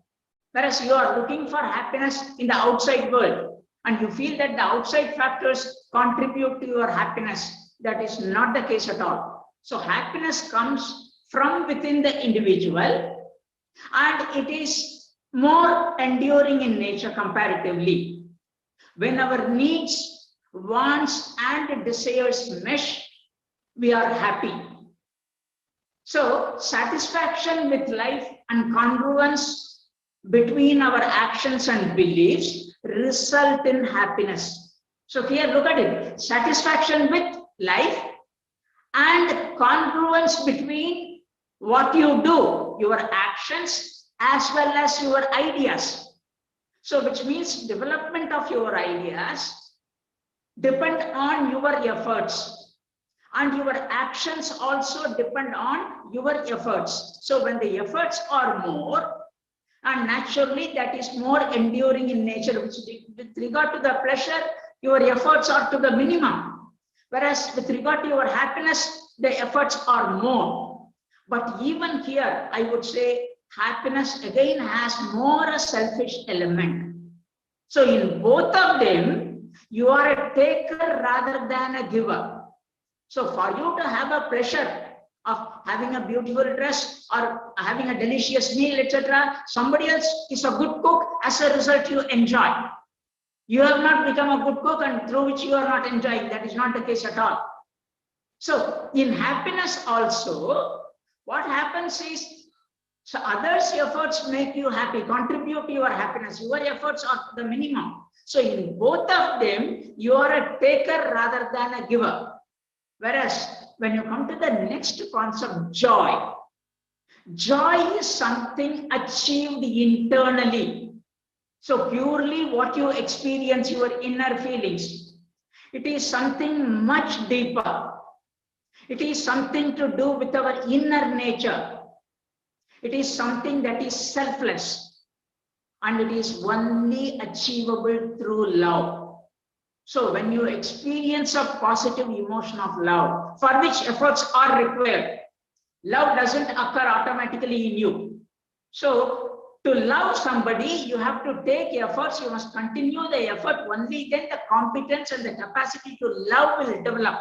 Whereas you are looking for happiness in the outside world and you feel that the outside factors contribute to your happiness. That is not the case at all. So happiness comes from within the individual and it is more enduring in nature comparatively. When our needs, wants and desires mesh, we are happy. So satisfaction with life and congruence between our actions and beliefs result in happiness. So here, look at it, satisfaction with life and congruence between what you do, your actions, as well as your ideas. So which means development of your ideas depend on your efforts. And your actions also depend on your efforts. So when the efforts are more, and naturally that is more enduring in nature, which with regard to the pleasure, your efforts are to the minimum. Whereas with regard to your happiness, the efforts are more. But even here, I would say happiness again has more a selfish element. So in both of them, you are a taker rather than a giver. So for you to have a pleasure of having a beautiful dress or having a delicious meal, etc., somebody else is a good cook, as a result you enjoy. You have not become a good cook and through which you are not enjoying. That is not the case at all. So in happiness also, what happens is, so others' efforts make you happy, contribute to your happiness. Your efforts are to the minimum. So in both of them, you are a taker rather than a giver. Whereas when you come to the next concept, joy, joy is something achieved internally. So purely what you experience, your inner feelings, it is something much deeper. It is something to do with our inner nature. It is something that is selfless and it is only achievable through love. So when you experience a positive emotion of love, for which efforts are required, love doesn't occur automatically in you. So to love somebody, you have to take efforts, you must continue the effort, only then the competence and the capacity to love will develop.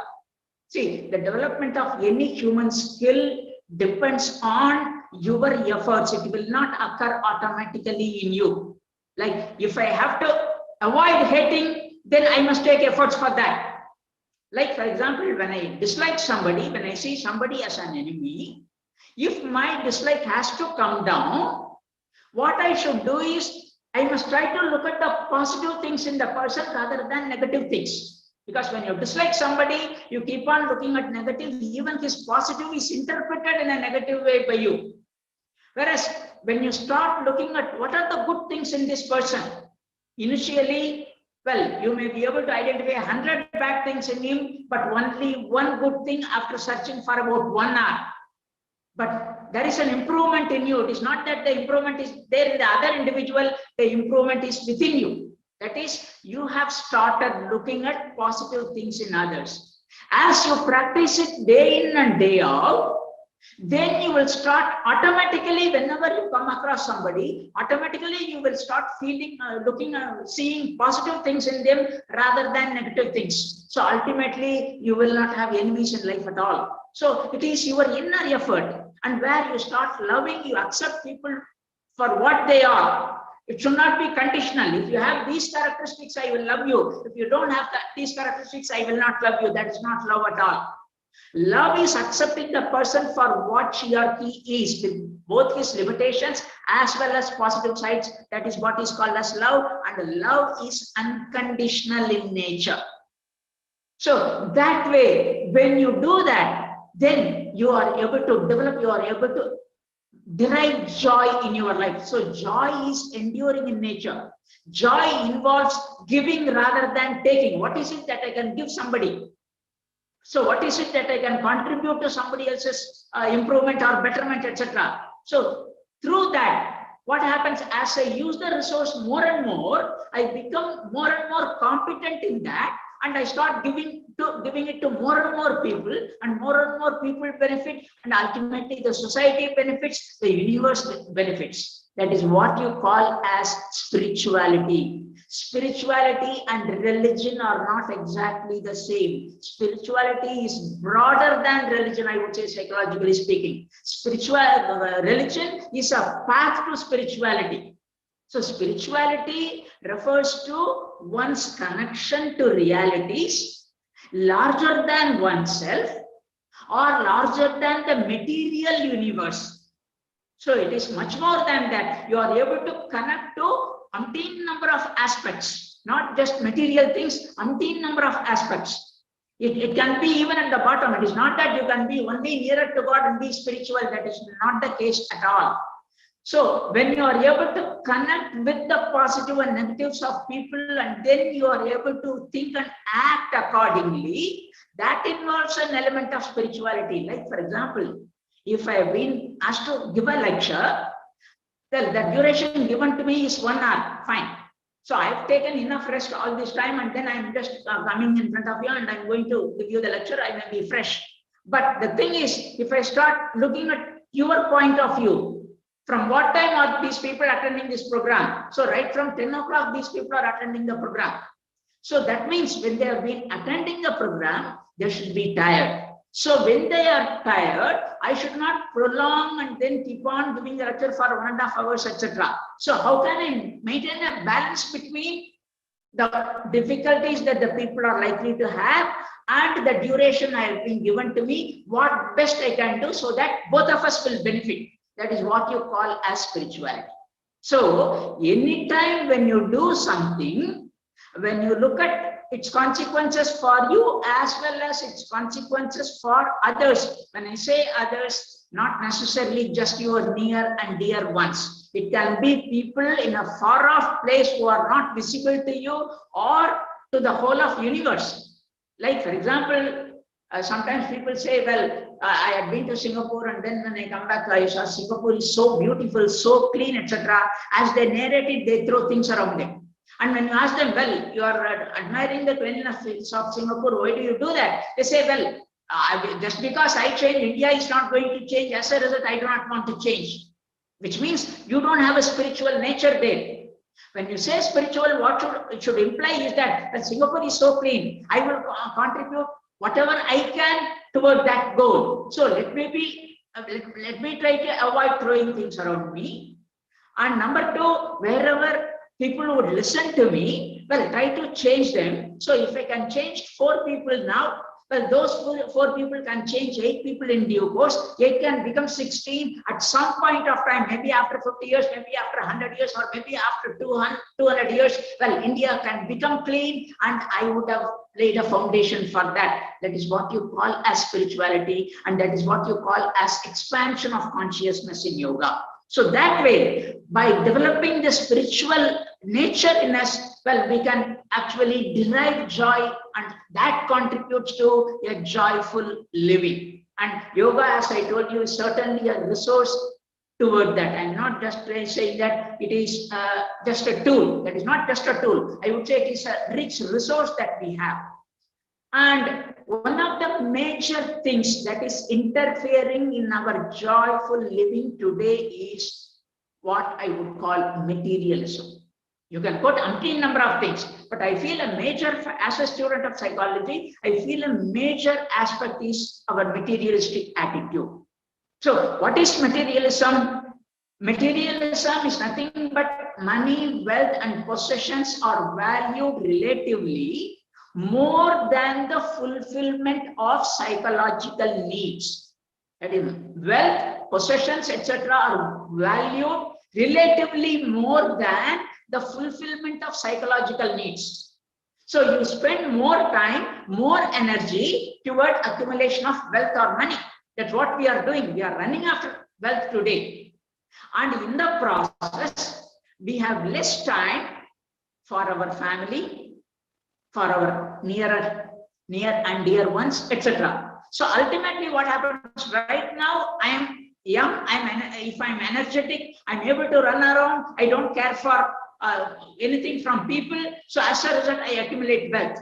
See, the development of any human skill depends on your efforts. It will not occur automatically in you. Like if I have to avoid hating, then I must take efforts for that. Like for example, when I dislike somebody, when I see somebody as an enemy, if my dislike has to come down, what I should do is, I must try to look at the positive things in the person rather than negative things. Because when you dislike somebody, you keep on looking at negative, even his positive is interpreted in a negative way by you. Whereas when you start looking at what are the good things in this person, initially, well, you may be able to identify 100 bad things in him, but only one good thing after searching for about 1 hour. But there is an improvement in you. It is not that the improvement is there in the other individual, the improvement is within you. That is, you have started looking at positive things in others. As you practice it day in and day out, then you will start automatically, whenever you come across somebody, automatically you will start feeling, seeing positive things in them rather than negative things. So ultimately, you will not have enemies in life at all. So it is your inner effort, and where you start loving, you accept people for what they are. It should not be conditional. If you have these characteristics, I will love you. If you don't have these characteristics, I will not love you. That is not love at all. Love is accepting the person for what she or he is, with both his limitations as well as positive sides. That is what is called as love, and love is unconditional in nature. So that way, when you do that, then you are able to develop, you are able to derive joy in your life. So joy is enduring in nature. Joy involves giving rather than taking. What is it that I can give somebody? So what is it that I can contribute to somebody else's improvement or betterment, etc. So through that, what happens as I use the resource more and more, I become more and more competent in that, and I start giving it to more and more people benefit, and ultimately the society benefits, the universe benefits. That is what you call as spirituality. Spirituality and religion are not exactly the same. Spirituality is broader than religion, I would say, psychologically speaking. Religion is a path to spirituality. So spirituality refers to one's connection to realities larger than oneself or larger than the material universe. So it is much more than that. You are able to connect to umpteen number of aspects, not just material things, umpteen number of aspects. It can be even at the bottom. It is not that you can be only nearer to God and be spiritual. That is not the case at all. So when you are able to connect with the positive and negatives of people, and then you are able to think and act accordingly, that involves an element of spirituality. Like, for example, if I have been asked to give a lecture, well, the duration given to me is 1 hour, fine. So I've taken enough rest all this time, and then I'm just coming in front of you and I'm going to give you the lecture. I may be fresh. But the thing is, if I start looking at your point of view, from what time are these people attending this program? So right from 10 o'clock, these people are attending the program. So that means when they have been attending the program, they should be tired. So when they are tired, I should not prolong and then keep on giving the lecture for 1.5 hours, etc. So how can I maintain a balance between the difficulties that the people are likely to have and the duration I have been given to me, what best I can do so that both of us will benefit? That is what you call as spirituality. So anytime when you do something, when you look at its consequences for you as well as its consequences for others. When I say others, not necessarily just your near and dear ones. It can be people in a far off place who are not visible to you or to the whole of universe. Like, for example, sometimes people say, well, I had been to Singapore, and then when I come back, I saw Singapore is so beautiful, so clean, etc. As they narrate it, they throw things around them. And when you ask them, well, you are admiring the cleanliness of Singapore, why do you do that? They say, well, just because I change, India is not going to change. As a result, I do not want to change. Which means you don't have a spiritual nature there. When you say spiritual, what it should imply is that when Singapore is so clean, I will contribute whatever I can toward that goal. So let me try to avoid throwing things around me. And number two, wherever people would listen to me, well, try to change them. So if I can change 4 people now, well, those 4 people can change 8 people in due course. 8 can become 16 at some point of time, maybe after 50 years, maybe after 100 years, or maybe after 200 years. Well, India can become clean, and I would have laid a foundation for that. That is what you call as spirituality, and that is what you call as expansion of consciousness in yoga. So that way, by developing the spiritual nature in us, well, we can actually derive joy, and that contributes to a joyful living. And yoga, as I told you, is certainly a resource toward that. I'm not just saying that it is just a tool. That is not just a tool. I would say it is a rich resource that we have. And one of the major things that is interfering in our joyful living today is what I would call materialism. You can quote umpteen number of things, but I feel a major, as a student of psychology, I feel a major aspect is our materialistic attitude. So what is materialism? Materialism is nothing but money, wealth, and possessions are valued relatively more than the fulfillment of psychological needs. That is, wealth, possessions, etc. are valued relatively more than the fulfillment of psychological needs. So you spend more time, more energy toward accumulation of wealth or money. That's what we are doing. We are running after wealth today. And in the process, we have less time for our family, for our near and dear ones, etc. So ultimately what happens right now, I am young, if I'm energetic, I'm able to run around, I don't care for anything from people. So as a result, I accumulate wealth.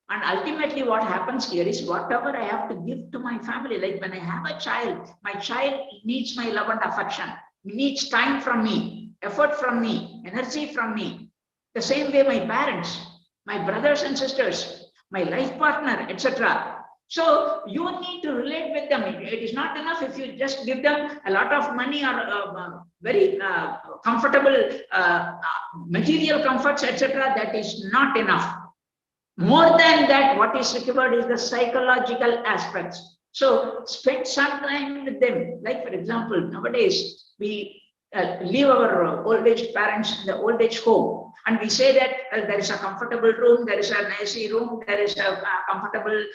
And ultimately what happens here is whatever I have to give to my family, like when I have a child, my child needs my love and affection, needs time from me, effort from me, energy from me. The same way my parents, my brothers and sisters, my life partner, etc. So you need to relate with them. It is not enough if you just give them a lot of money or very comfortable material comforts, etc. That is not enough. More than that, what is required is the psychological aspects. So spend some time with them. Like for example, nowadays we leave our old age parents in the old age home, and we say that there is a comfortable room, there is an AC room, there is a comfortable,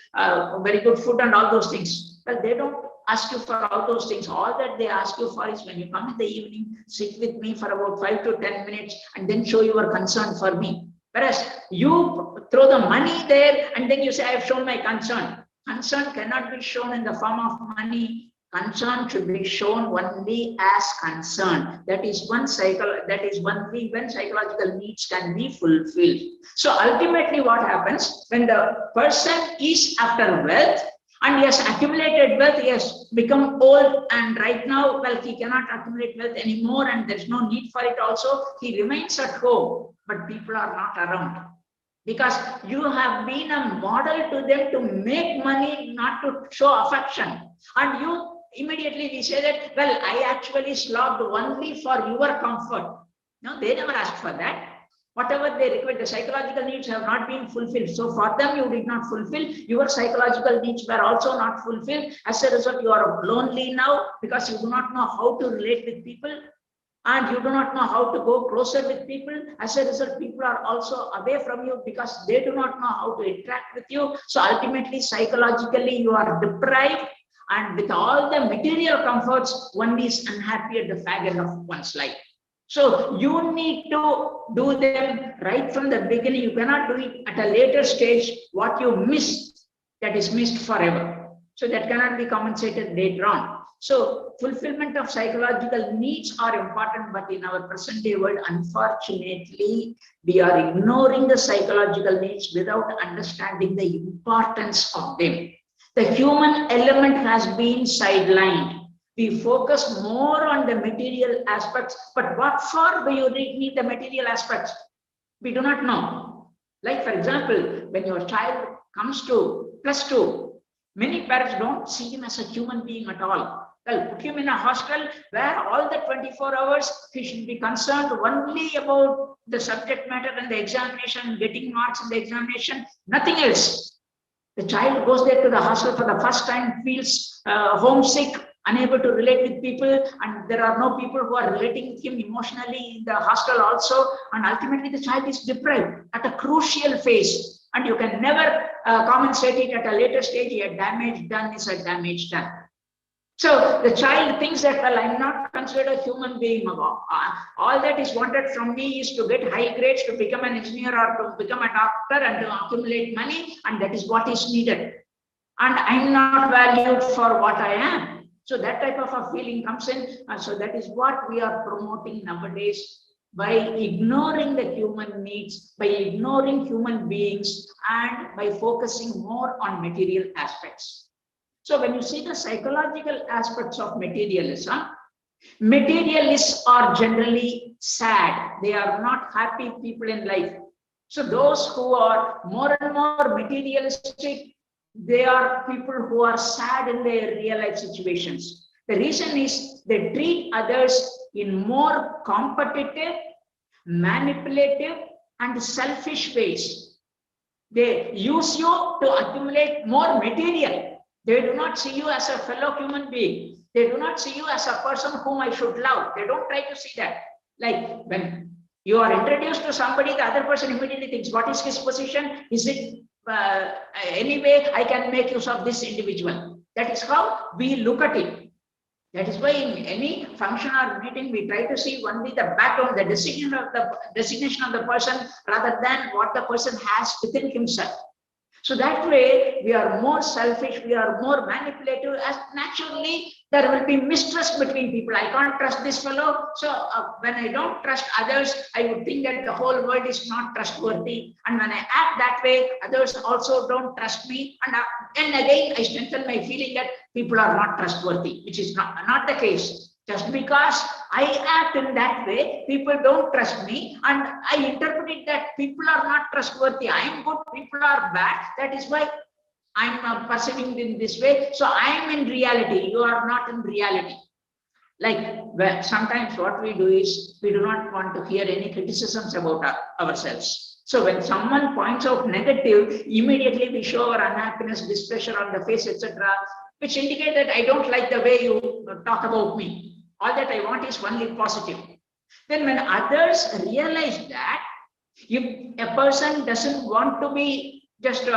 very good food and all those things. Well, they don't ask you for all those things. All that they ask you for is when you come in the evening, sit with me for about 5 to 10 minutes and then show your concern for me. Whereas you throw the money there and then you say, I have shown my concern. Concern cannot be shown in the form of money. Concern should be shown only as concern. That is one cycle. That is only when psychological needs can be fulfilled. So ultimately what happens when the person is after wealth and he has accumulated wealth, he has become old, and right now, well, he cannot accumulate wealth anymore and there's no need for it also. He remains at home, but people are not around. Because you have been a model to them to make money, not to show affection. And you immediately we say that, well, I actually slogged only for your comfort. No, they never asked for that. Whatever they require, the psychological needs have not been fulfilled. So for them, you did not fulfill. Your psychological needs were also not fulfilled. As a result, you are lonely now because you do not know how to relate with people. And you do not know how to go closer with people. As a result, people are also away from you because they do not know how to interact with you. So ultimately, psychologically, you are deprived. And with all the material comforts, one is unhappy at the fag end of one's life. So you need to do them right from the beginning. You cannot do it at a later stage. What you miss, that is missed forever. So that cannot be compensated later on. So fulfillment of psychological needs are important, but in our present day world, unfortunately, we are ignoring the psychological needs without understanding the importance of them. The human element has been sidelined. We focus more on the material aspects, but what for do you need the material aspects? We do not know. Like for example, when your child comes to +2, many parents don't see him as a human being at all. Well, put him in a hostel where all the 24 hours he should be concerned only about the subject matter and the examination, getting marks in the examination, nothing else. The child goes there to the hostel for the first time, feels homesick, unable to relate with people, and there are no people who are relating with him emotionally in the hostel also, and ultimately the child is deprived at a crucial phase, and you can never compensate it at a later stage. A damage done is a damage done. So the child thinks that, well, I'm not considered a human being. All that is wanted from me is to get high grades, to become an engineer or to become a doctor and to accumulate money, and that is what is needed. And I'm not valued for what I am. So that type of a feeling comes in. And so that is what we are promoting nowadays. by ignoring the human needs, by ignoring human beings, and by focusing more on material aspects. So when you see the psychological aspects of materialism, materialists are generally sad. They are not happy people in life. So those who are more and more materialistic, they are people who are sad in their real life situations. The reason is they treat others in more competitive, manipulative, and selfish ways. They use you to accumulate more material. They do not see you as a fellow human being. They do not see you as a person whom I should love. They don't try to see that. Like when you are introduced to somebody, the other person immediately thinks, what is his position? Is it any way I can make use of this individual? That is how we look at it. That is why in any function or meeting, we try to see only the background, the designation of the person, rather than what the person has within himself. So that way, we are more selfish, we are more manipulative, as naturally there will be mistrust between people. I can't trust this fellow. So when I don't trust others, I would think that the whole world is not trustworthy. And when I act that way, others also don't trust me. And again, I strengthen my feeling that people are not trustworthy, which is not the case. Just because I act in that way, people don't trust me, and I interpret it that people are not trustworthy. I am good, people are bad. That is why I'm perceiving in this way. So I am in reality. You are not in reality. Like sometimes what we do is we do not want to hear any criticisms about ourselves. So when someone points out negative, immediately we show our unhappiness, displeasure on the face, etc., which indicate that I don't like the way you talk about me. All that I want is only positive. Then when others realize that if a person doesn't want to be just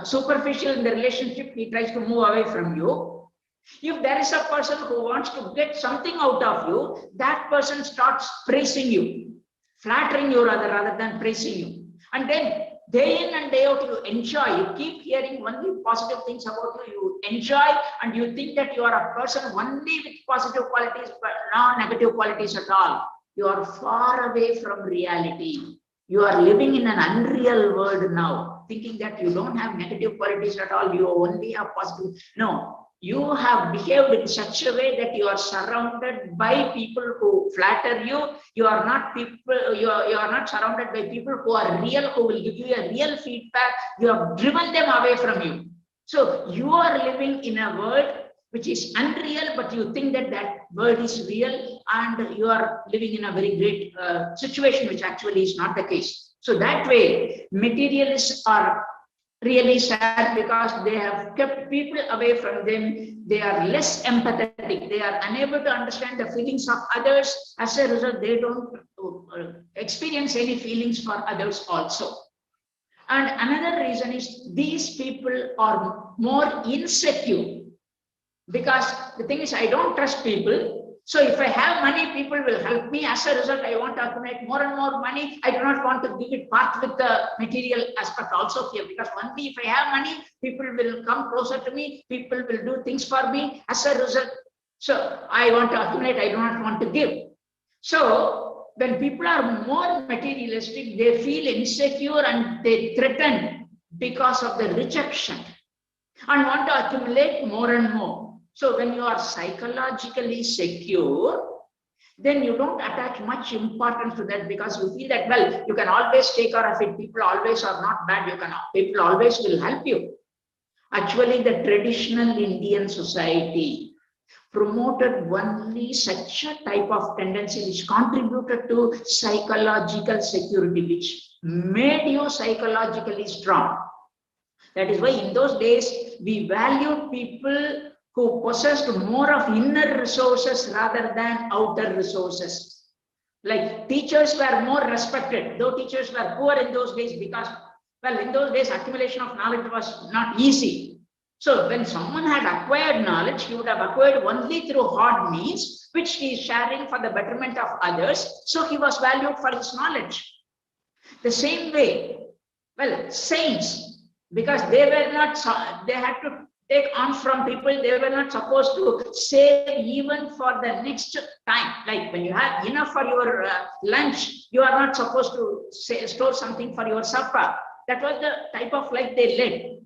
superficial in the relationship, he tries to move away from you. If there is a person who wants to get something out of you, that person starts praising you, flattering you rather than praising you. And then day in and day out, you enjoy, you keep hearing only positive things about you, you enjoy, and you think that you are a person only with positive qualities, but not negative qualities at all. You are far away from reality. You are living in an unreal world now, thinking that you don't have negative qualities at all, you only have positive. No, you have behaved in such a way that you are surrounded by people who flatter you. You are not surrounded by people who are real, who will give you a real feedback. You have driven them away from you. So you are living in a world which is unreal, but you think that that world is real, and you are living in a very great situation, which actually is not the case. So that way, materialists are really sad because they have kept people away from them. They are less empathetic. They are unable to understand the feelings of others. As a result, they don't experience any feelings for others also. And another reason is these people are more insecure, because the thing is, I don't trust people. So if I have money, people will help me. As a result, I want to accumulate more and more money. I do not want to give it part with the material aspect also here, because only if I have money, people will come closer to me. People will do things for me. As a result, so I want to accumulate. I do not want to give. So when people are more materialistic, they feel insecure and they threaten because of the rejection and want to accumulate more and more. So when you are psychologically secure, then you don't attach much importance to that, because you feel that, well, you can always take care of it. People always are not bad. People always will help you. Actually, the traditional Indian society promoted only such a type of tendency which contributed to psychological security, which made you psychologically strong. That is why in those days, we valued people who possessed more of inner resources rather than outer resources. Like teachers were more respected, though teachers were poor in those days, because, well, in those days, accumulation of knowledge was not easy. So when someone had acquired knowledge, he would have acquired only through hard means, which he is sharing for the betterment of others. So he was valued for his knowledge. The same way, well, saints, because they were not, they had to take alms from people. They were not supposed to save even for the next time. Like when you have enough for your lunch, you are not supposed to store something for your supper. That was the type of life they led,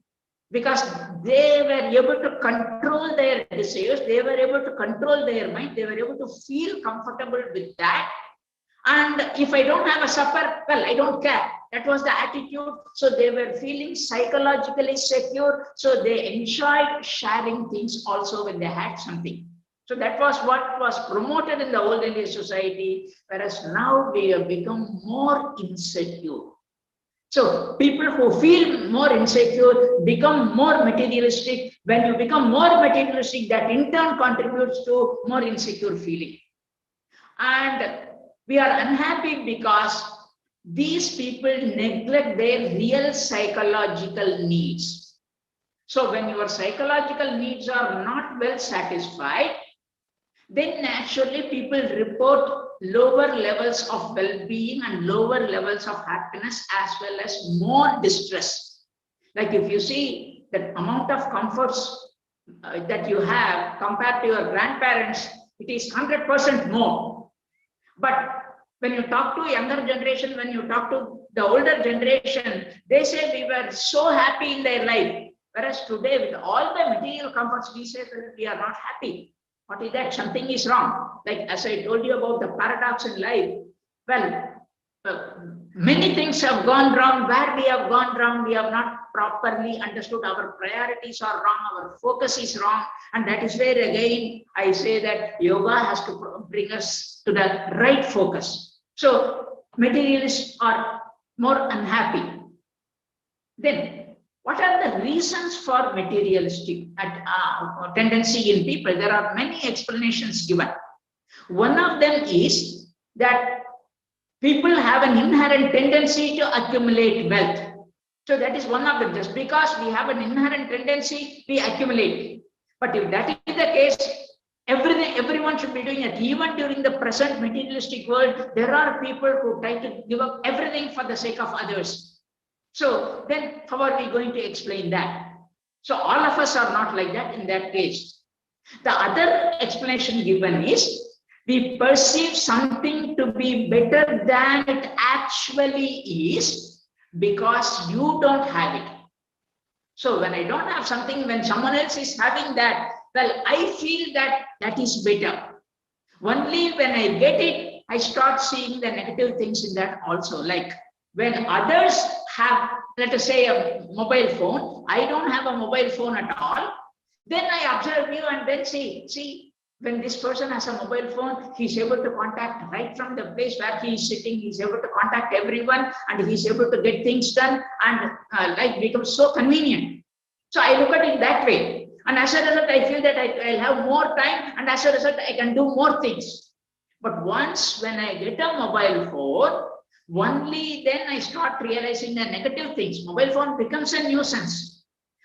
because they were able to control their desires, they were able to control their mind, they were able to feel comfortable with that. And if I don't have a supper, well, I don't care. That was the attitude. So they were feeling psychologically secure. So they enjoyed sharing things also when they had something. So that was what was promoted in the olden days society, whereas now we have become more insecure. So people who feel more insecure become more materialistic. When you become more materialistic, that in turn contributes to more insecure feeling. And we are unhappy because these people neglect their real psychological needs. So when your psychological needs are not well satisfied, then naturally people report lower levels of well-being and lower levels of happiness, as well as more distress. Like if you see the amount of comforts that you have compared to your grandparents, it is 100% more. But when you talk to younger generation, when you talk to the older generation, they say we were so happy in their life. Whereas today, with all the material comforts, we say that we are not happy. What is that? Something is wrong. Like as I told you about the paradox in life. Well, many things have gone wrong. Where we have gone wrong, we have not properly understood. Our priorities are wrong. Our focus is wrong. And that is where again, I say that yoga has to bring us to the right focus. So materialists are more unhappy. Then what are the reasons for materialistic tendency in people? There are many explanations given. One of them is that people have an inherent tendency to accumulate wealth. So that is one of them. Just because we have an inherent tendency, we accumulate. But if that is the case, everyone should be doing it. Even during the present materialistic world, there are people who try to give up everything for the sake of others. So then how are we going to explain that? So all of us are not like that in that case. The other explanation given is we perceive something to be better than it actually is because you don't have it. So when I don't have something, when someone else is having that, well, I feel that that is better. Only when I get it, I start seeing the negative things in that also. Like when others have, let us say, a mobile phone, I don't have a mobile phone at all. Then I observe you and then see, when this person has a mobile phone, he's able to contact right from the place where he is sitting, he's able to contact everyone and he's able to get things done and life becomes so convenient. So I look at it that way. And as a result, I feel that I'll have more time and as a result, I can do more things. But once when I get a mobile phone, only then I start realizing the negative things. Mobile phone becomes a nuisance.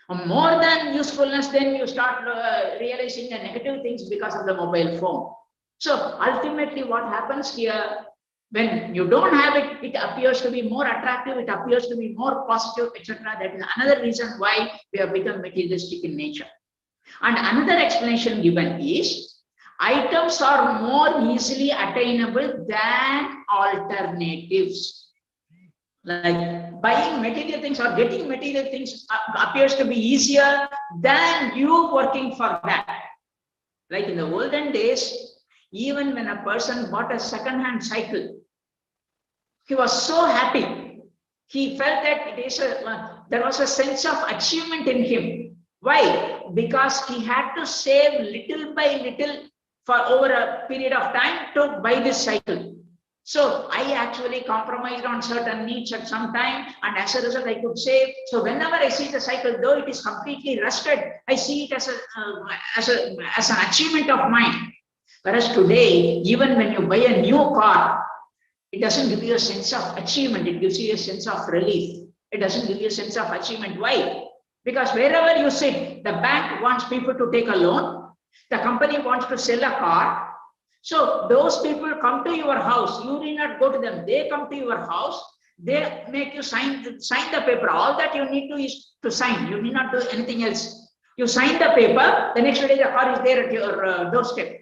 More than usefulness, then you start realizing the negative things because of the mobile phone. So ultimately what happens here, when you don't have it, it appears to be more attractive, it appears to be more positive, etc. That is another reason why we have become materialistic in nature. And another explanation given is items are more easily attainable than alternatives. Like buying material things or getting material things appears to be easier than you working for that. Like in the olden days, even when a person bought a second-hand cycle, he was so happy. He felt that there was a sense of achievement in him. Why? Because he had to save little by little for over a period of time to buy this cycle. So I actually compromised on certain needs at some time, and as a result, I could save. So whenever I see the cycle, though it is completely rusted, I see it as an achievement of mine. Whereas today, even when you buy a new car, it doesn't give you a sense of achievement. It gives you a sense of relief. It doesn't give you a sense of achievement. Why? Because wherever you sit, the bank wants people to take a loan. The company wants to sell a car. So those people come to your house. You need not go to them. They come to your house. They make you sign the paper. All that you need to is to sign. You need not do anything else. You sign the paper, the next day the car is there at your doorstep.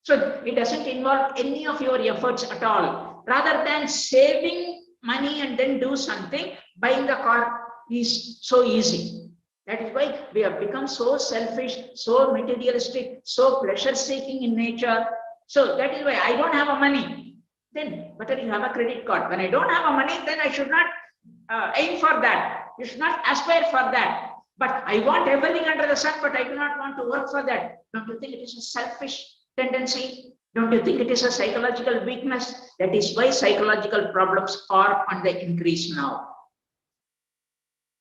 So it doesn't involve any of your efforts at all. Rather than saving money and then do something, buying the car is so easy. That is why we have become so selfish, so materialistic, so pleasure-seeking in nature. So that is why I don't have a money. Then better you have a credit card. When I don't have a money, then I should not aim for that. You should not aspire for that. But I want everything under the sun, but I do not want to work for that. Don't you think it is a selfish tendency? Don't you think it is a psychological weakness? That is why psychological problems are on the increase now.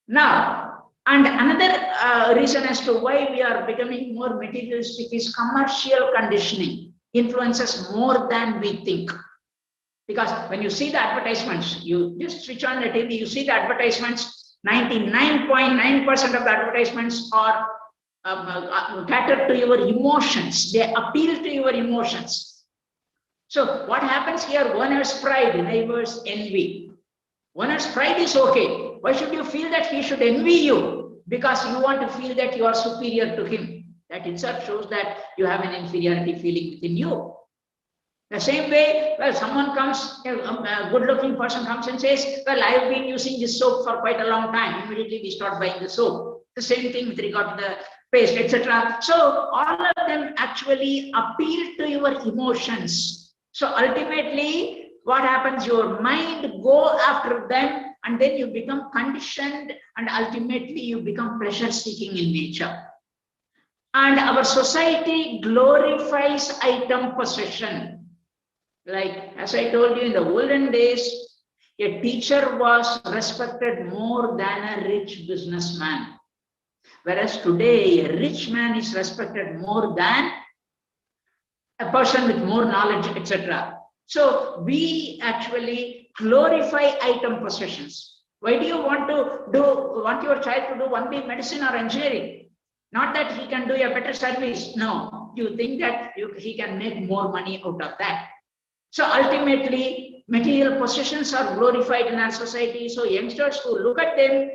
Now, and another reason as to why we are becoming more materialistic is commercial conditioning influences more than we think. Because when you see the advertisements, you just switch on the TV, you see the advertisements, 99.9% of the advertisements are catered to your emotions. They appeal to your emotions. So what happens here? Owner's pride, neighbor's envy. Owner's pride is okay. Why should you feel that he should envy you? Because you want to feel that you are superior to him. That itself shows that you have an inferiority feeling within you. The same way, well, someone comes, a good-looking person comes and says, well, I have been using this soap for quite a long time. Immediately we start buying the soap. The same thing with regard to the paste, etc. So all of them actually appeal to your emotions. So ultimately, what happens? Your mind go after them, and then you become conditioned, and ultimately you become pleasure-seeking in nature. And our society glorifies item possession. Like, as I told you, in the olden days, a teacher was respected more than a rich businessman. Whereas today, a rich man is respected more than a person with more knowledge, etc. So we actually glorify item possessions. Why do you want your child to do only medicine or engineering? Not that he can do a better service. No, you think that he can make more money out of that. So ultimately, material possessions are glorified in our society. So youngsters who look at them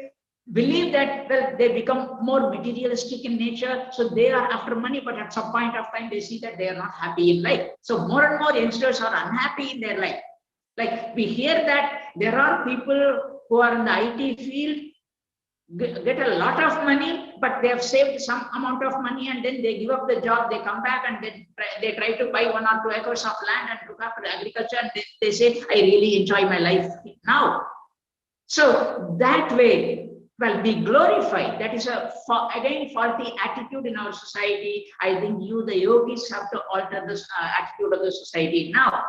believe that, well, they become more materialistic in nature. So they are after money, but at some point of time, they see that they are not happy in life. So more and more youngsters are unhappy in their life. Like we hear that there are people who are in the IT field, get a lot of money, but they have saved some amount of money and then they give up the job, they come back and then they try to buy 1 or 2 acres of land and look after agriculture, and they say, I really enjoy my life now. So that way, well, we glorify. That is again faulty attitude in our society. I think you, the yogis, have to alter this attitude of the society now.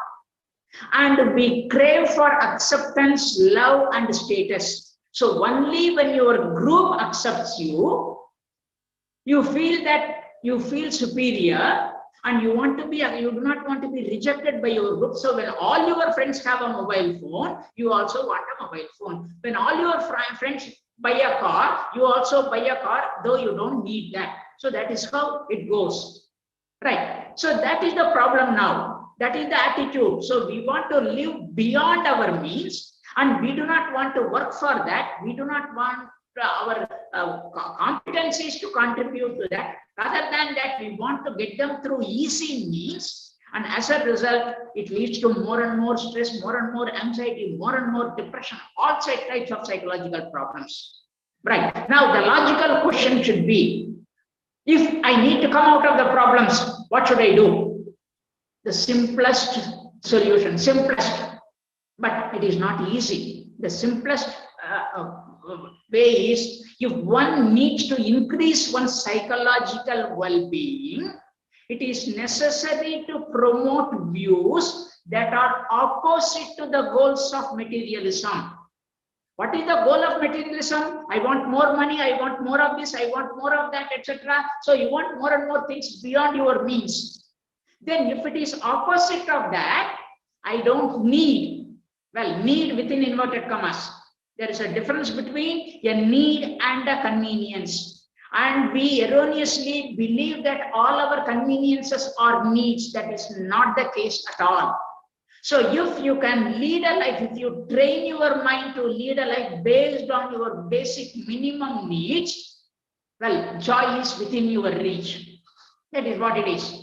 And we crave for acceptance, love, and status. So only when your group accepts you, you feel superior, and you do not want to be rejected by your group. So when all your friends have a mobile phone, you also want a mobile phone. When all your friends buy a car, you also buy a car, though you don't need that. So that is how it goes, right? So that is the problem now. That is the attitude. So we want to live beyond our means. And we do not want to work for that. We do not want our competencies to contribute to that. Rather than that, we want to get them through easy means. And as a result, it leads to more and more stress, more and more anxiety, more and more depression, all types of psychological problems. Right. Now, the logical question should be, if I need to come out of the problems, what should I do? The simplest solution, but it is not easy. The simplest way is, if one needs to increase one's psychological well-being, it is necessary to promote views that are opposite to the goals of materialism. What is the goal of materialism? I want more money, I want more of this, I want more of that, etc. So you want more and more things beyond your means. Then if it is opposite of that, I don't need. Well, need within inverted commas. There is a difference between a need and a convenience. And we erroneously believe that all our conveniences are needs. That is not the case at all. So if you can lead a life, if you train your mind to lead a life based on your basic minimum needs, Well, joy is within your reach. That is what it is.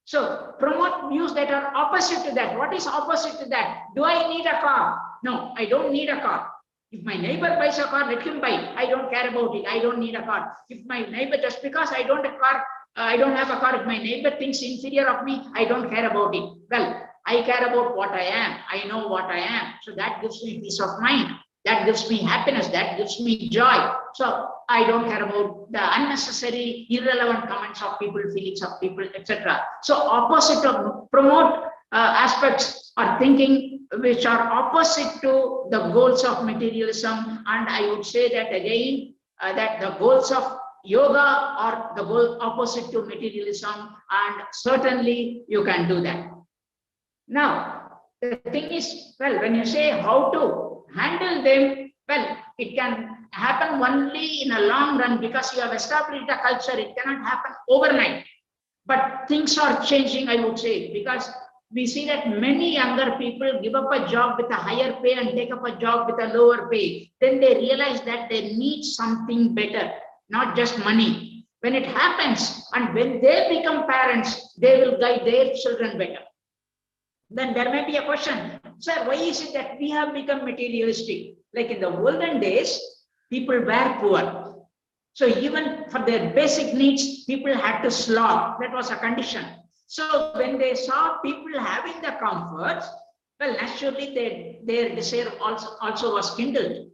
So promote views that are opposite to that. What is opposite to that? Do I need a car? No, I don't need a car. If my neighbor buys a car, let him buy. I don't care about it. I don't need a car. If my neighbor, just because I don't have a car, if my neighbor thinks inferior of me, I don't care about it. Well, I care about what I am. I know what I am. So that gives me peace of mind. That gives me happiness. That gives me joy. So I don't care about the unnecessary, irrelevant comments of people, feelings of people, etc. So opposite of promote aspects or thinking which are opposite to the goals of materialism. And I would say that again, that the goals of yoga are the goal opposite to materialism, and certainly you can do that. Now, the thing is, well, when you say how to handle them, well, it can happen only in a long run because you have established a culture. It cannot happen overnight. But things are changing, I would say, because we see that many younger people give up a job with a higher pay and take up a job with a lower pay. Then they realize that they need something better, not just money. When it happens and when they become parents, they will guide their children better. Then there may be a question, sir, why is it that we have become materialistic? Like in the olden days, people were poor. So even for their basic needs, people had to slog. That was a condition. So when they saw people having the comforts, well, naturally their desire also was kindled.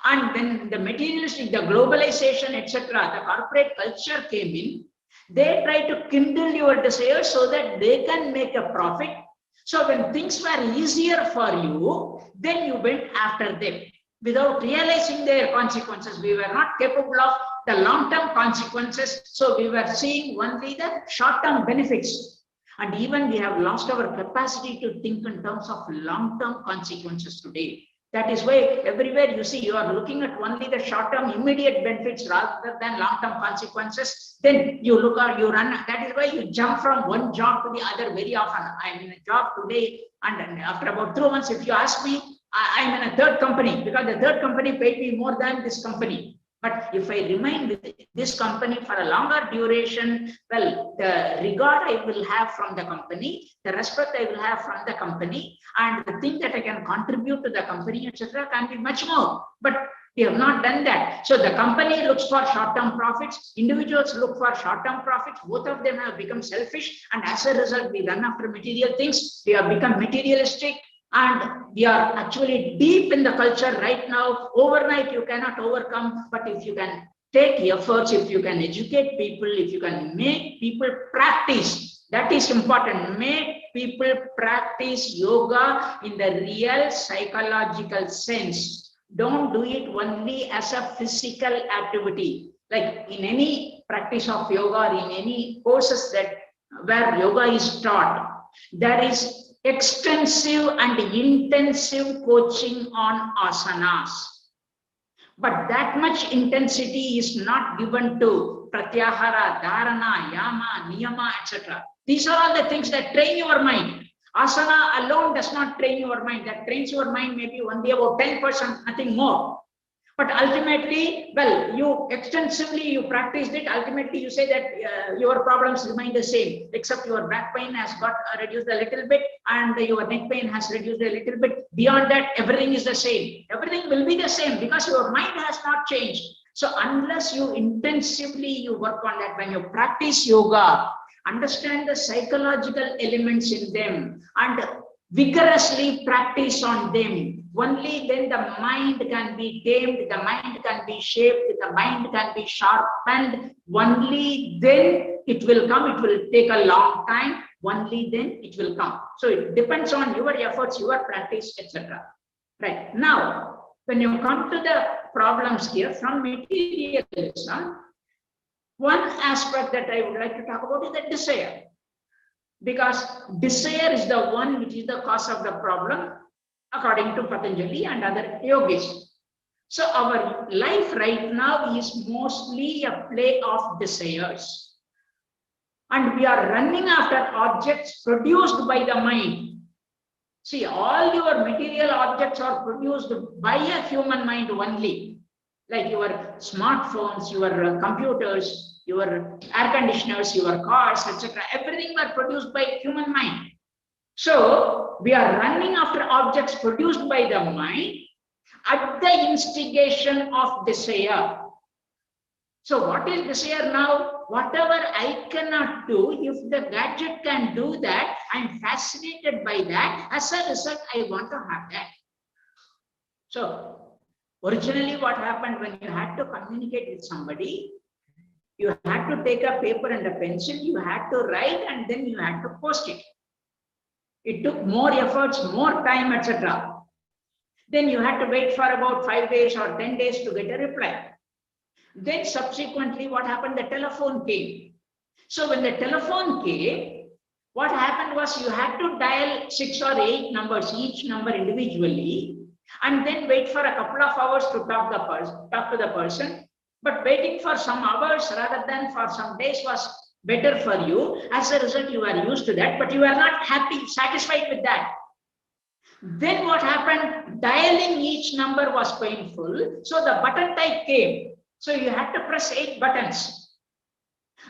And when the materialistic, the globalization, etc., the corporate culture came in, they tried to kindle your desire so that they can make a profit. So when things were easier for you, then you went after them without realizing their consequences. We were not capable of the long-term consequences. So we were seeing only the short-term benefits. And even we have lost our capacity to think in terms of long-term consequences today. That is why everywhere you see, you are looking at only the short-term immediate benefits rather than long-term consequences. Then you look or you run. That is why you jump from one job to the other very often. I'm in a job today, and after about 2 months, if you ask me, I'm in a third company because the third company paid me more than this company. But if I remain with this company for a longer duration, well, the regard I will have from the company, the respect I will have from the company, and the thing that I can contribute to the company, etc., can be much more. But we have not done that. So the company looks for short-term profits. Individuals look for short-term profits. Both of them have become selfish. And as a result, we run after material things. We have become materialistic. And we are actually deep in the culture right now. Overnight, you cannot overcome. But if you can take efforts, if you can educate people, if you can make people practice, that is important. Make people practice yoga in the real psychological sense. Don't do it only as a physical activity. Like in any practice of yoga or in any courses that where yoga is taught, there is extensive and intensive coaching on asanas. But that much intensity is not given to pratyahara, dharana, yama, niyama, etc. These are all the things that train your mind. Asana alone does not train your mind. That trains your mind maybe only about 10%, nothing more. But ultimately, well, you extensively, you practiced it. Ultimately, you say that your problems remain the same, except your back pain has got reduced a little bit and your neck pain has reduced a little bit. Beyond that, everything is the same. Everything will be the same because your mind has not changed. So unless you intensively, you work on that, when you practice yoga, understand the psychological elements in them and vigorously practice on them, only then the mind can be tamed, the mind can be shaped, the mind can be sharpened. Only then it will come. It will take a long time. Only then it will come. So it depends on your efforts, your practice, etc. Right. Now, when you come to the problems here from materialism, one aspect that I would like to talk about is the desire. Because desire is the one which is the cause of the problem, according to Patanjali and other yogis. So our life right now is mostly a play of desires. And we are running after objects produced by the mind. See, all your material objects are produced by a human mind only. like your smartphones, your computers, your air conditioners, your cars, etc. Everything were produced by human mind. So we are running after objects produced by the mind at the instigation of desire. So what is desire now? Whatever I cannot do, if the gadget can do that, I'm fascinated by that. As a result, I want to have that. So originally what happened when you had to communicate with somebody, you had to take a paper and a pencil, you had to write, and then you had to post it. It took more efforts, more time, etc. Then you had to wait for about 5 days or 10 days to get a reply. Then subsequently, what happened? The telephone came. So when the telephone came, what happened was you had to dial 6 or 8 numbers, each number individually, and then wait for a couple of hours to talk to the person. But waiting for some hours rather than for some days was better for you. As a result, you are used to that, but you are not happy, satisfied with that. Then what happened? Dialing each number was painful. So the button type came. So you had to press 8 buttons.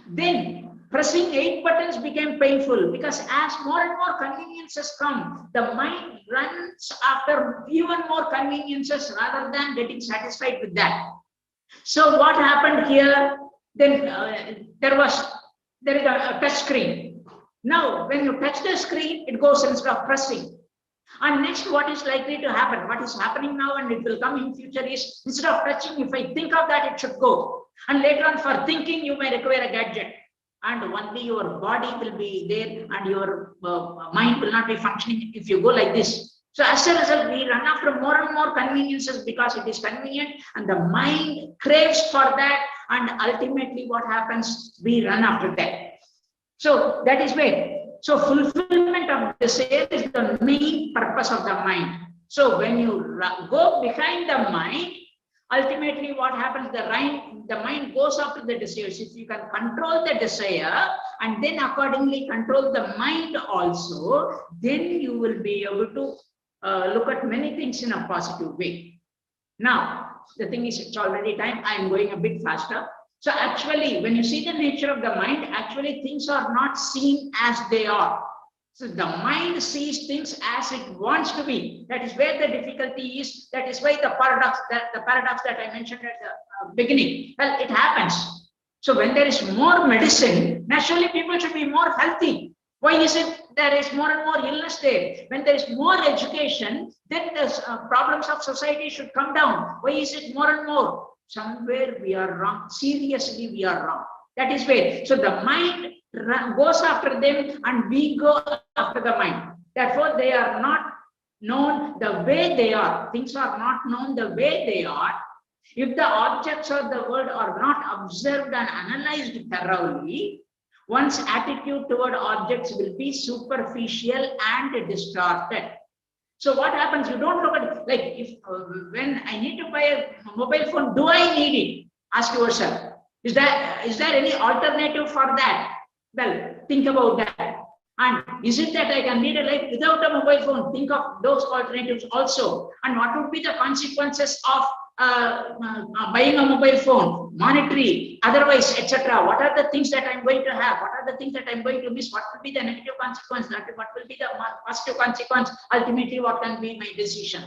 Then pressing 8 buttons became painful because as more and more conveniences come, the mind runs after even more conveniences rather than getting satisfied with that. So what happened here? Then there is a touch screen. Now, when you touch the screen, it goes instead of pressing. And next, what is likely to happen? What is happening now and it will come in future is, instead of touching, if I think of that, it should go. And later on, for thinking, you may require a gadget. And only your body will be there and your mind will not be functioning if you go like this. So as a result, we run after more and more conveniences because it is convenient and the mind craves for that. And ultimately, what happens? We run after that. So that is where. So fulfillment of desire is the main purpose of the mind. So when you go behind the mind, ultimately what happens? The mind goes after the desires. If you can control the desire and then accordingly control the mind also, then you will be able to look at many things in a positive way. Now, the thing is, it's already time. I am going a bit faster. So actually, when you see the nature of the mind, actually things are not seen as they are. So the mind sees things as it wants to be. That is where the difficulty is. That is why the paradox that I mentioned at the beginning. Well, it happens. So when there is more medicine, naturally people should be more healthy. Why is it there is more and more illness there? When there is more education, then the problems of society should come down. Why is it more and more? Somewhere we are wrong. Seriously, we are wrong. That is where. So the mind goes after them and we go after the mind. Therefore, they are not known the way they are. Things are not known the way they are. If the objects of the world are not observed and analyzed thoroughly, one's attitude toward objects will be superficial and distorted. So what happens? You don't look at it. Like if when I need to buy a mobile phone, do I need it? Ask yourself. Is there any alternative for that? Well, think about that. And is it that I can lead a life without a mobile phone? Think of those alternatives also. And what would be the consequences of buying a mobile phone, monetary, otherwise, etc. What are the things that I'm going to have? What are the things that I'm going to miss? What will be the negative consequence? What will be the positive consequence? Ultimately, what can be my decision?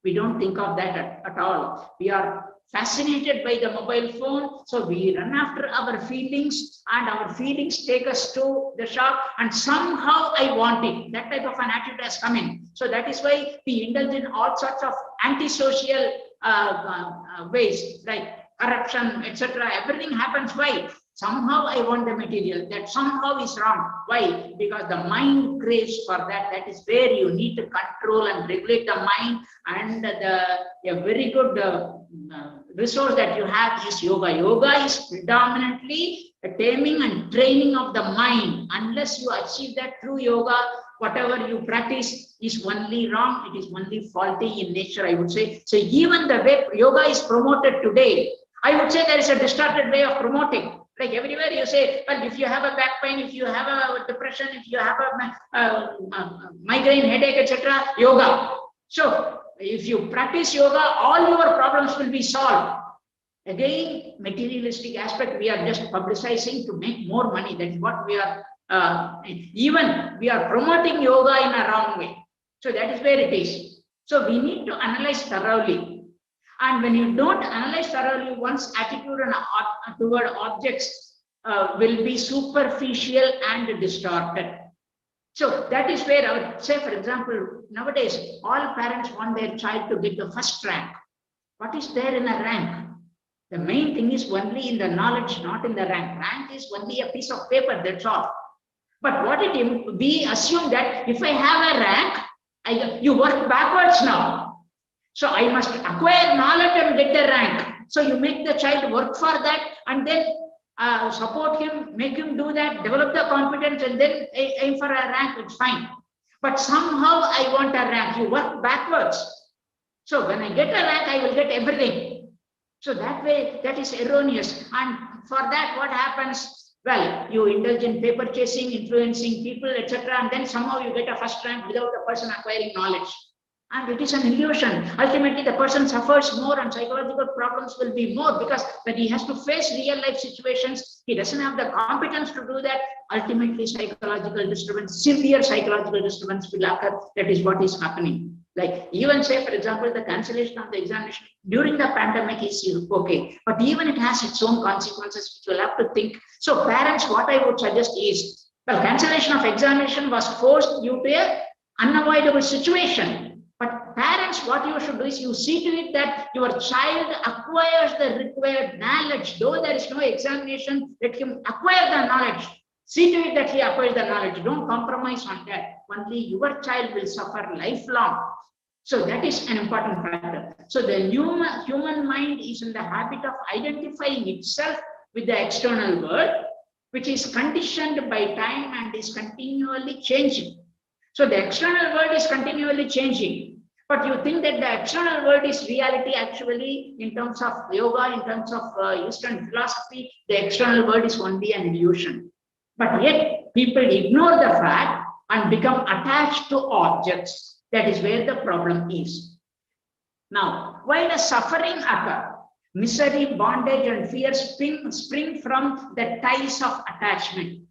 We don't think of that at all. We are fascinated by the mobile phone. So we run after our feelings and our feelings take us to the shop and somehow I want it. That type of an attitude has come in. So that is why we indulge in all sorts of antisocial ways like corruption, etc. Everything happens. Why? Somehow I want the material. That somehow is wrong. Why? Because the mind craves for that. That is where you need to control and regulate the mind. And a very good resource that you have is yoga. Yoga is predominantly a taming and training of the mind. Unless you achieve that through yoga, whatever you practice is only wrong. It is only faulty in nature, I would say. So even the way yoga is promoted today, I would say there is a distorted way of promoting. Like everywhere you say, well, if you have a back pain, if you have a depression, if you have a migraine, headache, etc., yoga. So if you practice yoga, all your problems will be solved. Again, materialistic aspect, we are just publicizing to make more money. That is what we are, even we are promoting yoga in a wrong way. So that is where it is. So we need to analyze thoroughly. And when you don't analyze thoroughly, one's attitude and toward objects will be superficial and distorted. So that is where I would say, for example, nowadays, all parents want their child to get the first rank. What is there in a rank? The main thing is only in the knowledge, not in the rank. Rank is only a piece of paper, that's all. But what we assume that if I have a rank, you work backwards now. So I must acquire knowledge and get the rank. So you make the child work for that and then support him, make him do that, develop the competence and then aim for a rank, it's fine. But somehow I want a rank, you work backwards. So when I get a rank, I will get everything. So that way, that is erroneous. And for that, what happens? Well, you indulge in paper chasing, influencing people, etc. And then somehow you get a first rank without the person acquiring knowledge. And it is an illusion. Ultimately, the person suffers more and psychological problems will be more because when he has to face real life situations, he doesn't have the competence to do that. Ultimately, psychological disturbance, severe psychological disturbance will occur. That is what is happening. Like even say, for example, the cancellation of the examination during the pandemic is okay, but even it has its own consequences, which we'll have to think. So parents, what I would suggest is, well, cancellation of examination was forced due to an unavoidable situation. But parents, what you should do is you see to it that your child acquires the required knowledge. Though there is no examination, let him acquire the knowledge. See to it that he acquires the knowledge. Don't compromise on that. Only your child will suffer lifelong. So that is an important factor. So the human mind is in the habit of identifying itself with the external world, which is conditioned by time and is continually changing. So the external world is continually changing. But you think that the external world is reality. Actually, in terms of yoga, in terms of Eastern philosophy, the external world is only an illusion. But yet people ignore the fact and become attached to objects. That is where the problem is. Now, why does suffering occur? Misery, bondage, and fear spring from the ties of attachment.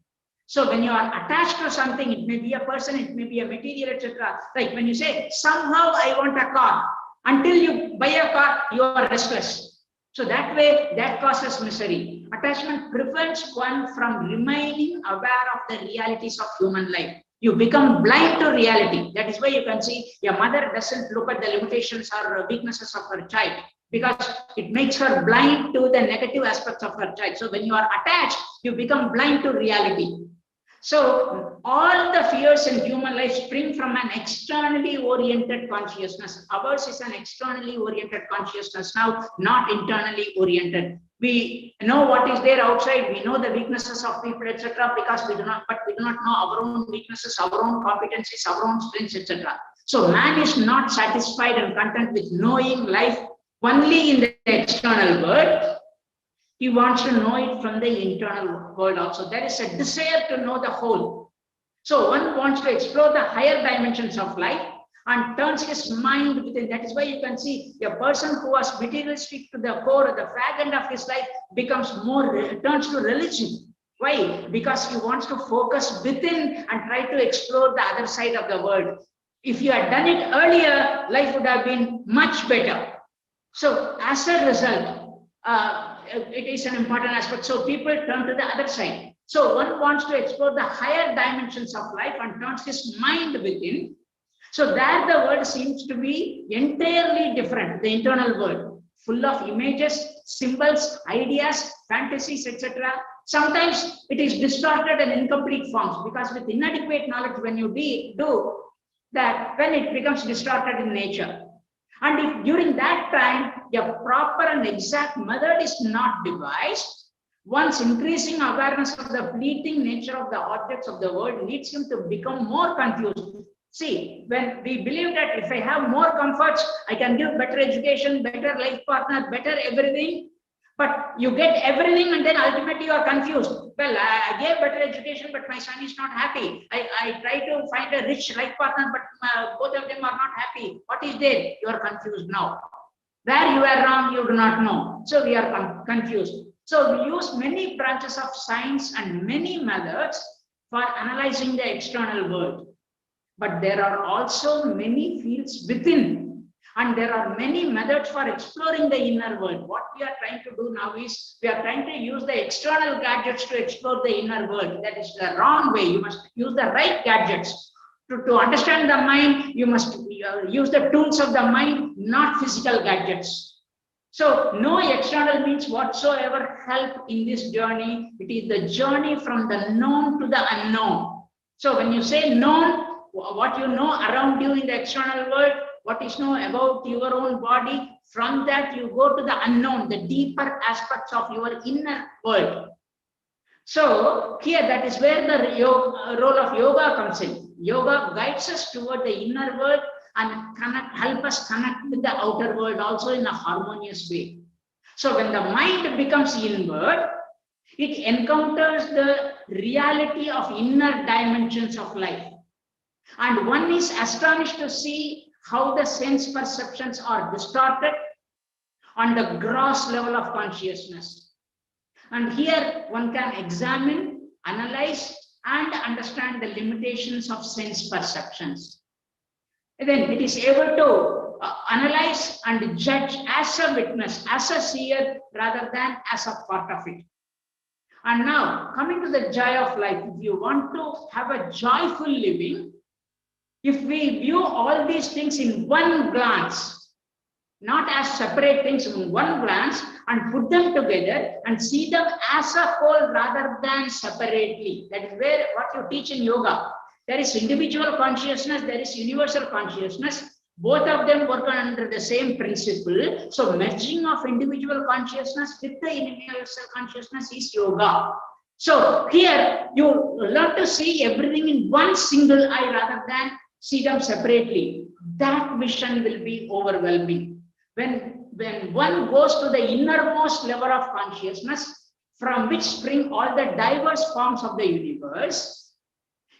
So when you are attached to something, it may be a person, it may be a material, etc. Like when you say, somehow I want a car. Until you buy a car, you are restless. So that way, that causes misery. Attachment prevents one from remaining aware of the realities of human life. You become blind to reality. That is why you can see your mother doesn't look at the limitations or weaknesses of her child because it makes her blind to the negative aspects of her child. So when you are attached, you become blind to reality. So all the fears in human life spring from an externally oriented consciousness. Ours is an externally oriented consciousness now, not internally oriented. We know what is there outside. We know the weaknesses of people, etc. Because we do not know our own weaknesses, our own competencies, our own strengths, etc. So man is not satisfied and content with knowing life only in the external world. He wants to know it from the internal world also. There is a desire to know the whole. So one wants to explore the higher dimensions of life and turns his mind within. That is why you can see a person who was materialistic to the core, the fag end of his life becomes turns to religion. Why? Because he wants to focus within and try to explore the other side of the world. If you had done it earlier, life would have been much better. So as a result, it is an important aspect. So people turn to the other side. So one wants to explore the higher dimensions of life and turns his mind within. So there the world seems to be entirely different, the internal world, full of images, symbols, ideas, fantasies, etc. Sometimes it is distorted and incomplete forms because with inadequate knowledge, when you do that, when it becomes distorted in nature. And if during that time, a proper and exact method is not devised, one's increasing awareness of the fleeting nature of the objects of the world leads him to become more confused. See, when we believe that if I have more comforts, I can give better education, better life partner, better everything, but you get everything and then ultimately you are confused. Well, I gave better education, but my son is not happy. I try to find a rich life partner, but both of them are not happy. What is there? You are confused now. Where you are wrong, you do not know. So we are confused. So we use many branches of science and many methods for analyzing the external world. But there are also many fields within, and there are many methods for exploring the inner world. What we are trying to do now is we are trying to use the external gadgets to explore the inner world. That is the wrong way. You must use the right gadgets. To understand the mind, you must use the tools of the mind, not physical gadgets. So no external means whatsoever help in this journey. It is the journey from the known to the unknown. So when you say known, what you know around you in the external world, what is known about your own body, from that you go to the unknown, the deeper aspects of your inner world. So here, that is where the role of yoga comes in. Yoga guides us toward the inner world and help us connect with the outer world also in a harmonious way. So when the mind becomes inward, it encounters the reality of inner dimensions of life. And one is astonished to see how the sense perceptions are distorted on the gross level of consciousness. And here one can examine, analyze, and understand the limitations of sense perceptions. And then it is able to analyze and judge as a witness, as a seer, rather than as a part of it. And now, coming to the joy of life, if you want to have a joyful living, if we view all these things in one glance, not as separate things in one glance, and put them together and see them as a whole rather than separately. That is where what you teach in yoga. There is individual consciousness, there is universal consciousness. Both of them work under the same principle. So merging of individual consciousness with the universal consciousness is yoga. So here you learn to see everything in one single eye rather than see them separately. That vision will be overwhelming. When one goes to the innermost level of consciousness, from which spring all the diverse forms of the universe,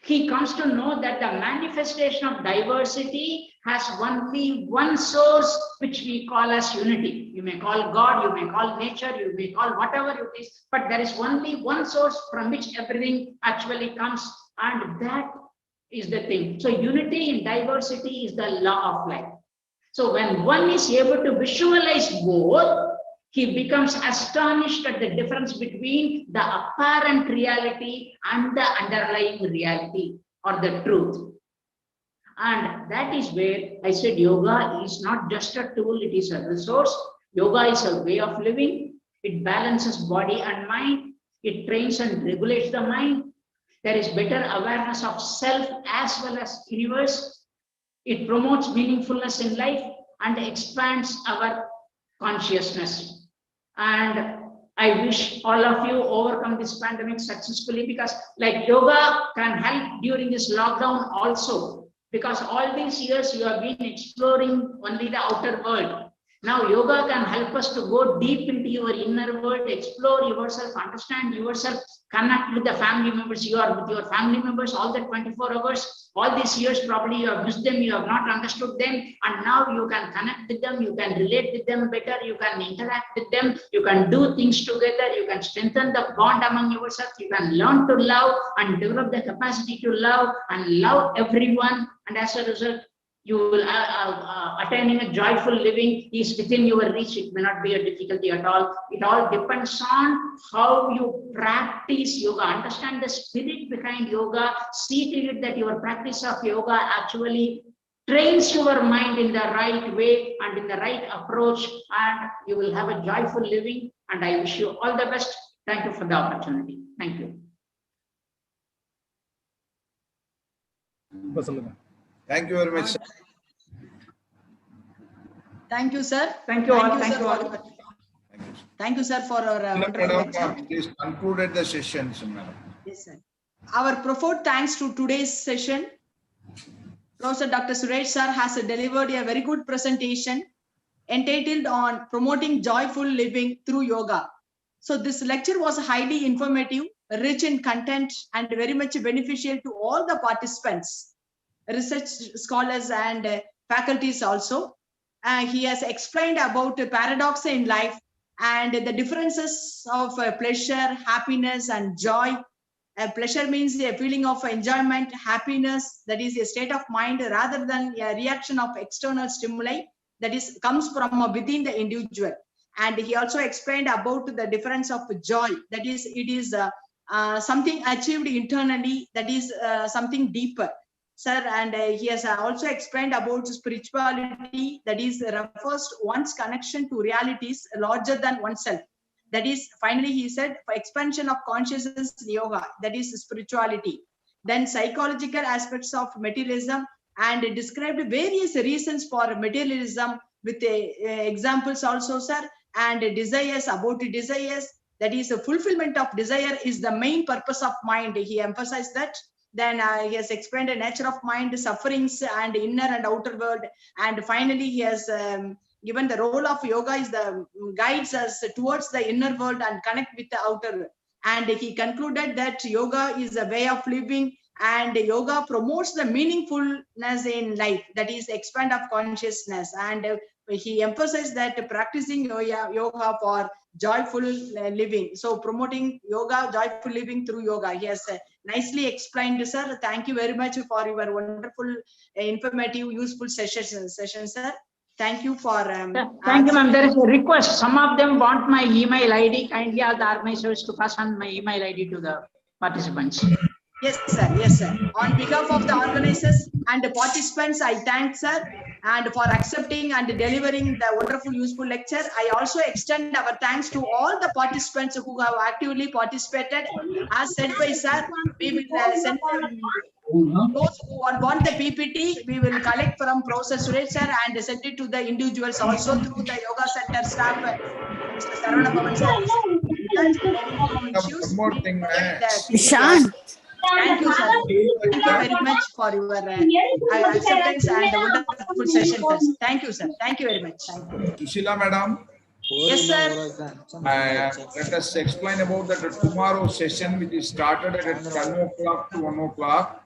he comes to know that the manifestation of diversity has only one source, which we call as unity. You may call God, you may call nature, you may call whatever it is, but there is only one source from which everything actually comes, and that is the thing. So unity in diversity is the law of life. So when one is able to visualize both, he becomes astonished at the difference between the apparent reality and the underlying reality or the truth. And that is where I said yoga is not just a tool, it is a resource. Yoga is a way of living. It balances body and mind. It trains and regulates the mind. There is better awareness of self as well as universe. It promotes meaningfulness in life and expands our consciousness. And I wish all of you overcome this pandemic successfully, because like yoga can help during this lockdown also, because all these years you have been exploring only the outer world. Now yoga can help us to go deep into your inner world, explore yourself, understand yourself, connect with the family members. You are with your family members all the 24 hours. All these years probably you have missed them, you have not understood them, and now you can connect with them, you can relate with them better, you can interact with them, you can do things together, you can strengthen the bond among yourself, you can learn to love and develop the capacity to love and love everyone, and as a result, you will attaining a joyful living is within your reach. It may not be a difficulty at all. It all depends on how you practice yoga. Understand the spirit behind yoga. See to it that your practice of yoga actually trains your mind in the right way and in the right approach, and you will have a joyful living. And I wish you all the best. Thank you for the opportunity. Thank you. Thank you very much, sir. Thank you, sir. Thank you all. Thank Thank you all. Thank you, sir, for our wonderful lecture. Please concluded the session, madam. Yes, sir. Our profound thanks to today's session. Professor Dr. Suresh sir has delivered a very good presentation entitled on promoting joyful living through yoga. So this lecture was highly informative, rich in content, and very much beneficial to all the participants, research scholars and faculties also. He has explained about the paradox in life and the differences of pleasure, happiness, and joy. Pleasure means a feeling of enjoyment, happiness, that is a state of mind rather than a reaction of external stimuli that is comes from within the individual. And he also explained about the difference of joy, that is, it is something achieved internally, that is something deeper, sir. And he has also explained about spirituality, that is refers to one's connection to realities larger than oneself. That is, finally, he said, for expansion of consciousness yoga, that is spirituality. Then psychological aspects of materialism, and described various reasons for materialism with examples also, sir. And desires, about desires, that is the fulfillment of desire is the main purpose of mind. He emphasized that. Then he has explained the nature of mind, sufferings, and inner and outer world. And finally, he has given the role of yoga is the guides us towards the inner world and connect with the outer world. And he concluded that yoga is a way of living, and yoga promotes the meaningfulness in life, that is expand of consciousness. And he emphasized that practicing yoga for joyful living. So promoting yoga, joyful living through yoga. He has nicely explained, sir. Thank you very much for your wonderful, informative, useful session, sir. Thank you for. Thank you, ma'am. There is a request. Some of them want my email ID. Kindly ask the organizers to pass on my email ID to the participants. Yes, sir. Yes, sir. On behalf of the organizers and the participants, I thank sir and for accepting and delivering the wonderful, useful lecture. I also extend our thanks to all the participants who have actively participated. As said by sir, we will send those who want the PPT, we will collect from process students, sir, and send it to the individuals also through the yoga center staff. Mr. Saravana Bhavan, sir. One more thing, Ishan. Thank you, sir. Thank you very much for your acceptance and wonderful session. Thank you, sir. Thank you very much. Sushila, madam. Yes, sir. Let us explain about that tomorrow's session, which is started at 10 o'clock to 1 o'clock.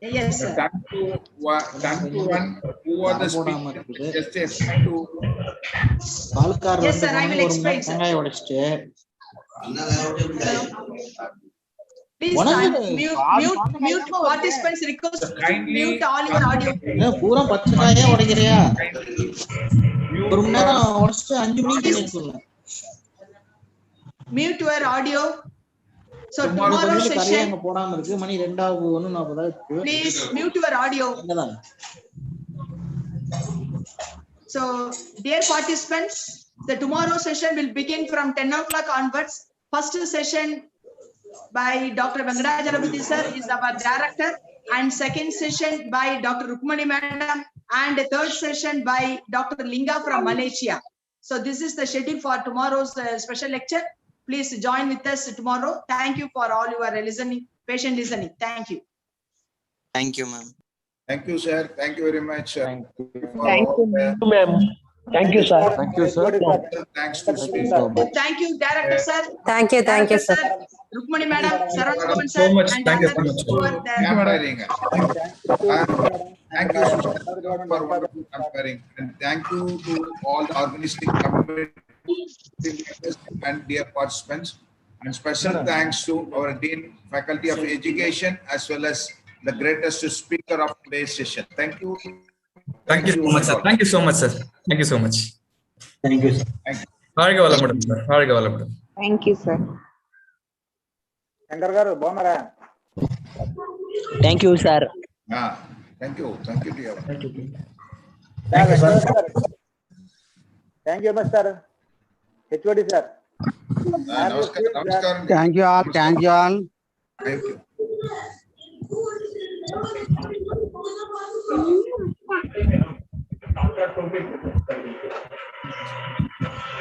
Yes, sir. 10 to 1, who are the speakers? Just explain to. Yes, sir. I will explain, sir. Please mute participants. Request mute all your audio. Mute your audio. So tomorrow's session, please mute your audio. So, dear participants, the tomorrow session will begin from 10 o'clock onwards. First session by Dr. Venkatachalamurthy sir is our director, and second session by Dr. Rukmani madam, and the third session by Dr. Linga from Malaysia. So this is the schedule for tomorrow's special lecture. Please join with us tomorrow. Thank you for all your listening, patient listening. Thank you. Thank you, ma'am. Thank you, sir. Thank you very much. Thank you, ma'am. Thank you, sir. Thank you, sir. Thanks to Thank you, director sir. Thank you, sir. Rukmani madam, Saravana Bhavan sir. So much. And Thank you so others much. who are there. Thank you for wonderful comparing, and thank you to all the organizing committee and dear participants, and special thanks to our Dean, Faculty of Education, as well as the greatest speaker of today's session. Thank you. Thank you so much, sir. Thank you so much, sir. Thank you so much. Thank you, sir. Thank you. Thank you, sir. Thank you, sir. Thank you. Thank you, dear. Thank you. Thank you, sir. Thank you, Mr. HOD, sir. Namaskar. Thank you all. Thank you all. Thank you.